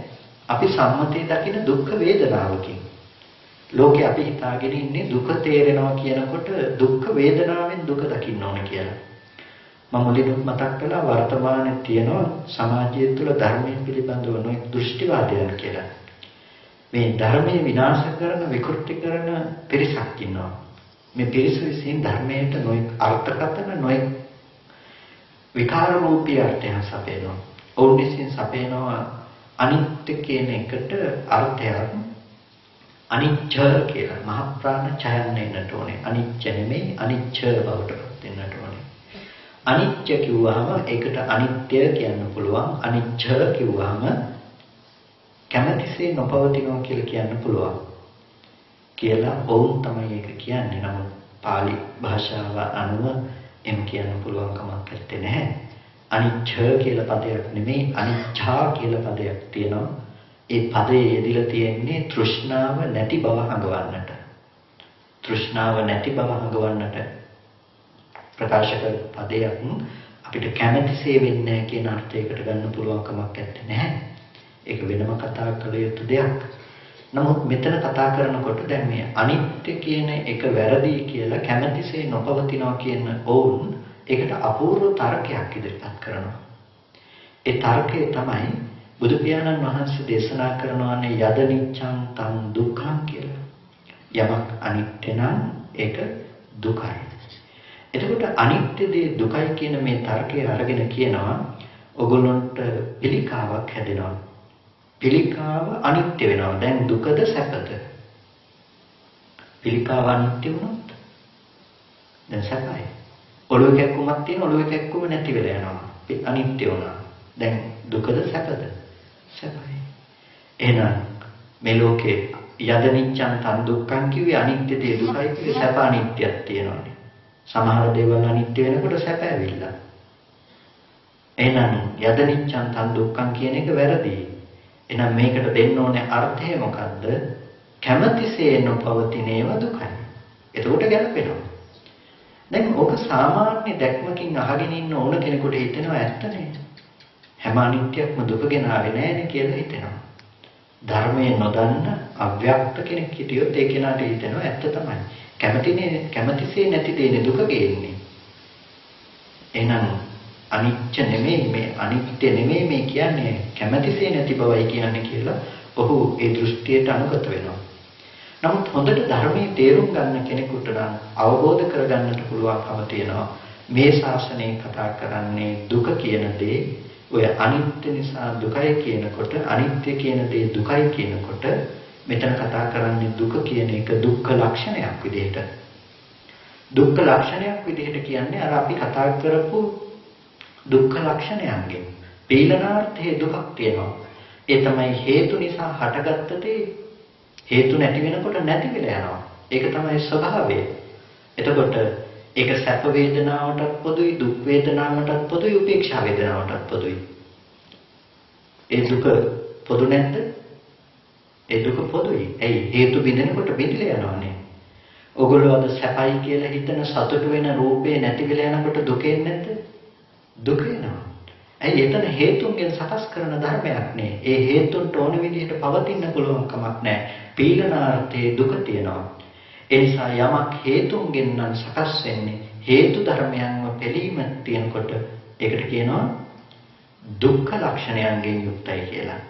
අපි සම්මතයේ දකින දුක් වේදනාවකින්. ලෝකේ අපි හිතාගෙන ඉන්නේ දුක තේරෙනවා කියනකොට දුක් වේදනාවෙන් දුක දකින්න ඕන කියලා. මම මුලින්ම මතක් කළා වර්තමානයේ තියෙන සමාජය තුළ ධර්මයේ පිළිබඳව නොයෙක් දෘෂ්ටිවාදයන් කියලා. මේ ධර්මයේ විනාශ කරන විකෘති කරන පිරිසක් ඉන්නවා. මේ පිරිස විසින් ධර්මයට නොයෙක් අර්ථකථන නොයෙක් විකාර රූපී අර්ථයන් සපයනවා. ඔවුන් විසින් සපයනවා අනිත්‍ය කියන එකට අර්ථයක් අනිච්ච කියලා. මහ ප්‍රාණ ඡයන්න එන්නට ඕනේ. අනිච්ච නෙමෙයි අනිච්ච බවට පත් වෙන්නට ඕනේ. අනිච්ච කිව්වහම ඒකට අනිත්‍ය කියන්න පුළුවන්. අනිච්ච කිව්වහම කැමැතිසේ නොපවතිනවා කියලා කියන්න පුළුවන්. කියලා ඔවුන් තමයි ඒක කියන්නේ. නමුත් පාලි භාෂාව අනුව එම් කියන්න පුළුවන් කමක් නැත්තේ. අනිච්ච කියලා පදයක් නෙමෙයි අනිච්චා කියලා පදයක් තියෙනවා. ඒ පදයේ යෙදিলা තියෙන්නේ තෘෂ්ණාව නැති බව හඟවන්නට. තෘෂ්ණාව නැති බව හඟවන්නට ප්‍රකාශ කර පදයක් අපිට කැමැතිසේ වෙන්නේ නැහැ කියන අර්ථයකට ගන්න පුළුවන් කමක් නැත්තේ. ඒක වෙනම කතා කළ යුතු දෙයක්. නමුත් මෙතන කතා කරනකොට දැන් මේ අනිත්‍ය කියන එක වැරදි කියලා කැමැතිසේ නොපවතිනවා කියන ඕන් ඒකට අපූර්ව තර්කයක් ඉදිරිපත් කරනවා. ඒ තර්කය තමයි බුදු පියාණන් වහන්සේ දේශනා කරනවානේ යද නිච්ඡං තං දුක්ඛං කියලා. යමක් අනිත්‍ය නම් ඒක දුකයි. එතකොට අනිත්‍ය දේ දුකයි කියන මේ තර්කය අරගෙන කියනවා ඔගොල්ලන්ට පිළිකාවක් හැදෙනවා. පිළිකාව අනිත්‍ය වෙනවා. දැන් දුකද සැපද? පිළිකාව අනිත්‍ය වුණොත් දැන් සැපයි. ඔළුව කැක්කුමක් තියෙන ඔළුව කැක්කුම නැති වෙලා යනවා. අනිත්‍ය වුණා. දැන් දුකද සැපද? සැපයි. එහෙනම් මේ ලෝකේ යද නිච්ඡං තන් දුක්ඛං කිව්වේ අනිත්‍ය දේ දුකයි කිව්වේ සැප අනිත්‍යයක් තියෙනවානේ. සමහර දේවල් අනිත්‍ය වෙනකොට සැප ඇවිල්ලා. එහෙනම් යද නිච්ඡං තන් දුක්ඛං කියන එක වැරදි. එහෙනම් මේකට දෙන්න ඕනේ අර්ථය මොකද්ද? කැමැතිසේ නොපවතින ඒවා දුකයි. එතකොට ගැලපෙනවා. දැන් ඕක සාමාන්‍ය දැක්මකින් අහගෙන ඉන්න ඕන කෙනෙකුට හිතෙනවා ඇත්තනේ. හැම අනිත්‍යක්ම දුක ගෙනාවේ නෑනේ කියලා හිතෙනවා. ධර්මයේ නොදන්න අව්‍යක්ත කෙනෙක් හිටියොත් ඒ කෙනාට හිතෙනවා ඇත්ත තමයි. කැමැතිසේ නැති දෙන්නේ දුක ගේන්නේ. එහෙනම් අනිත්‍ය නෙමෙයි මේ අනිත්‍ය නෙමෙයි මේ කියන්නේ කැමැතිසේ නැති බවයි කියන්නේ කියලා ඔහු ඒ දෘෂ්ටියට අනුගත වෙනවා. නමුත් හොඳට ධර්මයේ තේරුම් ගන්න කෙනෙකුට නම් අවබෝධ කරගන්නට පුළුවන්කම තියෙනවා. මේ ශාසනය කතා කරන්නේ දුක කියන දේ ඔය අනිත්‍ය නිසා දුකයි කියනකොට අනිත්‍ය කියන දේ දුකයි කියනකොට මෙතන කතා කරන්නේ දුක කියන එක දුක්ඛ ලක්ෂණයක් විදිහට. දුක්ඛ ලක්ෂණයක් විදිහට කියන්නේ අර අපි කතා කරපු දුක්ඛ ලක්ෂණයන්ගෙන් පීලනාර්ථයේ දුකක් තියෙනවා. ඒ තමයි හේතු නිසා හටගත්ත දේ හේතු නැති වෙනකොට නැති වෙලා යනවා. ඒක තමයි ස්වභාවය. එතකොට ඒක සැප වේදනාවටත් පොදුයි දුක් වේදනාවටත් පොදුයි උපේක්ෂා වේදනාවටත් පොදුයි. ඒ දුක පොදු නැද්ද? ඒ දුක පොදුයි. ඇයි? හේතු බිඳෙනකොට බිඳිලා යනවානේ. ඔගොල්ලෝ අද සැපයි කියලා හිතන සතුට වෙන රූපේ නැති වෙලා යනකොට දුකෙන් නැද්ද? දුක වෙනවා. ඇයි? එතන හේතුන්ගෙන් සකස් කරන ධර්මයක් නේ. ඒ හේතුන්ට ඕන විදිහට පවතින්න පුළුවන් කමක් නැහැ. පීලනාර්ථයේ දුක තියෙනවා. ඒ නිසා යමක් හේතුන්ගෙන් නම් සකස් වෙන්නේ හේතු ධර්මයන්ව පිළීම තියෙනකොට ඒකට කියනවා දුක්ඛ ලක්ෂණයන්ගෙන් යුක්තයි කියලා.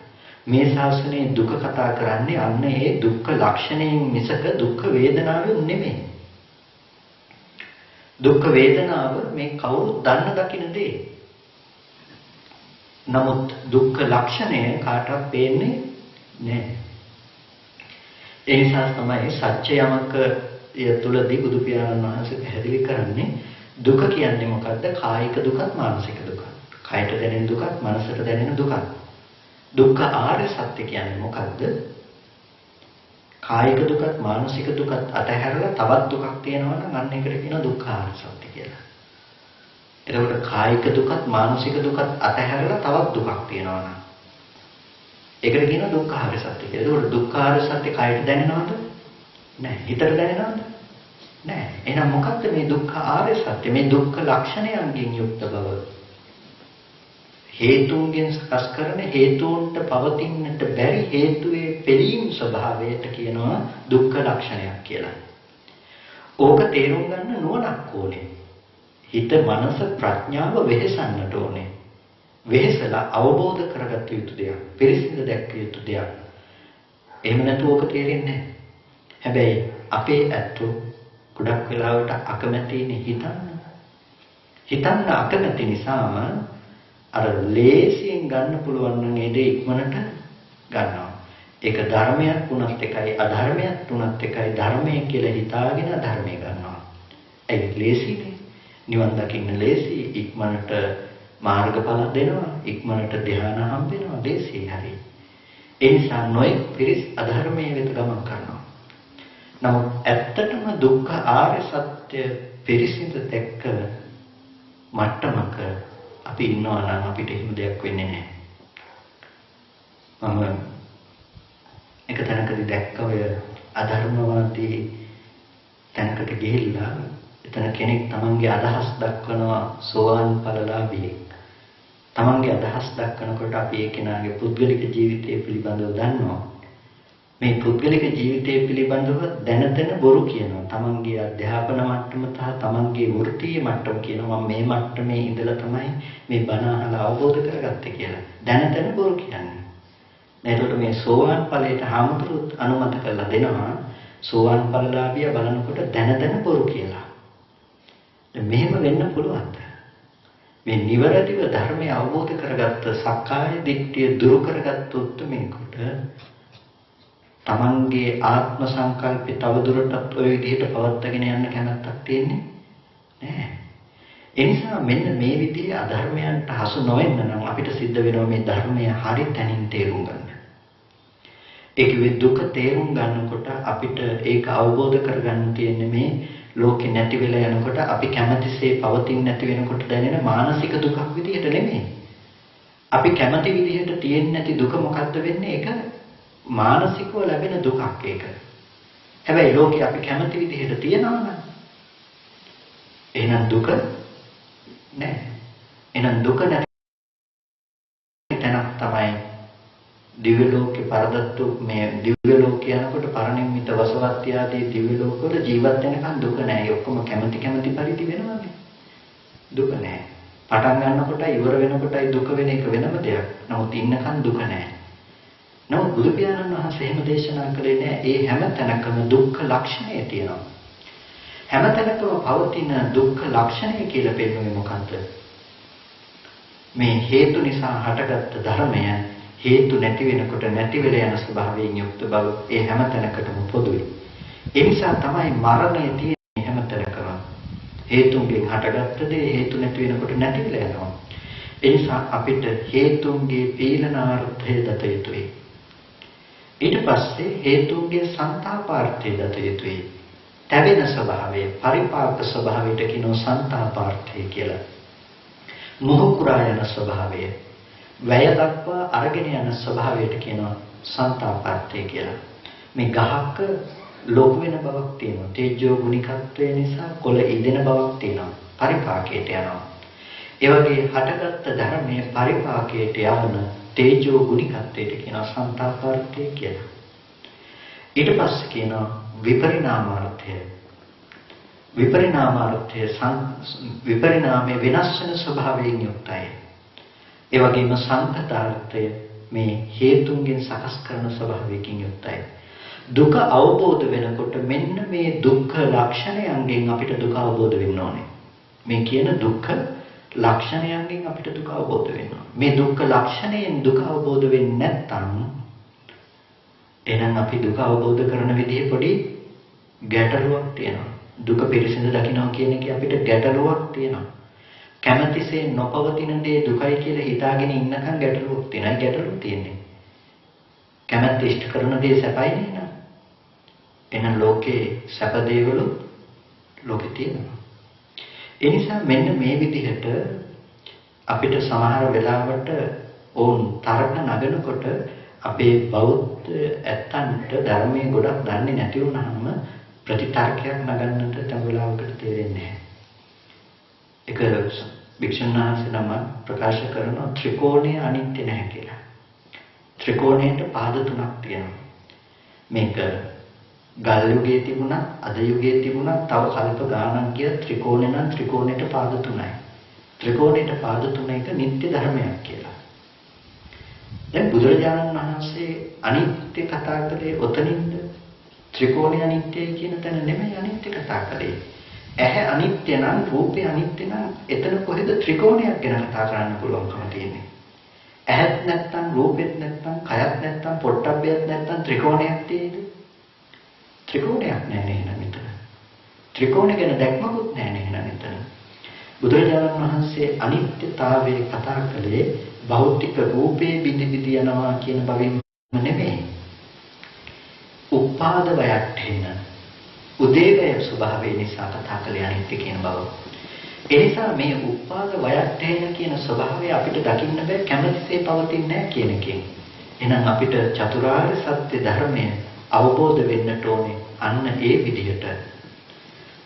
මේ ශාසනයේ දුක කතා කරන්නේ අන්න ඒ දුක්ඛ ලක්ෂණයෙන් මිසක දුක්ඛ වේදනාවෙන් නෙමෙයි. දුක්ඛ වේදනාව මේ කවුරුත් දන්න දකින දේ. නමුත් දුක්ඛ ලක්ෂණය කාටවත් පේන්නේ නැහැ. ඒ නිසා තමයි සත්‍ය යමක තුලදී බුදු පියාණන් වහන්සේ පැහැදිලි කරන්නේ දුක කියන්නේ මොකද්ද? කායික දුකත් මානසික දුකත්. කයට දැනෙන දුකත් මනසට දැනෙන දුකත්. දුක්ඛ ආර්ය සත්‍ය කියන්නේ මොකද්ද? කායික දුකත් මානසික දුකත් අතහැරලා තවත් දුකක් තියෙනවා නම් අන්න ඒකට කියනවා දුක්ඛ ආර්ය සත්‍ය කියලා. එතකොට කායික දුකත් මානසික දුකත් අතහැරලා තවත් දුකක් තියෙනවා නම් ඒකට කියනවා දුක්ඛාර සත්‍ය කියලා. ඒකෝට දුක්ඛාර සත්‍ය කයට දැනෙනවද? නැහැ. හිතට දැනෙනවද? නැහැ. එහෙනම් මොකක්ද මේ දුක්ඛාර සත්‍ය? මේ දුක්ඛ ලක්ෂණයන්ගෙන් යුක්ත බව. හේතුන්ගෙන් සකස් කරන හේතුන්ට පවතින්නට බැරි හේතුවේ පෙළීම් ස්වභාවයට කියනවා දුක්ඛ ලක්ෂණයක් කියලා. ඕක තේරුම් ගන්න නුවණක් ඕනේ. හිත මනස ප්‍රඥාව වෙහෙසන්නට ඕනේ. වෙහෙසලා අවබෝධ කරගත යුතු දෙයක්, පිරිසිදු දැක්ක යුතු දෙයක්. එහෙම නැතුව ඕක තේරෙන්නේ නැහැ. හැබැයි අපේ ඇත්තෝ ගොඩක් වෙලාවට අකමැතිනේ හිතන්න. හිතන්න අකමැති නිසාම අර ලේසියෙන් ගන්න පුළුවන් නම් ඒ දේ ඉක්මනට ගන්නවා. ඒක ධර්මයක් වුණත් එකයි අධර්මයක් වුණත් එකයි ධර්මය කියලා හිතාගෙන ධර්මය ගන්නවා. ඒක ලේසිනේ. නිවන් දකින්න ලේසි, ඉක්මනට මාර්ගඵල දෙනවා, ඉක්මනට ධ්‍යාන හම්බ වෙනවා, ලේසි හරි. ඒ නිසා නොයෙක් පිරිස් අධර්මයේ වෙත ගමන් කරනවා. නමුත් ඇත්තටම දුක්ඛ ආර්ය සත්‍ය පිරිසිදු දැක්ක මට්ටමක අපි ඉන්නවා නම් අපිට එහෙම දෙයක් වෙන්නේ නැහැ. මම එක තැනකදී දැක්ක ඔය අධර්මවාදී තැනකට ගිහිල්ලා එතන කෙනෙක් තමන්ගේ අදහස් දක්වනවා සෝවාන් ඵලලාභියෙක්. තමන්ගේ අදහස් දක්වනකොට අපි ඒ කෙනාගේ පුද්ගලික ජීවිතය පිළිබඳව දන්නවා. මේ පුද්ගලික ජීවිතය පිළිබඳව දැන බොරු කියනවා. තමන්ගේ අධ්‍යාපන මට්ටම සහ තමන්ගේ වෘත්තීය මට්ටම කියනවා මම මේ මට්ටමේ ඉඳලා තමයි මේ බණ අහලා අවබෝධ කරගත්තේ කියලා. දැන බොරු කියන්නේ. එතකොට මේ සෝවාන් ඵලයට හාමුදුරුවෝ අනුමත කරලා දෙනවා සෝවාන් ඵලලාභියා බලනකොට දැන බොරු කියලා. දැන් මෙහෙම වෙන්න පුළුවන්ද? මේ නිවැරදිව ධර්මය අවබෝධ කරගත්ත සක්කාය දිට්ඨිය දුරු කරගත්ත උත්මේකට තමන්ගේ ආත්ම සංකල්පය තව දුරටත් ওই විදිහට පවත්වාගෙන යන්න කැමැත්තක් තියෙන්නේ නැහැ. ඒ නිසා මෙන්න මේ විදිහේ අධර්මයන්ට හසු නොවෙන්න නම් අපිට සිද්ධ වෙනවා මේ ධර්මය හරි තැනින් තේරුම් ගන්න. ඒකේ දුක තේරුම් ගන්නකොට අපිට ඒක අවබෝධ කරගන්න තියෙන්නේ මේ ලෝකේ නැති වෙලා යනකොට අපි කැමැතිසේ පවතින්නේ නැති වෙනකොට දැනෙන මානසික දුකක් විදිහට නෙමෙයි. අපි කැමැති විදිහට තියෙන්නේ නැති දුක මොකද්ද වෙන්නේ? ඒක මානසිකව ලැබෙන දුකක් ඒක. හැබැයි ලෝකේ අපි කැමති විදිහට තියනවා නම් එහෙනම් දුක නෑ. එහෙනම් දුක නැති තැනක් තමයි දිව්‍ය ලෝකේ පරදත්තු මේ දිව්‍ය ලෝකේ යනකොට පරිනිම්මිත වසවත්ති ආදී දිව්‍ය ලෝකවල ජීවත් වෙනකන් දුක නෑ. ඒ ඔක්කොම කැමති පරිදි වෙනවානේ. දුක නෑ. පටන් ගන්නකොටයි ඉවර වෙනකොටයි දුක වෙන එක වෙනම දෙයක්. නමුත් ඉන්නකන් දුක නෑ. නමුත් බුදු පියාණන් වහන්සේ එහෙම දේශනා කළේ නෑ. ඒ හැම තැනකම දුක්ඛ ලක්ෂණය තියෙනවා. හැම තැනකම පවතින දුක්ඛ ලක්ෂණය කියලා පෙන්වන්නේ මොකද්ද? මේ හේතු නිසා හටගත්ත ධර්මය හේතු නැති වෙනකොට නැති වෙලා යන ස්වභාවයෙන් යුක්ත බව ඒ හැම තැනකටම පොදුයි. ඒ නිසා තමයි මරණය තියෙන්නේ හැම තැනකම. හේතුන්ගෙන් හටගත්ත දේ හේතු නැති වෙනකොට නැති වෙලා යනවා. ඒ නිසා අපිට හේතුන්ගේ පීලනාර්ථය දත යුතුයි. ඊට පස්සේ හේතුන්ගේ සංතාපාර්ථය දත යුතුයි. තැවෙන ස්වභාවය, පරිපාක ස්වභාවයට කියනවා සංතාපාර්ථය කියලා. මොහුකුරා යන ස්වභාවය, වැය දක්වා අරගෙන යන ස්වභාවයට කියනවා සංතාපාර්ථය කියලා. මේ ගහක ලොකු වෙන බවක් තියෙනවා. තේජෝ ගුණිකත්වය නිසා කොළ ඉදෙන බවක් තියෙනවා. පරිපාකයට යනවා. ඒ වගේ හටගත්ත ධර්මයේ පරිපාකයට යවන තේජෝ ගුණිකත්වයට කියනවා සංතාපාර්ථය කියලා. ඊට පස්සේ කියනවා විපරිණාමාර්ථය. විපරිණාමයේ වෙනස් වෙන ස්වභාවයෙන් යුක්තයි. ඒ වගේම සංකතාර්ථය මේ හේතුන්ගෙන් සකස් කරන ස්වභාවයකින් යුක්තයි. දුක අවබෝධ වෙනකොට මෙන්න මේ දුක්ඛ ලක්ෂණයන්ගෙන් අපිට දුක අවබෝධ වෙන්න ඕනේ. මේ කියන දුක්ඛ ලක්ෂණයන්ගෙන් අපිට දුක අවබෝධ වෙනවා. මේ දුක්ඛ ලක්ෂණයෙන් දුක අවබෝධ වෙන්නේ නැත්නම් එහෙනම් අපි දුක අවබෝධ කරන විදිහේ පොඩි ගැටලුවක් තියෙනවා. දුක පිරිසිදු දකින්නවා කියන එකේ අපිට ගැටලුවක් තියෙනවා. කැමැතිසේ නොපවතින දේ දුකයි කියලා හිතාගෙන ඉන්නකන් ගැටලුවක් තියෙනවා. ගැටලුව තියෙන්නේ. කැමැත්ත ඉෂ්ට කරන දේ සැපයි නේද? එහෙනම් ලෝකේ සැප දේවලු ලෝකේ තියෙනවා. ඒ නිසා මෙන්න මේ විදිහට අපිට සමහර වෙලාවට ඕන් තරක නගනකොට අපේ බෞද්ධ ඇත්තන්ට ධර්මයේ ගොඩක් දන්නේ නැති වුනහම ප්‍රතිතර්කයක් නගන්නට තම වෙලාවකට තේරෙන්නේ නැහැ. ඒක භික්ෂුන් වහන්සේ නම ප්‍රකාශ කරන ත්‍රිකෝණය අනිත්‍ය නැහැ කියලා. ත්‍රිකෝණයට පාද තුනක් තියෙනවා. මේක ගල් යුගයේ තිබුණා, අද යුගයේ තිබුණා, තව කල්ප ගානක් ගිය ත්‍රිකෝණය නම් ත්‍රිකෝණයට පාද තුනයි. ත්‍රිකෝණයට පාද තුන එක නිත්‍ය ධර්මයක් කියලා. දැන් බුදුරජාණන් වහන්සේ අනිත්‍ය කතා කළේ ඔතනින්ද? ත්‍රිකෝණය අනිත්‍යයි කියන තැන නෙමෙයි අනිත්‍ය කතා කළේ. ඇහැ අනිත්‍ය නම්, රූපේ අනිත්‍ය නම් එතන කොහෙද ත්‍රිකෝණයක් ගැන කතා කරන්න පුළුවන්කම තියෙන්නේ? ඇහත් නැත්තම්, රූපෙත් නැත්තම්, කයත් නැත්තම්, පොට්ටබ්බයත් නැත්තම් ත්‍රිකෝණයක් තියෙයිද? ත්‍රිකෝණයක් නැහැ නේද මෙතන. ත්‍රිකෝණ ගැන දැක්මකුත් නැහැ නේද මෙතන. බුදුරජාණන් වහන්සේ අනිත්‍යතාවයේ කතා කළේ භෞතික රූපේ බිඳ යනවා කියන බවින්ම නෙමෙයි. උපාද වයට්ඨේන උදේවය ස්වභාවය නිසා කතා කළේ අනිත්‍ය කියන බව. ඒ නිසා මේ උපාද වයට්ඨේන කියන ස්වභාවය අපිට දකින්න බෑ කැමැතිසේ පවතින්නේ නැහැ කියන එකෙන්. එහෙනම් අපිට චතුරාර්ය සත්‍ය ධර්මය අවබෝධ වෙන්නට ඕනේ අන්න ඒ විදිහට.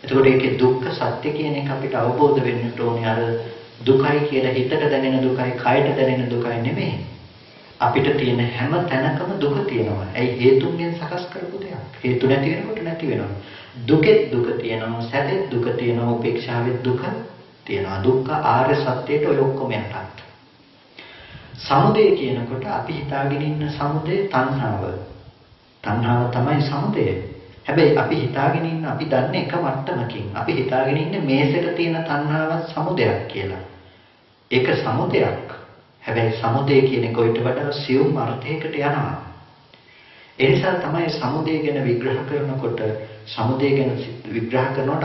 එතකොට ඒකේ දුක්ඛ සත්‍ය කියන එක අපිට අවබෝධ වෙන්නට ඕනේ අර දුකයි කියලා හිතට දැනෙන දුකයි, කයට දැනෙන දුකයි නෙමෙයි. අපිට තියෙන හැම තැනකම දුක තියෙනවා. ඒ හේතුන්ගෙන් සකස් කරපු දෙයක්. හේතු නැති වෙනකොට නැති වෙනවා. දුකෙත් දුක තියෙනවා, සැපෙත් දුක තියෙනවා, උපේක්ෂාවෙත් දුක තියෙනවා. දුක්ඛ ආර්ය සත්‍යයට ඔය ඔක්කොම යටත්. සමුදය කියනකොට අපි හිතාගෙන ඉන්න සමුදය තණ්හාව. තණ්හාව තමයි සමුදය. හැබැයි අපි හිතාගෙන ඉන්න අපි දන්නේ එක මට්ටමකින්. අපි හිතාගෙන ඉන්නේ මේසෙට තියෙන තණ්හාවත් සමුදයක් කියලා. ඒක සමුදයක්. හැබැයි සමුදය කියන්නේ කොයිට වඩා සියුම් අර්ථයකට යනවා. ඒ නිසා තමයි සමුදය ගැන විග්‍රහ කරනකොට සමුදය ගැන විග්‍රහ කරනකොට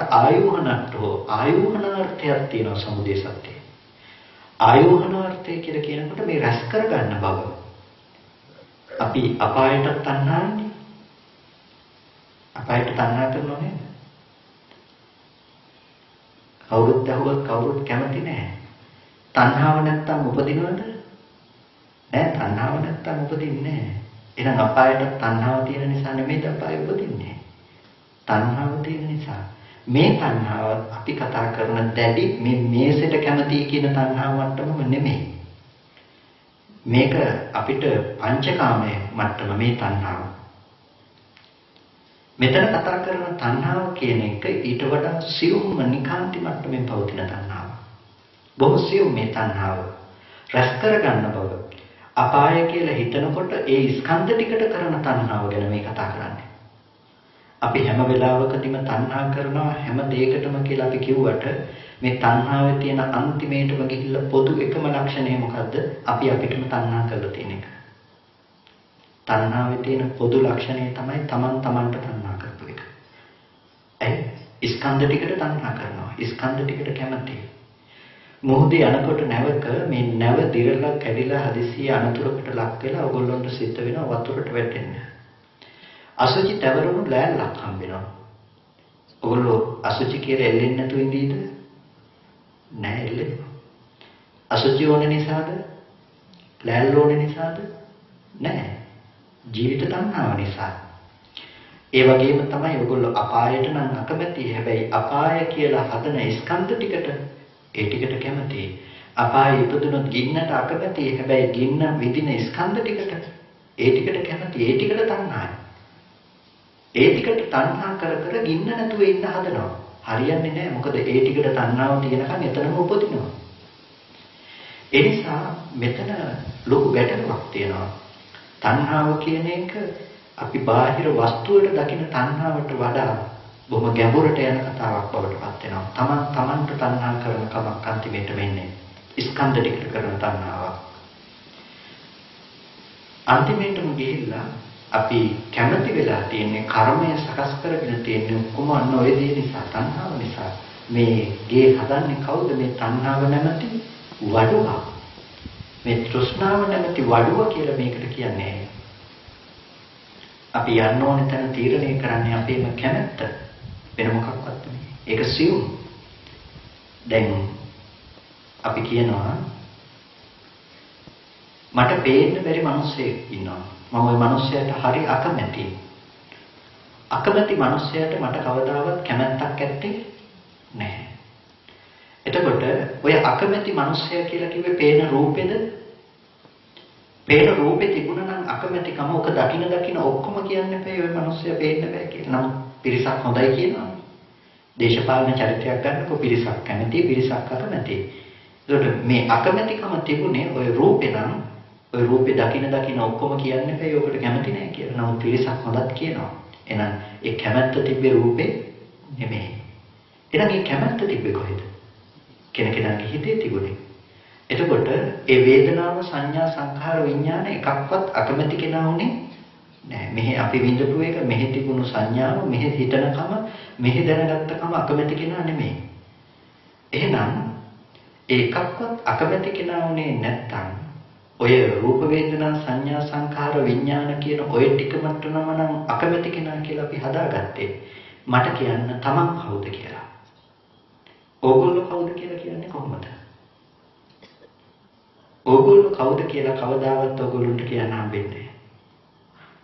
ආයෝහනාර්ථයක් තියෙනවා සමුදය සත්‍යය. ආයෝහනාර්ථය කියලා කියනකොට මේ රැස් කරගන්න බව. අපි අපායට තණ්හාන්නේ. අපායට තණ්හා කරනව නේද? කවුරුත් ඇහුවත් කවුරුත් කැමති නැහැ. තණ්හාව නැත්තම් උපදිනවද? නෑ, තණ්හාව නැත්තම් උපදින්නේ නැහැ. එහෙනම් අපායට තණ්හාව තියෙන නිසා නෙමෙයි අපාය උපදින්නේ. තණ්හාව තියෙන නිසා. මේ තණ්හාව අපි කතා කරන දැඩි මේ මේසෙට කැමති කියන තණ්හාව මට්ටමම නෙමෙයි. මේක අපිට පංචකාමයේ මට්ටම මේ තණ්හාව. මෙතන කතා කරන තණ්හාව කියන එක ඊට වඩා සියුම්ම නිකාන්ති මට්ටමින් පවතින තණ්හාව. බොහෝ සියුම් මේ තණ්හාව රැස් කරගන්න බව. අපාය කියලා හිතනකොට ඒ ස්කන්ධ ටිකට කරන තණ්හාව ගැන මේ කතා කරන්නේ. අපි හැම වෙලාවකදීම තණ්හා කරනවා හැම දෙයකටම කියලා අපි කිව්වට මේ තණ්හාවේ තියෙන අන්තිමේටම ගිහිල්ලා පොදු එකම ලක්ෂණය මොකද්ද? අපි අපිටම තණ්හා කරලා තියෙන එක. තණ්හාවේ තියෙන පොදු ලක්ෂණය තමයි තමන්ට තණ්හා කරපු එක. ස්කන්ධ ටිකට තණ්හා කරනවා. ස්කන්ධ ටිකට කැමති. මොහොතේ යනකොට නැවක මේ නැව දිරලා කැඩිලා හදිසිය අනතුරකට ලක් වෙලා ඔයගොල්ලන්ට සිද්ධ වෙනවා වතුරට වැටෙන්න. අසුචි තවරුණු ලෑල්ලක් හම්බ වෙනවා. ඔයගොල්ලෝ අසුචි කියලා එල්ලෙන්නේ නැතුව ඉඳීද? නෑ එල්ලෙන්නේ. අසුචි ඕන නිසාද? ලෑල්ල ඕන නිසාද? නෑ. ජීවිත තණ්හාව නිසා. ඒ වගේම තමයි ඔයගොල්ලෝ අපායට නම් අකමැති. හැබැයි අපාය කියලා හදන ස්කන්ධ ටිකට ඒ ටිකට කැමති. අපාය ඉපදුනොත් ගින්නට අකමැති. හැබැයි ගින්න විදින ස්කන්ධ ටිකට ඒ ටිකට කැමති. ඒ ටිකට තණ්හායි. ඒ ටිකට තණ්හා කර කර ගින්න නැතුව ඉන්න හදනවා. හරියන්නේ නැහැ. මොකද ඒ ටිකට තණ්හාව තියෙනකන් එතනම උපදිනවා. ඒ නිසා මෙතන ලොකු ගැටලුවක් තියෙනවා. තණ්හාව කියන එක අපි බාහිර වස්තුවට දකින තණ්හාවට වඩා බොහොම ගැඹුරට යන කතාවක් බවට පත් වෙනවා. තමන්ට තණ්හා කරන කමක් අන්තිමේට වෙන්නේ ස්කන්ධ ටිකට කරන තණ්හාවක්. අන්තිමේටම ගිහිල්ලා අපි කැමති වෙලා තියෙන්නේ කර්මය සකස් කරගෙන තියෙන්නේ ඔක්කොම අන්න ඔය දේ නිසා තණ්හාව නිසා. මේ ගේ හදන්නේ කවුද? මේ තණ්හාව නැමැති වඩුව. මේ තෘෂ්ණාව නැමැති වඩුව කියලා මේකට කියන්නේ. අපි යන්න ඕනේ තැන තීරණය කරන්නේ අපේම කැමැත්ත. වෙන මොකක්වත් නෙමෙයි. ඒක සියුම්. දැන් අපි කියනවා මට පේන්න බැරි මිනිස්සෙක් ඉන්නවා. මම ওই මිනිස්සයාට හරි අකමැතියි. අකමැති මිනිස්සයාට මට කවදාවත් කැමැත්තක් ඇත්තේ නැහැ. එතකොට ඔය අකමැති මිනිස්සයා කියලා කිව්වේ පේන රූපෙද? පේන රූපේ තිබුණා නම් අකමැතිකම ඔක දකින ඔක්කොම කියන්න එපා ඔය මිනිස්සයා පේන්න බෑ කියලා. නමුත් පිරිසක් හොඳයි කියනවා. දේශපාලන චරිතයක් ගන්නකො පිරිසක් කැමතියි පිරිසක් අකමැතියි. ඒකට මේ අකමැතිකම තිබුණේ ඔය රූපේ නම් ඔය රූපේ දකින ඔක්කොම කියන්න එපා ඔකට කැමති නැහැ කියලා. නමුත් පිරිසක් හොඳත් කියනවා. එහෙනම් ඒ කැමැත්ත තිබ්බේ රූපේ නෙමෙයි. එහෙනම් මේ කැමැත්ත තිබ්බේ කොහෙද? කෙනෙකුගේ හිතේ තිබුණේ. එතකොට ඒ වේදනාව සංඥා සංඛාර විඥාන එකක්වත් අකමැති කෙනා උනේ නැහැ. මෙහි අපි විඳපු එක මෙහි තිබුණු සංඥාව මෙහි හිතනකම මෙහි දැනගත්තකම අකමැති කෙනා නෙමෙයි. එහෙනම් ඒකක්වත් අකමැති කෙනා උනේ නැත්තම් ඔය රූප වේදනා සංඥා සංඛාර විඥාන කියන ඔය ටිකමට නම් අකමැති කෙනා කියලා අපි හදාගත්තේ. මට කියන්න තමන් කවුද කියලා. ඕගොල්ලෝ කවුද කියලා කියන්නේ කොහොමද? ඕගොල්ලෝ කවුද කියලා කවදාවත් ඕගොල්ලන්ට කියන්න හම්බෙන්නේ නැහැ.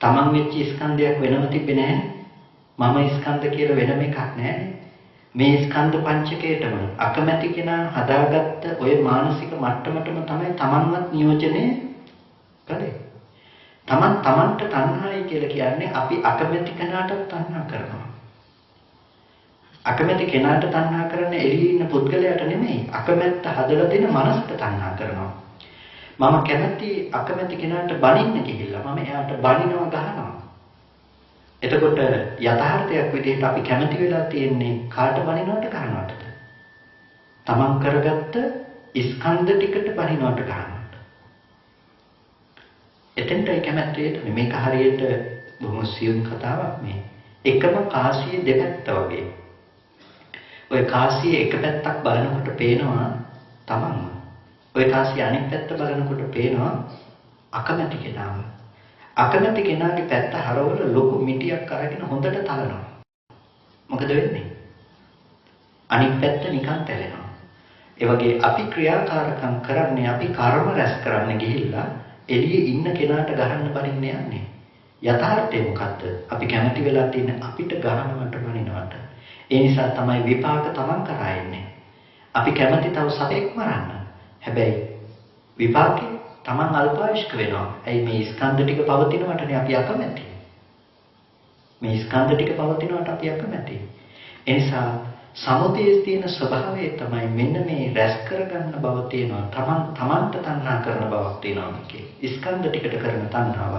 තමන් වෙච්ච ස්කන්ධයක් වෙනම තිබෙන්නේ නැහැ. මම ස්කන්ධ කියලා වෙනම එකක් නැහැ. මේ ස්කන්ධ පංචකයටම අකමැති කෙනා හදාගත්ත ඔය මානසික මට්ටමටම තමයි තමන්වත් නියෝජනය කලේ. තමන්ට තණ්හායි කියලා කියන්නේ අපි අකමැති කෙනාට තණ්හා කරනවා. අකමැති කෙනාට තණ්හා කරන්නේ එළියේ ඉන්න පුද්ගලයාට නෙමෙයි. අකමැත්ත හදලා දෙන මනසට තණ්හා කරනවා. මම කැමති අකමැති කෙනාට බනින්න ගිහිල්ලා මම එයාට බනිනවා ගහනවා. එතකොට යථාර්ථයක් විදිහට අපි කැමති වෙලා තියෙන්නේ කාට බනිනවට ගන්නවටද? තමන් කරගත්ත ස්කන්ධ ටිකට බනිනවට ගන්නවට. එතෙන්ටයි කැමැත්තේ මේක හරියට බොහොම සියුම් කතාවක් මේ. එකම කාසියේ දෙපැත්ත වගේ. ඔය කාසියේ එක පැත්තක් බලනකොට පේනවා තමන්ම. ඔය කාසියේ අනෙක් පැත්ත බලනකොට පේනවා අකමැති කෙනාම. අකමැති කෙනාගේ පැත්ත හරවල ලොකු මිටියක් අරගෙන හොඳට තලනවා. මොකද වෙන්නේ? අනිත් පැත්ත නිකන් තැලෙනවා. ඒ වගේ අපි ක්‍රියාකාරකම් කරන්නේ අපි කර්ම රැස් කරන්න ගිහිල්ලා එළියේ ඉන්න කෙනාට ගහන්න බලින්න යන්නේ. යථාර්ථය මොකද්ද? අපි කැමති වෙලා තියෙන අපිට ගහනවට බලිනවට. ඒ නිසා තමයි විපාක තමන් කරා එන්නේ. අපි කැමති තව සතෙක් මරන්න. හැබැයි විපාකේ තමන් අල්පායුෂ්ක වෙනවා. ඇයි මේ ස්කන්ධ ටික පවතිනවටනේ අපි අකමැති. මේ ස්කන්ධ ටික පවතිනවට අපි අකමැති. ඒ නිසා සමුදයේ තියෙන ස්වභාවය තමයි මෙන්න මේ රැස් කරගන්න බව තියෙනවා. තමන්ට තණ්හා කරන බවක් තියෙනවා මේකේ. ස්කන්ධ ටිකට කරන තණ්හාව.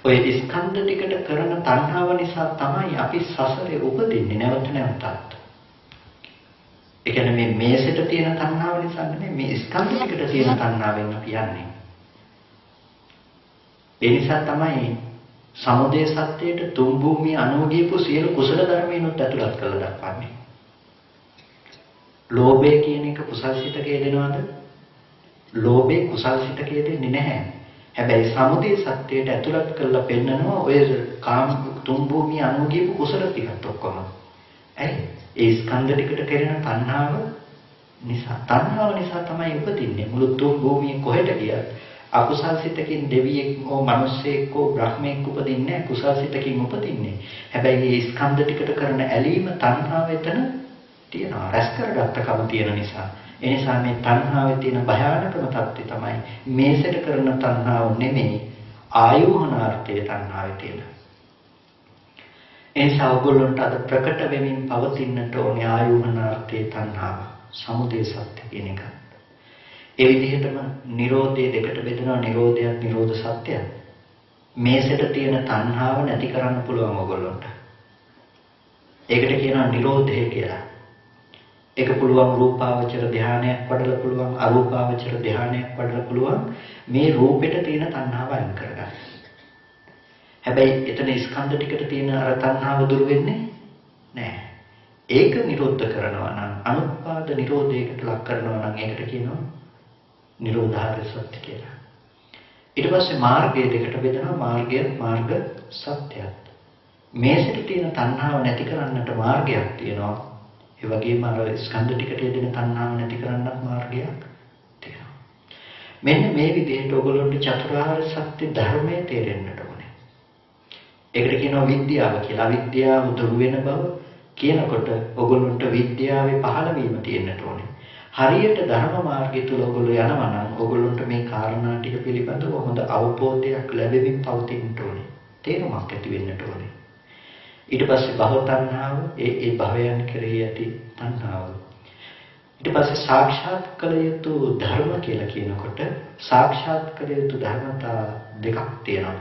ඔය ස්කන්ධ ටිකට කරන තණ්හාව නිසා තමයි අපි සසරේ උපදින්නේ නැවත නැවතත්. ඒ කියන්නේ මේ මේසෙට තියෙන තණ්හාව නිසා නෙමෙයි මේ ස්කන්ධ ටිකට තියෙන තණ්හාවෙන් අපි යන්නේ. ඒ නිසා තමයි සමුදය සත්‍යයට තුන් භූමිය අනුගීපු සියලු කුසල ධර්මයන්වත් ඇතුළත් කරලා දක්වන්නේ. ලෝභය කියන එක කුසල්සිතකයේ දෙනවද? ලෝභය කුසල්සිතකයේ දෙන්නේ නැහැ. හැබැයි සමුදය සත්‍යයට ඇතුළත් කරලා පෙන්නනවා ඔය කාම තුන් භූමිය අනුගීපු කුසල ටිකත් ඔක්කොම. ඇයි? ඒ ස්කන්ධ ටිකට කෙරෙන තණ්හාව නිසා තමයි උපදින්නේ. මුළු තුන් භූමිය කොහෙට ගියත් අකුසල් සිතකින් දෙවියෙක් හෝ මිනිසෙක් හෝ බ්‍රහ්මෙක් උපදින්නේ නැහැ. කුසල් සිතකින් උපදින්නේ. හැබැයි මේ ස්කන්ධ ටිකට කරන ඇලීම තණ්හාව එතන තියෙනවා. රැස් කරගත්තකම තියෙන නිසා. ඒ නිසා මේ තණ්හාවේ තියෙන භයානකම தත්ත්වය තමයි මේසෙට කරන තණ්හාව නෙමෙයි ආයෝහනාර්ථයේ තණ්හාවේ තියෙන. එනිසා ඔයගොල්ලන්ට අද ප්‍රකට වෙමින් පවතින්නට ඕනේ ආයෝහනාර්ථයේ තණ්හාව. සමුදය සත්‍ය කියන එක. ඒ විදිහටම Nirodhe දෙකට බෙදෙනවා. Nirodhayat Nirodha Satyat. මේසෙට තියෙන තණ්හාව නැති කරන්න පුළුවන් ඔයගොල්ලන්ට. ඒකට කියනවා Nirodhe කියලා. ඒක පුළුවන් රූපාවචර ධානයක් වඩලා පුළුවන් අරූපාවචර ධානයක් වඩලා පුළුවන් මේ රූපෙට තියෙන තණ්හාව අයින් කරගන්න. හැබැයි එතන ස්කන්ධ ටිකට තියෙන අර තණ්හාව දුරු වෙන්නේ නැහැ. ඒක නිරෝධ කරනවා නම් අනුත්පාද නිරෝධයකට ලක් කරනවා නම් ඒකට කියනවා නිරෝධාර්ය සත්‍ය කියලා. ඊට පස්සේ මාර්ගය දෙකට බෙදනවා. මාර්ග සත්‍යයත්. මේසෙට තියෙන තණ්හාව නැති කරන්නට මාර්ගයක් තියෙනවා. ඒ වගේම අර ස්කන්ධ ටිකට යෙදෙන තණ්හාව නැති කරන්නත් මාර්ගයක් තියෙනවා. මෙන්න මේ විදිහට ඔයගොල්ලන්ට චතුරාර්ය සත්‍ය ධර්මයේ තේරෙන්නට ඕනේ. ඒකට කියනවා විද්‍යාව කියලා. අවිද්‍යාව දුරු වෙන බව කියනකොට ඔයගොල්ලන්ට විද්‍යාවේ පහළ වීම තියෙන්නට ඕනේ. හරියට ධර්ම මාර්ගය තුල ඔයගොල්ලෝ යනවා නම් ඔයගොල්ලන්ට මේ කාරණා ටික පිළිබඳව හොඳ අවබෝධයක් ලැබෙමින් පවතින්න ඕනේ. තේරුමක් ඇති වෙන්නට ඕනේ. ඊට පස්සේ භව තණ්හාව ඒ භවයන් කෙරෙහි ඇති තණ්හාව. ඊට පස්සේ සාක්ෂාත් කළ යුතු ධර්ම කියලා කියනකොට සාක්ෂාත් කළ යුතු ධර්මතා දෙකක් තියෙනවා.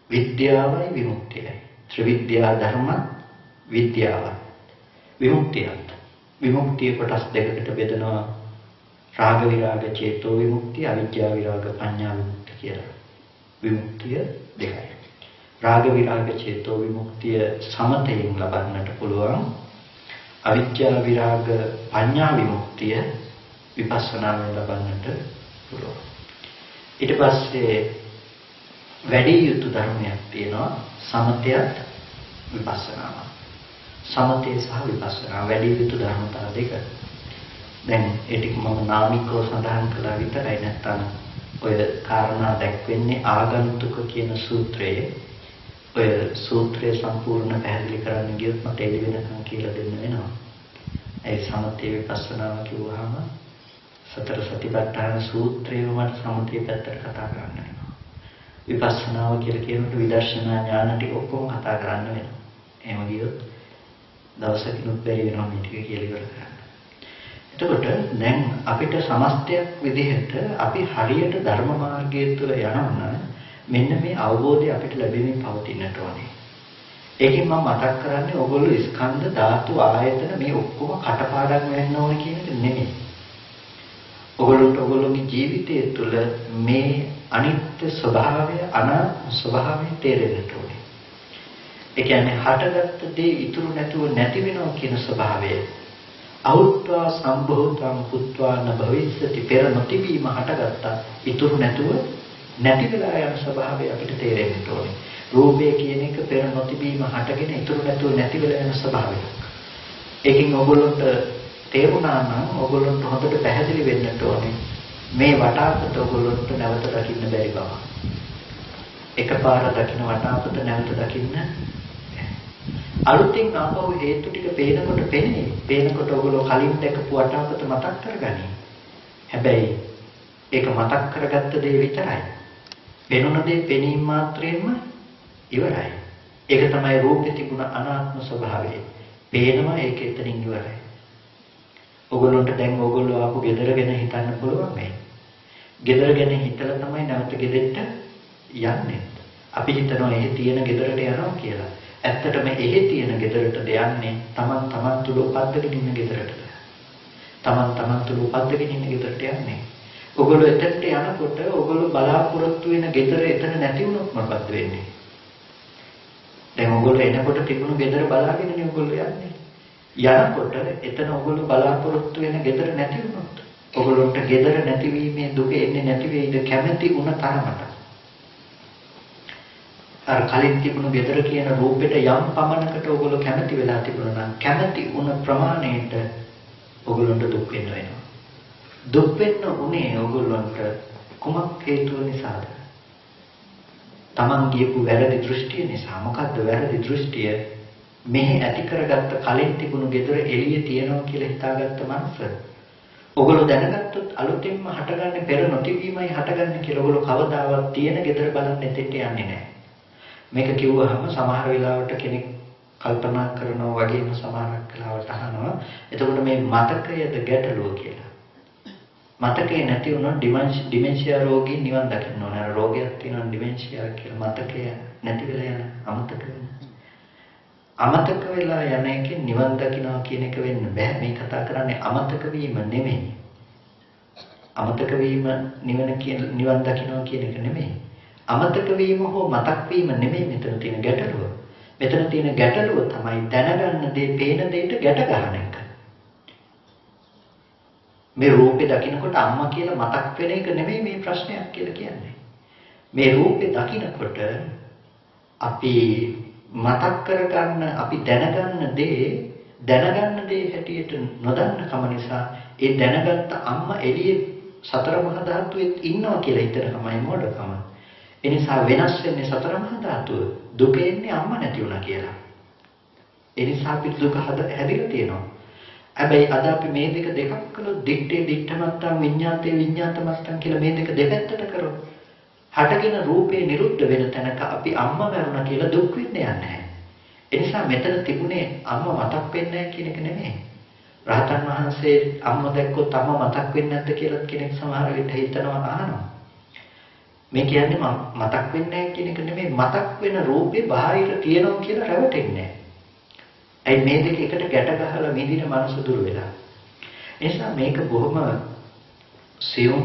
විද්‍යාවයි විමුක්තියයි. ත්‍රිවිද්‍යා ධර්ම විද්‍යාව. විමුක්තියත්. විමුක්තිය කොටස් දෙකකට බෙදනවා. රාග විරාග චේතෝ විමුක්තිය, අවිජ්ජා විරාග පඤ්ඤා විමුක්තිය කියලා. විමුක්තිය දෙකයි. රාග විරාග චේතෝ විමුක්තිය සමතයෙන් ලබන්නට පුළුවන්. අවිජ්ජා විරාග පඤ්ඤා විමුක්තිය විපස්සනාවෙන් ලබන්නට පුළුවන්. ඊට පස්සේ වැඩි යුතු ධර්මයක් තියෙනවා. සමතයත් විපස්සනාව. සමතය සහ විපස්සනා වැඩි යුතු ධර්මතා දෙක. දැන් ඒ ටික මම නාමිකව සඳහන් කළා විතරයි. නැත්තම් ඔය කාරණා දැක්වෙන්නේ ආගන්තුක කියන සූත්‍රයේ. ඔය සූත්‍රය සම්පූර්ණ පැහැදිලි කරන්න ගියොත් මට එළි වෙනකන් කියලා දෙන්න වෙනවා. ඒ සමතේ විපස්සනාව කිව්වහම සතර සතිපට්ඨාන සූත්‍රයම මට සමථය පැත්තට කතා කරන්න වෙනවා. විපස්සනාව කියලා කියනකොට විදර්ශනා ඥාන ටික ඔක්කොම කතා කරන්න වෙනවා. එහෙම ගියොත් දවසකිනුත් බැරි වෙනවා මේ ටික කියලා ඉවර කරන්න. එතකොට දැන් අපිට සමස්තයක් විදිහට අපි හරියට ධර්ම මාර්ගය තුළ යනවා මෙන්න මේ අවබෝධය අපිට ලැබෙමින් පවතින්නට ඕනේ. ඒකෙන් මම මතක් කරන්නේ ඕගොල්ලෝ ස්කන්ධ ධාතු ආයතන මේ ඔක්කොම කටපාඩම් වෙන්න ඕනේ කියන එක නෙමෙයි. ඕගොල්ලෝගේ ජීවිතය තුළ මේ අනිත්‍ය ස්වභාවය අනාත්ම ස්වභාවය තේරෙන්නට ඕනේ. ඒ කියන්නේ හටගත්ත දේ ඉතුරු නැතුව නැති වෙනවා කියන ස්වභාවය. අවුත්වා සම්භූතං පුත්වා න භවිස්සති පෙර නොතිබීම හටගත්තා ඉතුරු නැතුව නැති වෙලා යන ස්වභාවය අපිට තේරෙන්න ඕනේ. රූපය කියන එක පෙර නොතිබීම හටගෙන ඉතුරු නැතුව නැති වෙලා යන ස්වභාවයක්. ඒකෙන් ඕගොල්ලන්ට තේරුණා නම් ඕගොල්ලන්ට හොඳට පැහැදිලි වෙන්නට ඕනේ මේ වටාපත ඕගොල්ලන්ට නැවත දකින්න බැරි බව. එකපාර දකින්න වටාපත නැවත දකින්න අලුතින් ආපහු හේතු ටික පේනකොට පෙනේ. පේනකොට ඔයගොල්ලෝ කලින් දැකපු වටාපත මතක් කරගනි. හැබැයි ඒක මතක් කරගත්ත දේ විතරයි. පෙනුන දේ පෙනීම මාත්‍රයෙන්ම ඉවරයි. ඒක තමයි රූපේ තිබුණ අනාත්ම ස්වභාවය. පේනවා ඒක එතනින් ඉවරයි. ඔයගොල්ලන්ට දැන් ඔයගොල්ලෝ ආපු ගෙදර ගැන හිතන්න පුළුවන් මේ. ගෙදර ගැන හිතලා තමයි නැවත ගෙදෙට්ට යන්නේ. අපි හිතනවා එහෙ තියෙන ගෙදරට යනවා කියලා. ඇත්තටම එහෙ තියෙන ගෙදරටද යන්නේ තමන් තුල උපද්දගෙන ඉන්න ගෙදරටද. තමන් තුල උපද්දගෙන ඉන්න ගෙදරට යන්නේ. ඔයගොල්ලෝ එතනට යනකොට ඔයගොල්ලෝ බලාපොරොත්තු වෙන ගෙදර එතන නැති වුණොත් මොකක්ද වෙන්නේ? දැන් ඔයගොල්ලෝ එනකොට තිබුණු ගෙදර බලාගෙනනේ ඔයගොල්ලෝ යන්නේ. යනකොට එතන ඔයගොල්ලෝ බලාපොරොත්තු වෙන ගෙදර නැති වුණොත් ඔයගොල්ලන්ට ගෙදර නැතිවීමේ දුක එන්නේ නැති වෙයිද කැමැති වුණ තරමට? අර කලින් තිබුණු ගෙදර කියන රූපෙට යම් පමණකට ඔයගොල්ලෝ කැමැති වෙලා තිබුණා නම් කැමැති වුණ ප්‍රමාණයට ඔයගොල්ලන්ට දුක් වෙනවා. දුක් වෙන්න උනේ ඔයගොල්ලන්ට කුමක් හේතුව නිසාද? Taman කියපු වැරදි දෘෂ්ටිය නිසා. මොකද්ද වැරදි දෘෂ්ටිය? මෙහි ඇති කරගත්ත කලින් තිබුණු ගෙදර එළියේ තියනවා කියලා හිතාගත්ත මනස. ඔයගොල්ලෝ දැනගත්තොත් අලුතෙන්ම හටගන්නේ පෙර නොතිබීමයි හටගන්නේ කියලා ඔයගොල්ලෝ කවදාවත් තියෙන ගෙදර බලන්න එතෙට යන්නේ නැහැ. මේක කිව්වහම සමහර වෙලාවට කෙනෙක් කල්පනා කරනවා වගේම සමහරක් වෙලාවට අහනවා එතකොට මේ මතකයද ගැටලුව කියලා. මතකේ නැති වුණොත් ඩිමෙන්ෂියා රෝගී නිවන් දකින්න ඕන. අර රෝගයක් තියෙනවා ඩිමෙන්ෂියා කියලා. මතකය නැති වෙලා යන අමතක වෙන. අමතක වෙලා යන එකෙන් නිවන් දකින්නවා කියන එක වෙන්න බෑ. මේ කතා කරන්නේ අමතක වීම නෙමෙයි. අමතක වීම නිවන කියන නිවන් දකින්නවා කියන එක නෙමෙයි. අමතක වීම හෝ මතක් වීම නෙමෙයි මෙතන තියෙන ගැටලුව. මෙතන තියෙන ගැටලුව තමයි දැනගන්න දේ පේන දෙයට ගැට ගන්න එක. මේ රූපේ දකින්නකොට අම්මා කියලා මතක් වෙන එක නෙමෙයි මේ ප්‍රශ්නයක් කියලා කියන්නේ. මේ රූපේ දකින්නකොට අපි මතක් කරගන්න අපි දැනගන්න දේ හැටියට නොදන්න කම නිසා ඒ දැනගත්ත අම්මා එළියේ සතර මහා ධාතුවේ ඉන්නවා කියලා හිතන කමයි මොඩකම. ඒ නිසා වෙනස් වෙන්නේ සතර මහා ධාතුව. දුක එන්නේ අම්මා නැති වුණා කියලා. ඒ නිසා අපි දුක හැදිලා තියෙනවා. හැබැයි අද අපි මේ දෙකක් කළොත් දිත්තේ දිත්තමත්තන් විඤ්ඤාතේ විඤ්ඤාතමත්තන් කියලා මේ දෙක දෙපැත්තට කරොත් හටගෙන රූපේ නිරුද්ධ වෙන තැනක අපි අම්මා මරුණා කියලා දුක් වෙන්නේ නැහැ. ඒ නිසා මෙතන තිබුණේ අම්මා මතක් වෙන්නේ නැහැ කියන එක නෙමෙයි. රහතන් වහන්සේ අම්මා දැක්කොත් අම්මා මතක් වෙන්නේ නැද්ද කියලා කෙනෙක් සමහර විට හිතනවා අහනවා. මේ කියන්නේ මතක් වෙන්නේ නැහැ කියන එක නෙමෙයි. මතක් වෙන රූපේ බාහිර තියෙනවා කියලා රැවටෙන්නේ නැහැ. ඒ මේ දෙක එකට ගැට ගහලා මිදින මනස දුර වෙලා. ඒ නිසා මේක බොහොම සියුම්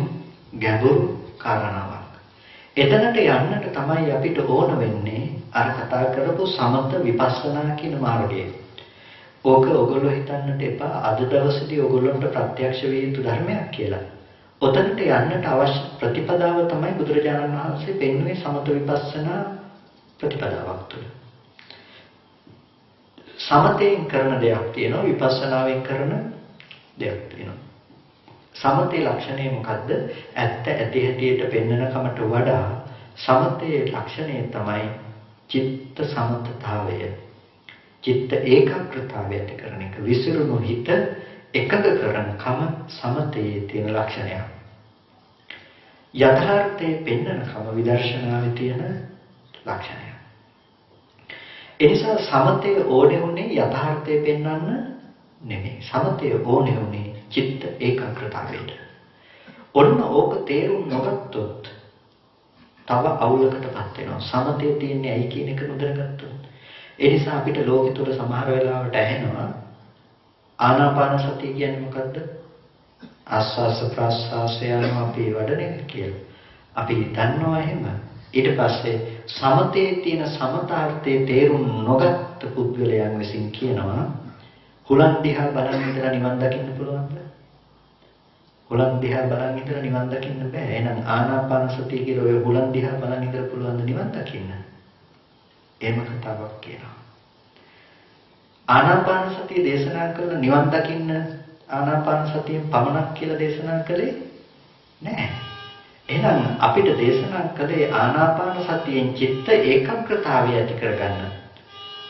ගැඹුරු කාරණාවක්. එතනට යන්නට තමයි අපිට ඕන වෙන්නේ අර කතා කරපු සමත විපස්සනා කියන මාර්ගය. ඕක ඔයගොල්ලෝ හිතන්නට එපා අද දවසේදී ඔයගොල්ලන්ට ප්‍රත්‍යක්ෂ වේ යුතු ධර්මයක් කියලා. ඔතනට යන්නට අවශ්‍ය ප්‍රතිපදාව තමයි බුදුරජාණන් වහන්සේ පෙන්වුවේ සමත විපස්සනා ප්‍රතිපදාවක් තුළ. සමතෙන් කරන දෙයක් තියෙනවා විපස්සනාවෙන් කරන දෙයක් තියෙනවා. සමතේ ලක්ෂණය මොකද්ද? ඇත්ත ඇති හැටියට පෙන්වන කමට වඩා සමතේ ලක්ෂණය තමයි චිත්ත සමතතාවය. චිත්ත ඒකාග්‍රතාවය ඇති කරන එක. විසිරුණු හිත එකඟ කරන කම සමතයේ තියෙන ලක්ෂණයක්. යථාර්ථයේ පෙන්වන කම විදර්ශනාවේ තියෙන ලක්ෂණයක්. ඒ නිසා සමතයේ ඕනේ උනේ යථාර්ථයේ පෙන්වන්න නෙමෙයි. සමතයේ ඕනේ උනේ චිත්ත ඒකාග්‍රතාවයට. ඔන්න ඕක තේරුම් නොගත්තොත් තව අවුලකටපත් වෙනවා. සමතයේ තියෙන්නේ ඇයි කියන එක නොදැනගත්තොත්. ඒ නිසා අපිට ලෝකෙ තුල සමහර වෙලාවට ඇහෙනවා ආනාපාන සතිය කියන්නේ මොකද්ද? ආස්වාස ප්‍රාස්වාසය යනවා අපි වඩන එක කියලා. අපි දන්නවා එහෙම. ඊට පස්සේ සමතේ තියෙන සමතාර්ථයේ තේරුම් නොගත් පුද්ගලයන් විසින් කියනවා හුලන් දිහා බලන් ඉඳලා නිවන් දකින්න පුළුවන්ද? හුලන් දිහා බලන් ඉඳලා නිවන් දකින්න බෑ. එහෙනම් ආනාපාන සතිය කියලා ඔය හුලන් දිහා බලන් ඉඳලා පුළුවන්ද නිවන් දකින්න? එහෙම කතාවක් කියනවා. ආනාපාන සතිය දේශනා කරන නිවන් දකින්න ආනාපාන සතියෙන් පමණක් කියලා දේශනා කළේ නෑ. එහෙනම් අපිට දේශනා කළේ ආනාපාන සතියෙන් චිත්ත ඒකාග්‍රතාවය ඇති කරගන්න.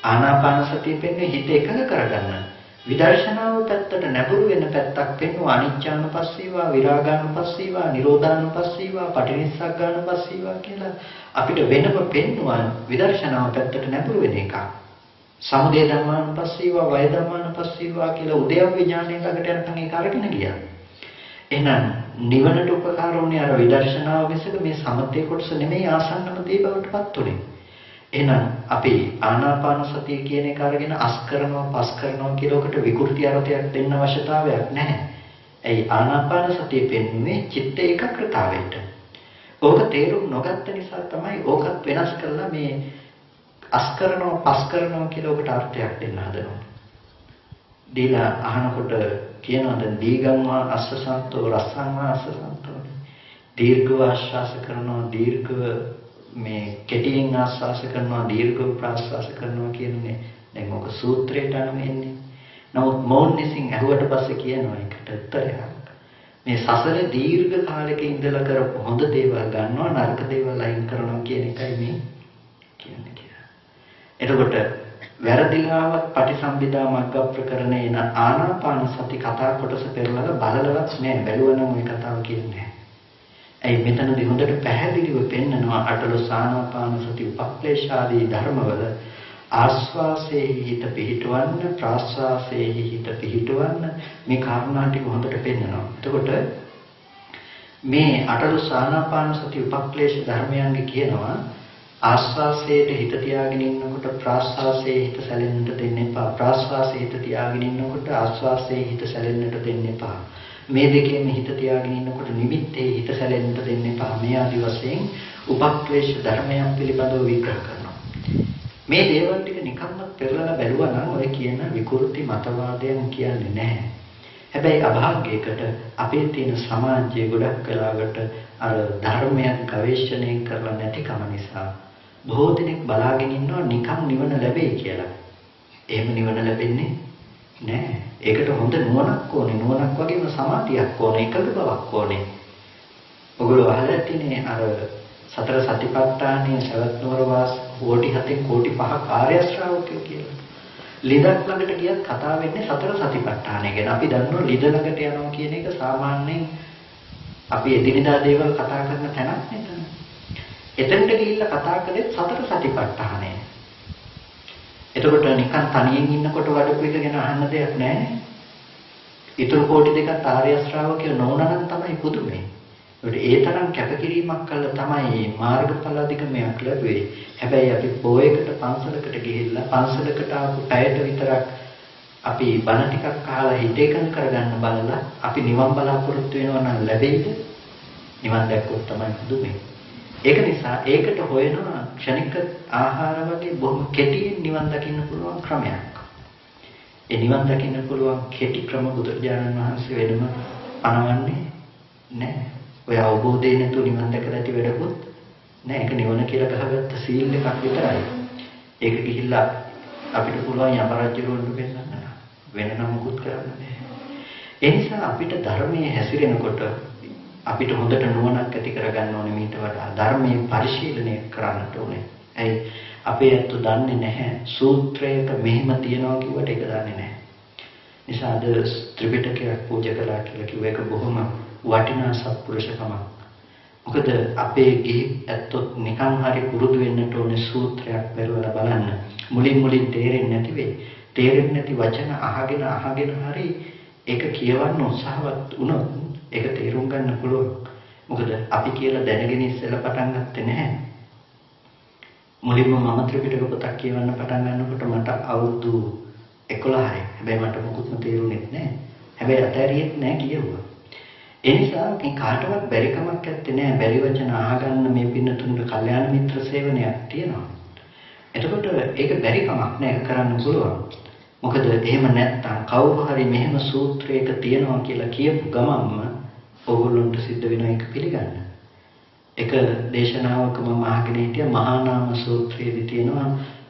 ආනාපාන සතිය පෙන්නේ හිත එකඟ කරගන්න. විදර්ශනාව පැත්තට නැඹුරු වෙන පැත්තක් පෙන්වුවා අනිච්චානුපස්සීවා, විරාගානුපස්සීවා, නිරෝධානුපස්සීවා, පටිනිස්සග්ගානුපස්සීවා කියලා අපිට වෙනම පෙන්වුවා විදර්ශනාව පැත්තට නැඹුරු වෙන එක. සමුදය ධම්මානුපස්සීවා, වය ධම්මානුපස්සීවා කියලා උද්‍යව්‍ය ඥානය ළඟට යනකම් ඒක අරගෙන ගියා. එහෙනම් නිවනට උපකාර වුණේ අර විදර්ශනාව මිසක මේ සමතේ කොටස නෙමෙයි ආසන්නම දේ බවටපත් උනේ. එහෙනම් අපි ආනාපාන සතිය කියන එක අරගෙන අස් කරනවා පස් කරනවා කියලා ඔකට විකෘති අර්ථයක් දෙන්න අවශ්‍යතාවයක් නැහැ. ඇයි ආනාපාන සතිය පෙන්වන්නේ චිත්ත ඒකාග්‍රතාවයට. ඕක තේරුම් නොගත්ත නිසා තමයි ඕකත් වෙනස් කරලා මේ අස් කරනවා පස් කරනවා කියලා ඔකට අර්ථයක් දෙන්න හදනවා. දීලා අහනකොට කියනවා දැන් දීගම්වා අස්සසන්තෝ රස්සංවා අස්සසන්තෝ. දීර්ඝව ආශ්වාස කරනවා දීර්ඝව මේ කෙටියෙන් ආස්වාස කරනවා දීර්ඝව ප්‍රාශ්වාස කරනවා කියන්නේ දැන් ඔක සූත්‍රයට අනුව එන්නේ. නමුත් මෞන්‍යසින් ඇහුවට පස්සේ කියනවා ඒකට උත්තරයක්. මේ සසරේ දීර්ඝ කාලයක ඉඳලා කරපු හොඳ දේවල් ගන්නවා නරක දේවල් අයින් කරනවා කියන එකයි මේ කියන්නේ කියලා. එතකොට වැරදිලාවත් පටිසම්භිදා මග්ග ප්‍රකරණේ න ආනාපාන සති කතා කොටස පෙරලලා බලලවත් නෑ බැලුවනම් ওই කතාව කියන්නේ. ඇයි මෙතනදී හොඳට පැහැදිලිව පෙන්නනවා අටලොස් ආනාපාන සති උපක්ලේශාදී ධර්මවල ආස්වාසේ හිත පිහිටවන්න ප්‍රාස්වාසේ හිත පිහිටවන්න මේ කාරණා ටික හොඳට පෙන්නනවා. එතකොට මේ අටලොස් ආනාපාන සති උපක්ලේශ ධර්මයන්ගේ කියනවා ආස්වාසයට හිත තියාගෙන ඉන්නකොට ප්‍රාස්වාසයේ හිත සැලෙන්නට දෙන්න එපා. ප්‍රාස්වාසයේ හිත තියාගෙන ඉන්නකොට ආස්වාසයේ හිත සැලෙන්නට දෙන්න එපා. මේ දෙකේම හිත තියාගෙන ඉන්නකොට නිමිත්තේ හිත සැලෙන්නට දෙන්න එපා. මේ ආදි වශයෙන් උපක්ලේශ ධර්මයන් පිළිබඳව විග්‍රහ කරනවා. මේ දේවල් ටික නිකම්ම පෙරලලා බැලුවා නම් ඔය කියන විකෘති මතවාදයන් කියන්නේ නැහැ. හැබැයි අභාග්‍යයකට අපේ තියෙන සමාජයේ ගොඩක් වෙලාවට අර ධර්මයන් ගවේෂණය කරලා නැතිකම නිසා බොහෝ දෙනෙක් බලාගෙන ඉන්නවා නිකම් නිවන ලැබෙයි කියලා. එහෙම නිවන ලැබෙන්නේ නැහැ. ඒකට හොඳ නුවණක් ඕනේ. නුවණක් වගේම සමාධියක් ඕනේ. එකඟ බවක් ඕනේ. ඔගොල්ලෝ අහලා තියෙන්නේ අර සතර සතිපට්ඨානයේ සවැත් නුවර වාස කෝටි 7 කෝටි 5 කාර්ය ශ්‍රාවකයෝ කියලා. ලිඳක් ළඟට ගියත් කතා වෙන්නේ සතර සතිපට්ඨානය ගැන. අපි දන්නවා ලිඳ ළඟට යනවා කියන එක සාමාන්‍යයෙන් අපි එදිනෙදා දේවල් කතා කරන තැනක් නේද? එතනට ගිහිල්ලා කතා කළේ සතර සතිපට්ඨානය. එතකොට නිකන් තනියෙන් ඉන්නකොට වඩපු එක ගැන අහන්න දෙයක් නැහැ. ඊටු කෝටි දෙකක් ආර්ය ශ්‍රාවකයෝ නොවුනනම් තමයි පුදුමේ. ඒ තරම් කැපකිරීමක් කළා තමයි මාර්ගඵල අධිගමයක් ලැබුවේ. හැබැයි අපි පොයකට පන්සලකට ගිහිල්ලා පන්සලකට ආපු පැයට විතරක් අපි බණ ටිකක් අහලා හිත එකඟ කරගන්න බලලා අපි නිවන් බලාපොරොත්තු වෙනවා නම් ලැබෙයිද? නිවන් දැක්කොත් තමයි පුදුමේ. ඒක නිසා ඒකට හොයනවා ක්ෂණික ආහාර වගේ බොහොම කෙටියෙන් නිවන් දකින්න පුළුවන් ක්‍රමයක්. ඒ නිවන් දකින්න පුළුවන් කෙටි ක්‍රම බුදුරජාණන් වහන්සේ වෙනම පනවන්නේ නැහැ. ඔය අවබෝධය නැතුව නිවන් දැකලා ඇති වැඩකුත් නෑ. ඒක නිවන කියලා ගහගත්ත සීල් එකක් විතරයි. ඒක ගිහිල්ලා අපිට පුළුවන් යමරජ්‍යරුවන් වෙන්න වෙන නමකුත් කරන්න බෑ. ඒ නිසා අපිට ධර්මයේ හැසිරෙනකොට අපිට හොඳට නුවණක් ඇති කරගන්න ඕනේ. මීට වඩා ධර්මයේ පරිශීලනය කරන්නට ඕනේ. ඇයි අපේ ඇත්ත දන්නේ නැහැ සූත්‍රයක මෙහෙම තියනවා කිව්වට ඒක දන්නේ නැහැ. නිසා අද ත්‍රිපිටකයක් පූජා කළා කියලා කිව්ව එක බොහොම වටිනා සත්පුරුෂකමක්. මොකද අපේ ගිහි ඇත්තොත් නිකන් හරි පුරුදු වෙන්නට ඕනේ සූත්‍රයක් පෙරවලා බලන්න. මුලින් තේරෙන්නේ නැති වෙයි. තේරෙන්නේ නැති වචන අහගෙන හරි ඒක කියවන්න උත්සාහවත් වුණොත් ඒක තේරුම් ගන්න පුළුවන්. මොකද අපි කියලා දැනගෙන ඉස්සෙල්ලා පටන් ගත්තේ නැහැ. මුලින්ම මම ත්‍රිපිටක පොතක් කියවන්න පටන් ගන්නකොට මට අවුරුදු 11යි. හැබැයි මට මොකුත්ම තේරුනේ නැහැ. හැබැයි අතහැරියෙත් නැහැ කියෙව්වා. ඒ නිසා මේ කාටවත් බැරි කමක් නැත්තේ නෑ. බැරි වචන අහගන්න මේ පින්නතුන්ට කල්යාණ මිත්‍ර සේවනයක් තියෙනවා. එතකොට ඒක බැරි කමක් නෑ, කරන්න පුළුවන්. මොකද එහෙම නැත්තම් කවුරු හරි මෙහෙම සූත්‍රයක තියෙනවා කියලා කියපු ගමන්ම ඕගොල්ලන්ට සිද්ධ වෙන එක පිළිගන්න. එක දේශනාවක මම අහගෙන හිටිය මහා නාම සූත්‍රයේදී තියෙනවා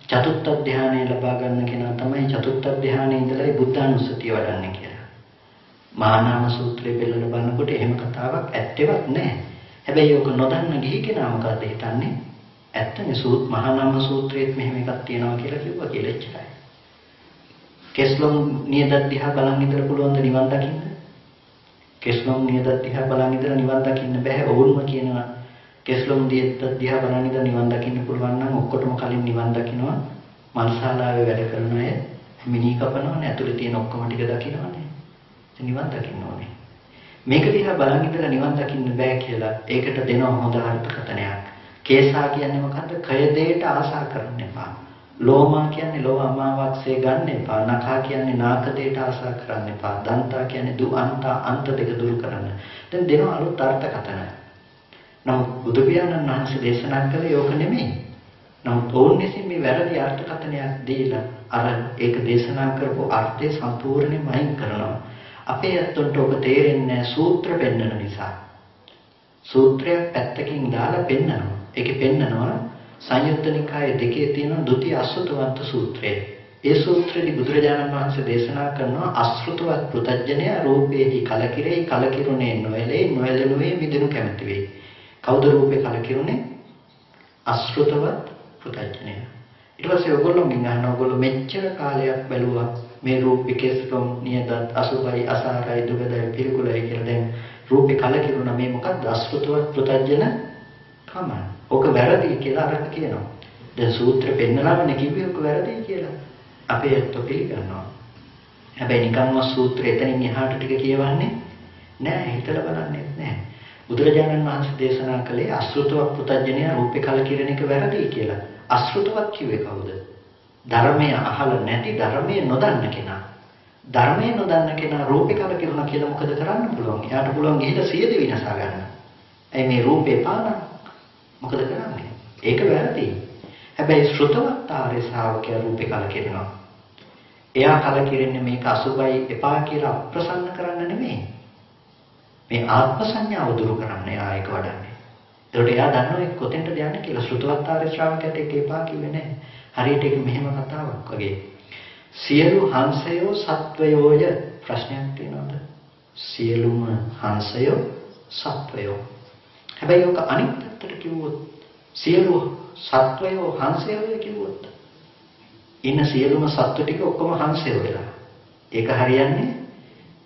චතුත්ථ ධානය ලබා ගන්න කෙනා තමයි චතුත්ථ ධානයේ ඉඳලා බුද්ධානුස්සතිය වඩන්නේ කියලා. මහා නාම සූත්‍රයේ බෙල්ලන බලනකොට එහෙම කතාවක් ඇත්තෙවත් නැහැ. හැබැයි ඔක නොදන්න ගිහි කෙනා මොකද හිතන්නේ? ඇත්තනේ මහා නාම සූත්‍රයේත් මෙහෙම එකක් තියෙනවා කියලා කිව්වා කියලා එච්චරයි. කෙස්ලොම් නියදත් දිහා බලන් ඉඳලා පුළුවන් ද නිවන් දකින්න? කෙස්ලොම් නියදත් දිහා බලන් ඉඳලා නිවන් දකින්න බෑ. ඕන්ම කියනවා කෙස්ලොම් නියදත් දිහා බලන් ඉඳලා නිවන් දකින්න පුළුවන් නම් ඔක්කොටම කලින් නිවන් දකින්නවා. මල්ශාලාවේ වැඩ කරන අය මිනී කපනවනේ, ඇතුලේ තියෙන ඔක්කොම ටික දකින්නවනේ. නිවන් දකින්න ඕනේ. මේක දිහා බලන් ඉඳලා නිවන් දකින්න බෑ කියලා ඒකට දෙනවා හොඳ අර්ථකථනයක්. කේසා කියන්නේ මොකද්ද? කය දෙයට ආසා කරන්න එපා. ලෝමා කියන්නේ ලෝම අමාවක්සේ ගන්න එපා. නඛා කියන්නේ නාක දෙයට ආසා කරන්න එපා. දන්තා කියන්නේ දු අන්තා අන්ත දෙක දුරු කරන්න. දැන් දෙනවා අලුත් අර්ථකථන. නමුත් බුදු පියාණන් වහන්සේ දේශනා කළේ ඕක නෙමෙයි. නමුත් ඕන් විසින් මේ වැරදි අර්ථකථනයක් දීලා අර ඒක දේශනා කරපු අර්ථය සම්පූර්ණයෙන්ම අයින් කරනවා. අපේ අතට ඔබ තේරෙන්නේ සූත්‍ර පෙන්නන නිසා. සූත්‍රයක් පැත්තකින් දාලා පෙන්නනවා. ඒකේ පෙන්නනවා සංයුත්ත නිකායේ දෙකේ තියෙන ဒုတိ අසෘතවන්ත සූත්‍රය. ඒ සූත්‍රයේදී බුදුරජාණන් වහන්සේ දේශනා කරනවා අසෘතවත් පෘතජ්ජනය රූපේහි කලකිරේ කලකිරුනේ නොයලේ නොයලනුවේ මිදෙනු කැමති වෙයි. කවුද රූපේ කලකිරුනේ? අසෘතවත් පෘතජ්ජනය. ඊට පස්සේ ඔයගොල්ලෝගෙන් අහනවා ඔයගොල්ලෝ මෙච්චර කාලයක් බැලුවා මේ රූපේ කෙස්ලොම් නියදත් අසුභයි අසාරයි දුගදයි පිළිකුලයි කියලා දැන් රූපේ කලකිරුණා. මේ මොකක්ද? අසෘතවත් පෘතජ්ජන කම. ඔක වැරදි කියලා අරක කියනවා. දැන් සූත්‍ර පෙන්නලානේ කිව්වේ ඔක වැරදි කියලා. අපේ අත්ව පිළිගන්නවා. හැබැයි නිකන්ම සූත්‍රය එතනින් එහාට ටික කියවන්නේ නෑ, හිතලා බලන්නේ නෑ. බුදුරජාණන් වහන්සේ දේශනා කළේ අසෘතවත් පෘතජ්ජනය රූපේ කලකිරෙන එක වැරදි කියලා. අසෘතවත් කිව්වේ කවුද? ධර්මය අහලා නැති, ධර්මය නොදන්න කෙනා. ධර්මය නොදන්න කෙනා රූපේ කලකිරුණා කියලා මොකද කරන්න පුළුවන්? එයාට පුළුවන් ගිහිල්ලා සියද විනාශා ගන්න. ඇයි මේ රූපේ පාන? මොකද කරන්නේ? ඒක වැරදි. හැබැයි ශ්‍රුතවත් ආර්ය ශ්‍රාවකයා රූපේ කලකිරෙනවා. එයා කලකිරෙන්නේ මේක අසුබයි එපා කියලා අප්‍රසන්න කරන්න නෙමෙයි. මේ ආත්ම සංඥාව දුරු කරන්න එයා ඒක වඩන්නේ. ඒකට එයා දන්නවා ඒක කොතෙන්ද යන්නේ කියලා. ශ්‍රුතවත් ආර්ය ශ්‍රාවකයාට ඒක එපා කිව්වේ නැහැ. හරියට ඒක මෙහෙම කතාවක් වගේ. සියලු හංසයෝ සත්වයෝය. ප්‍රශ්නයක් තියෙනවද? සියලුම හංසයෝ සත්වයෝ. හැබැයි ඔක අනිත් පැත්තට කිව්වොත් සියලු සත්වයෝ හංසයෝය කිව්වොත් ඉන්න සියලුම සත්ව ටික ඔක්කොම හංසයෝ වෙලා. ඒක හරියන්නේ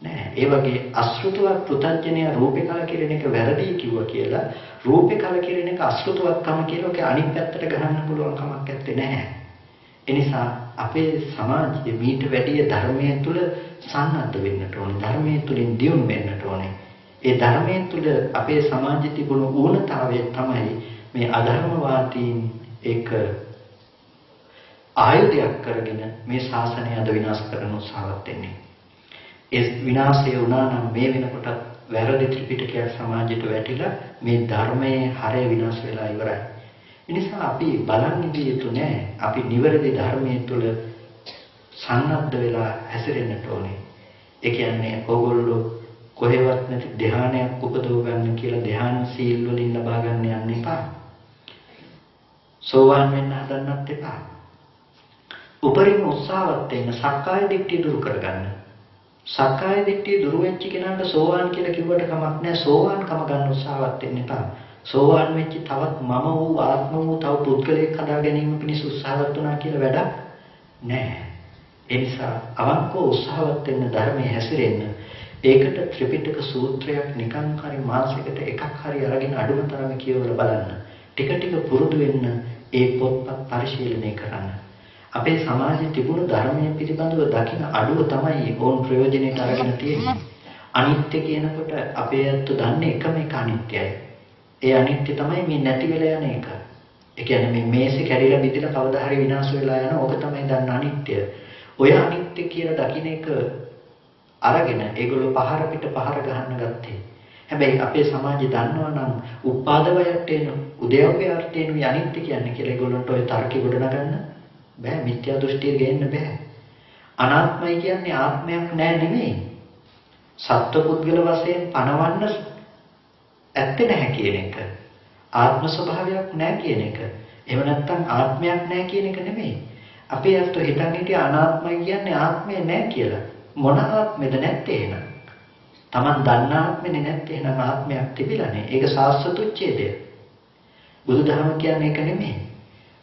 නෑ. ඒ වගේ අසෘතවත් පෘතජ්ජනය රූපේ කලකිරෙන එක වැරදි කිව්වා කියලා රූපේ කලකිරෙන එක අසෘතවත්කම කියලා ඔක අනිත් පැත්තට ගහන්න පුළුවන් කමක් නැත්තේ නෑ. ඒ නිසා අපේ සමාජයේ මීට වැඩිය ධර්මයේ තුල සන්නද්ධ වෙන්නට ඕනේ. ධර්මයේ තුලින් දියුණු වෙන්නට ඕනේ. ඒ ධර්මයේ තුල අපේ සමාජයේ තිබුණු ඌනතාවය තමයි මේ අධර්මවාදීන් ඒක ආයුධයක් කරගෙන මේ ශාසනය අද විනාශ කරන්න උත්සාහවත් වෙන්නේ. ඒ විනාශය වුණා නම් මේ වෙනකොට වැරදි ත්‍රිපිටකයක් සමාජයට වැටිලා මේ ධර්මයේ හරය විනාශ වෙලා ඉවරයි. ඒ නිසා අපි බලන් ඉඳී යුතු නෑ. අපි නිවැරදි ධර්මයේ තුල සන්නද්ධ වෙලා හැසිරෙන්නට ඕනේ. ඒ කියන්නේ ඕගොල්ලෝ කොහෙවත් නැති ධානයක් උපදව ගන්න කියලා ධාන සීල් වලින් ලබා ගන්න යන්න එපා. සෝවාන් වෙන්න හදන්නත් එපා. උපරිම උත්සාහවත් වෙන්න සක්කාය දිට්ඨිය දුරු කරගන්න. සක්කාය දිට්ඨිය දුරු වෙච්ච කෙනාට සෝවාන් කියලා කිව්වට කමක් නැහැ. සෝවාන් කම ගන්න උත්සාහවත් වෙන්න එපා. සෝවාන් වෙච්ච තවත් මම වූ ආත්ම වූ තව පුද්ගලයෙක් හදා ගැනීම පිණිස උත්සාහවත් වුණා කියලා වැඩක් නැහැ. ඒ නිසා අවංකව උත්සාහවත් වෙන්න ධර්මයේ හැසිරෙන්න. ඒකට ත්‍රිපිටක සූත්‍රයක් නිකන් හරි මාසයකට එකක් හරි අරගෙන අඩුම තරමේ කියවලා බලන්න. ටික ටික පුරුදු වෙන්න ඒ පොත්පත් පරිශීලනය කරන්න. අපේ සමාජයේ තිබුණු ධර්මයේ පිළිබඳව දකින අඩුව තමයි ඕන් ප්‍රයෝජනෙට අරගෙන තියෙන්නේ. අනිත්‍ය කියනකොට අපේ ඇත්ත දන්නේ එකම එක අනිත්‍යයි. ඒ අනිත්‍ය තමයි මේ නැති වෙලා යන එක. ඒ කියන්නේ මේ මේසෙ කැඩිලා බිඳිලා කවදා හරි විනාශ වෙලා යන ඕක තමයි දන්න අනිත්‍ය. ඔය අනිත්‍ය කියලා දකින්න එක අරගෙන ඒගොල්ලෝ පහර පිට පහර ගහන්න ගත්තේ. හැබැයි අපේ සමාජය දන්නවා නම් උපාද වයට්ටේන උදේව්‍ය අර්ථයෙන් මේ අනිත්‍ය කියන්නේ කියලා ඒගොල්ලන්ට ඔය තර්කෙ ගොඩනගන්න බෑ. මිත්‍යා දෘෂ්ටිය ගේන්න බෑ. අනාත්මයි කියන්නේ ආත්මයක් නෑ නෙමෙයි. සත්පුද්ගල වශයෙන් පනවන්න ඇත්තේ නැහැ කියන එක. ආත්ම ස්වභාවයක් නැහැ කියන එක. එහෙම නැත්නම් ආත්මයක් නැහැ කියන එක නෙමෙයි. අපේ අර්ථ හිතන්නේ හිටිය අනාත්මයි කියන්නේ ආත්මය නැහැ කියලා. මොන ආත්මෙද නැත්තේ එහෙනම්? Taman දන්න ආත්මෙනේ නැත්තේ එහෙනම් ආත්මයක් තිබිලානේ. ඒක සාස්වත උච්ඡේදය. බුදුදහම කියන්නේ ඒක නෙමෙයි.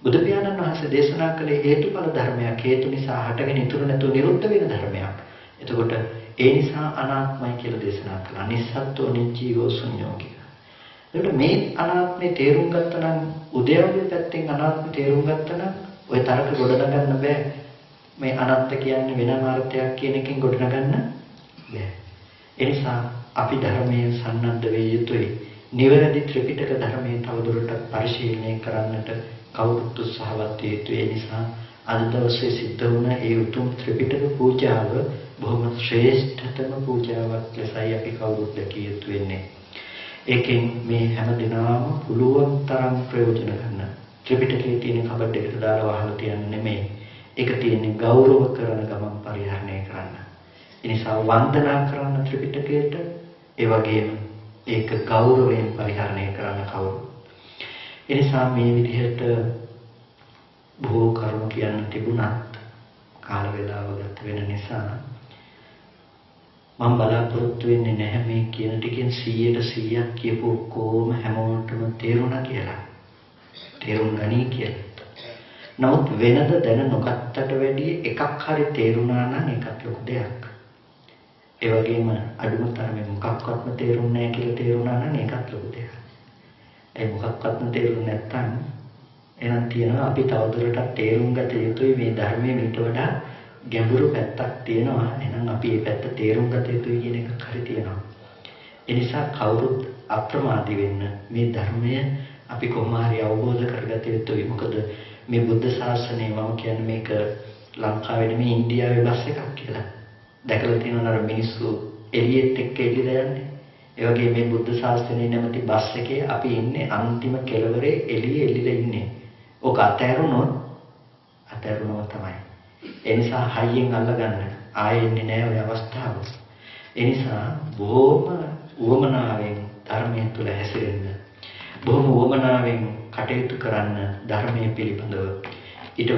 බුදු පියාණන් වහන්සේ දේශනා කළේ හේතුඵල ධර්මයක්. හේතු නිසා හටගෙන ඉතුරු නැතුව නිරුද්ධ වෙන ධර්මයක්. එතකොට ඒ නිසා අනාත්මයි කියලා දේශනා කළා. නිස්සත්ත්ව නිජීවෝ ශුන්‍යෝ කියලා. එතකොට මේ අනාත්මේ තේරුම් ගත්තා නම් උදේව්‍ය පැත්තෙන් අනාත්මේ තේරුම් ගත්තා නම් ඔය තරක ගොඩනගන්න බෑ. මේ අනත්ත කියන්නේ වෙනම අර්ථයක් කියන එකෙන් ගොඩනගන්න බෑ. ඒ නිසා අපි ධර්මයේ සන්නද්ධ වේ යුතුයි. නිවැරදි ත්‍රිපිටක ධර්මයේ තවදුරටත් පරිශීලනය කරන්නට කවුරුත් උත්සාහවත් විය යුතුයි. ඒ නිසා අද දවසේ සිද්ධ වුණ ඒ උතුම් ත්‍රිපිටක පූජාව බොහොම ශ්‍රේෂ්ඨතම පූජාවක් ලෙසයි අපි කවුරුත් දැකිය යුතු වෙන්නේ. ඒකෙන් මේ හැම දිනම පුළුවන් තරම් ප්‍රයෝජන ගන්න. ත්‍රිපිටකයේ තියෙන කබඩ් එකට දාලා වහලා තියන්නේ නෙමෙයි. ඒක තියෙන්නේ ගෞරව කරන ගමන් පරිහරණය කරන්න. ඒ නිසා වන්දනා කරන ත්‍රිපිටකයට ඒ වගේම ඒක ගෞරවයෙන් පරිහරණය කරන කවුරු. ඒ නිසා මේ විදිහට බොහෝ කරුණු කියන්න තිබුණත් කාල වේලාව ගත වෙන නිසා මම බලාපොරොත්තු වෙන්නේ නැහැ මේ කියන ටිකෙන් 100% කියපු කොහොම හැමෝටම තේරුණා කියලා. තේරුම් ගනී කියලා. නමුත් වෙනද දැන නොගත්තට වැඩිය එකක් හරි තේරුණා නම් ඒකත් ලොකු දෙයක්. ඒ වගේම අඩුම තරමේ මොකක්වත්ම තේරුන්නේ නැහැ කියලා තේරුණා නම් ඒකත් ලොකු දෙයක්. ඒ මොකක්වත්ම තේරුන්නේ නැත්නම් එහෙනම් තියෙනවා අපි තවදුරටත් තේරුම් ගත යුතුයි මේ ධර්මයේ මීට වඩා ගැඹුරු පැත්තක් තියෙනවා. එහෙනම් අපි මේ පැත්ත තේරුම් ගත යුතුයි කියන එකක් හරි තියෙනවා. ඒ නිසා කවුරුත් අප්‍රමාදී වෙන්න මේ ධර්මය අපි කොහොම හරි අවබෝධ කරගත යුතුයි. මොකද මේ බුද්ධ ශාසනය මම කියන්නේ මේක ලංකාවේ නෙමෙයි ඉන්දියාවේ බස් එකක් කියලා. දැකලා තියෙනවා නේද මිනිස්සු එළියෙත් එක්ක එළිලා යන්නේ. ඒ වගේ මේ බුද්ධ ශාසනයේ නැමැති බස් එකේ අපි ඉන්නේ අන්තිම කෙළවරේ එළියේ එළිලා ඉන්නේ. ඔක අතහැරුණොත් තමයි. ඒ නිසා හයියෙන් අල්ලගන්න. ආයෙ එන්නේ නැහැ ওই අවස්ථාව. ඒ නිසා බොහොම උවමනාවෙන් ධර්මයේ තුල හැසිරෙන්න. බොහොම උවමනාවෙන් කටයුතු කරන්න ධර්මයේ පිළිබඳව. ඊට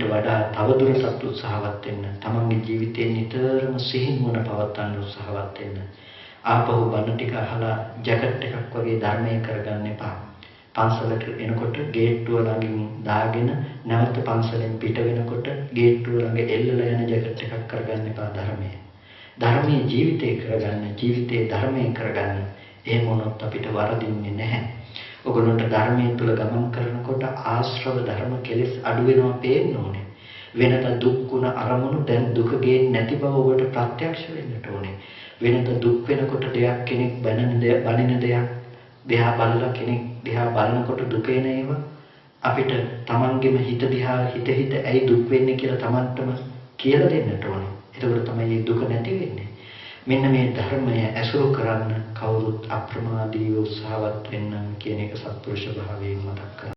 වඩා තවදුරටත් උත්සාහවත් වෙන්න. තමන්ගේ ජීවිතේ නිතරම සිහිනුවන පවත්වන්න උත්සාහවත් වෙන්න. ආපහු බණ ටික අහලා ජැකට් එකක් වගේ ධර්මයේ කරගන්න එපා. පන්සලට එනකොට ගේට්ටුව ළඟින් දාගෙන නැවත පන්සලෙන් පිට වෙනකොට ගේට්ටුව ළඟ එල්ලලා යන ජැකට් එකක් කරගන්න එපා ධර්මයේ. ධර්මයේ ජීවිතේ කරගන්න, ජීවිතේ ධර්මයේ කරගන්න. එහෙම වුණොත් අපිට වරදින්නේ නැහැ. ඔගොල්ලන්ට ධර්මයේ තුල ගමන් කරනකොට ආශ්‍රව ධර්ම කෙලෙස් අඩු වෙනවා පේන්න ඕනේ. වෙනත දුක් ගුණ අරමුණු දැන් දුක ගේන්නේ නැති බව ඔබට ප්‍රත්‍යක්ෂ වෙන්නට ඕනේ. වෙනත දුක් වෙනකොට දෙයක් කෙනෙක් බනින දෙයක් දිහා බලලා කෙනෙක් දිහා බලනකොට දුක එන ඒවා අපිට තමන්ගේම හිත දිහා හිත ඇයි දුක් වෙන්නේ කියලා තමන්ටම කියලා දෙන්නට ඕනේ. එතකොට තමයි මේ දුක නැති වෙන්නේ. මෙන්න මේ ධර්මය ඇසුරු කරන්න කවුරුත් අප්‍රමාදීව උත්සාහවත් වෙන්න කියන එක සත්පුරුෂ භාවයෙන් මතක් කරගන්න.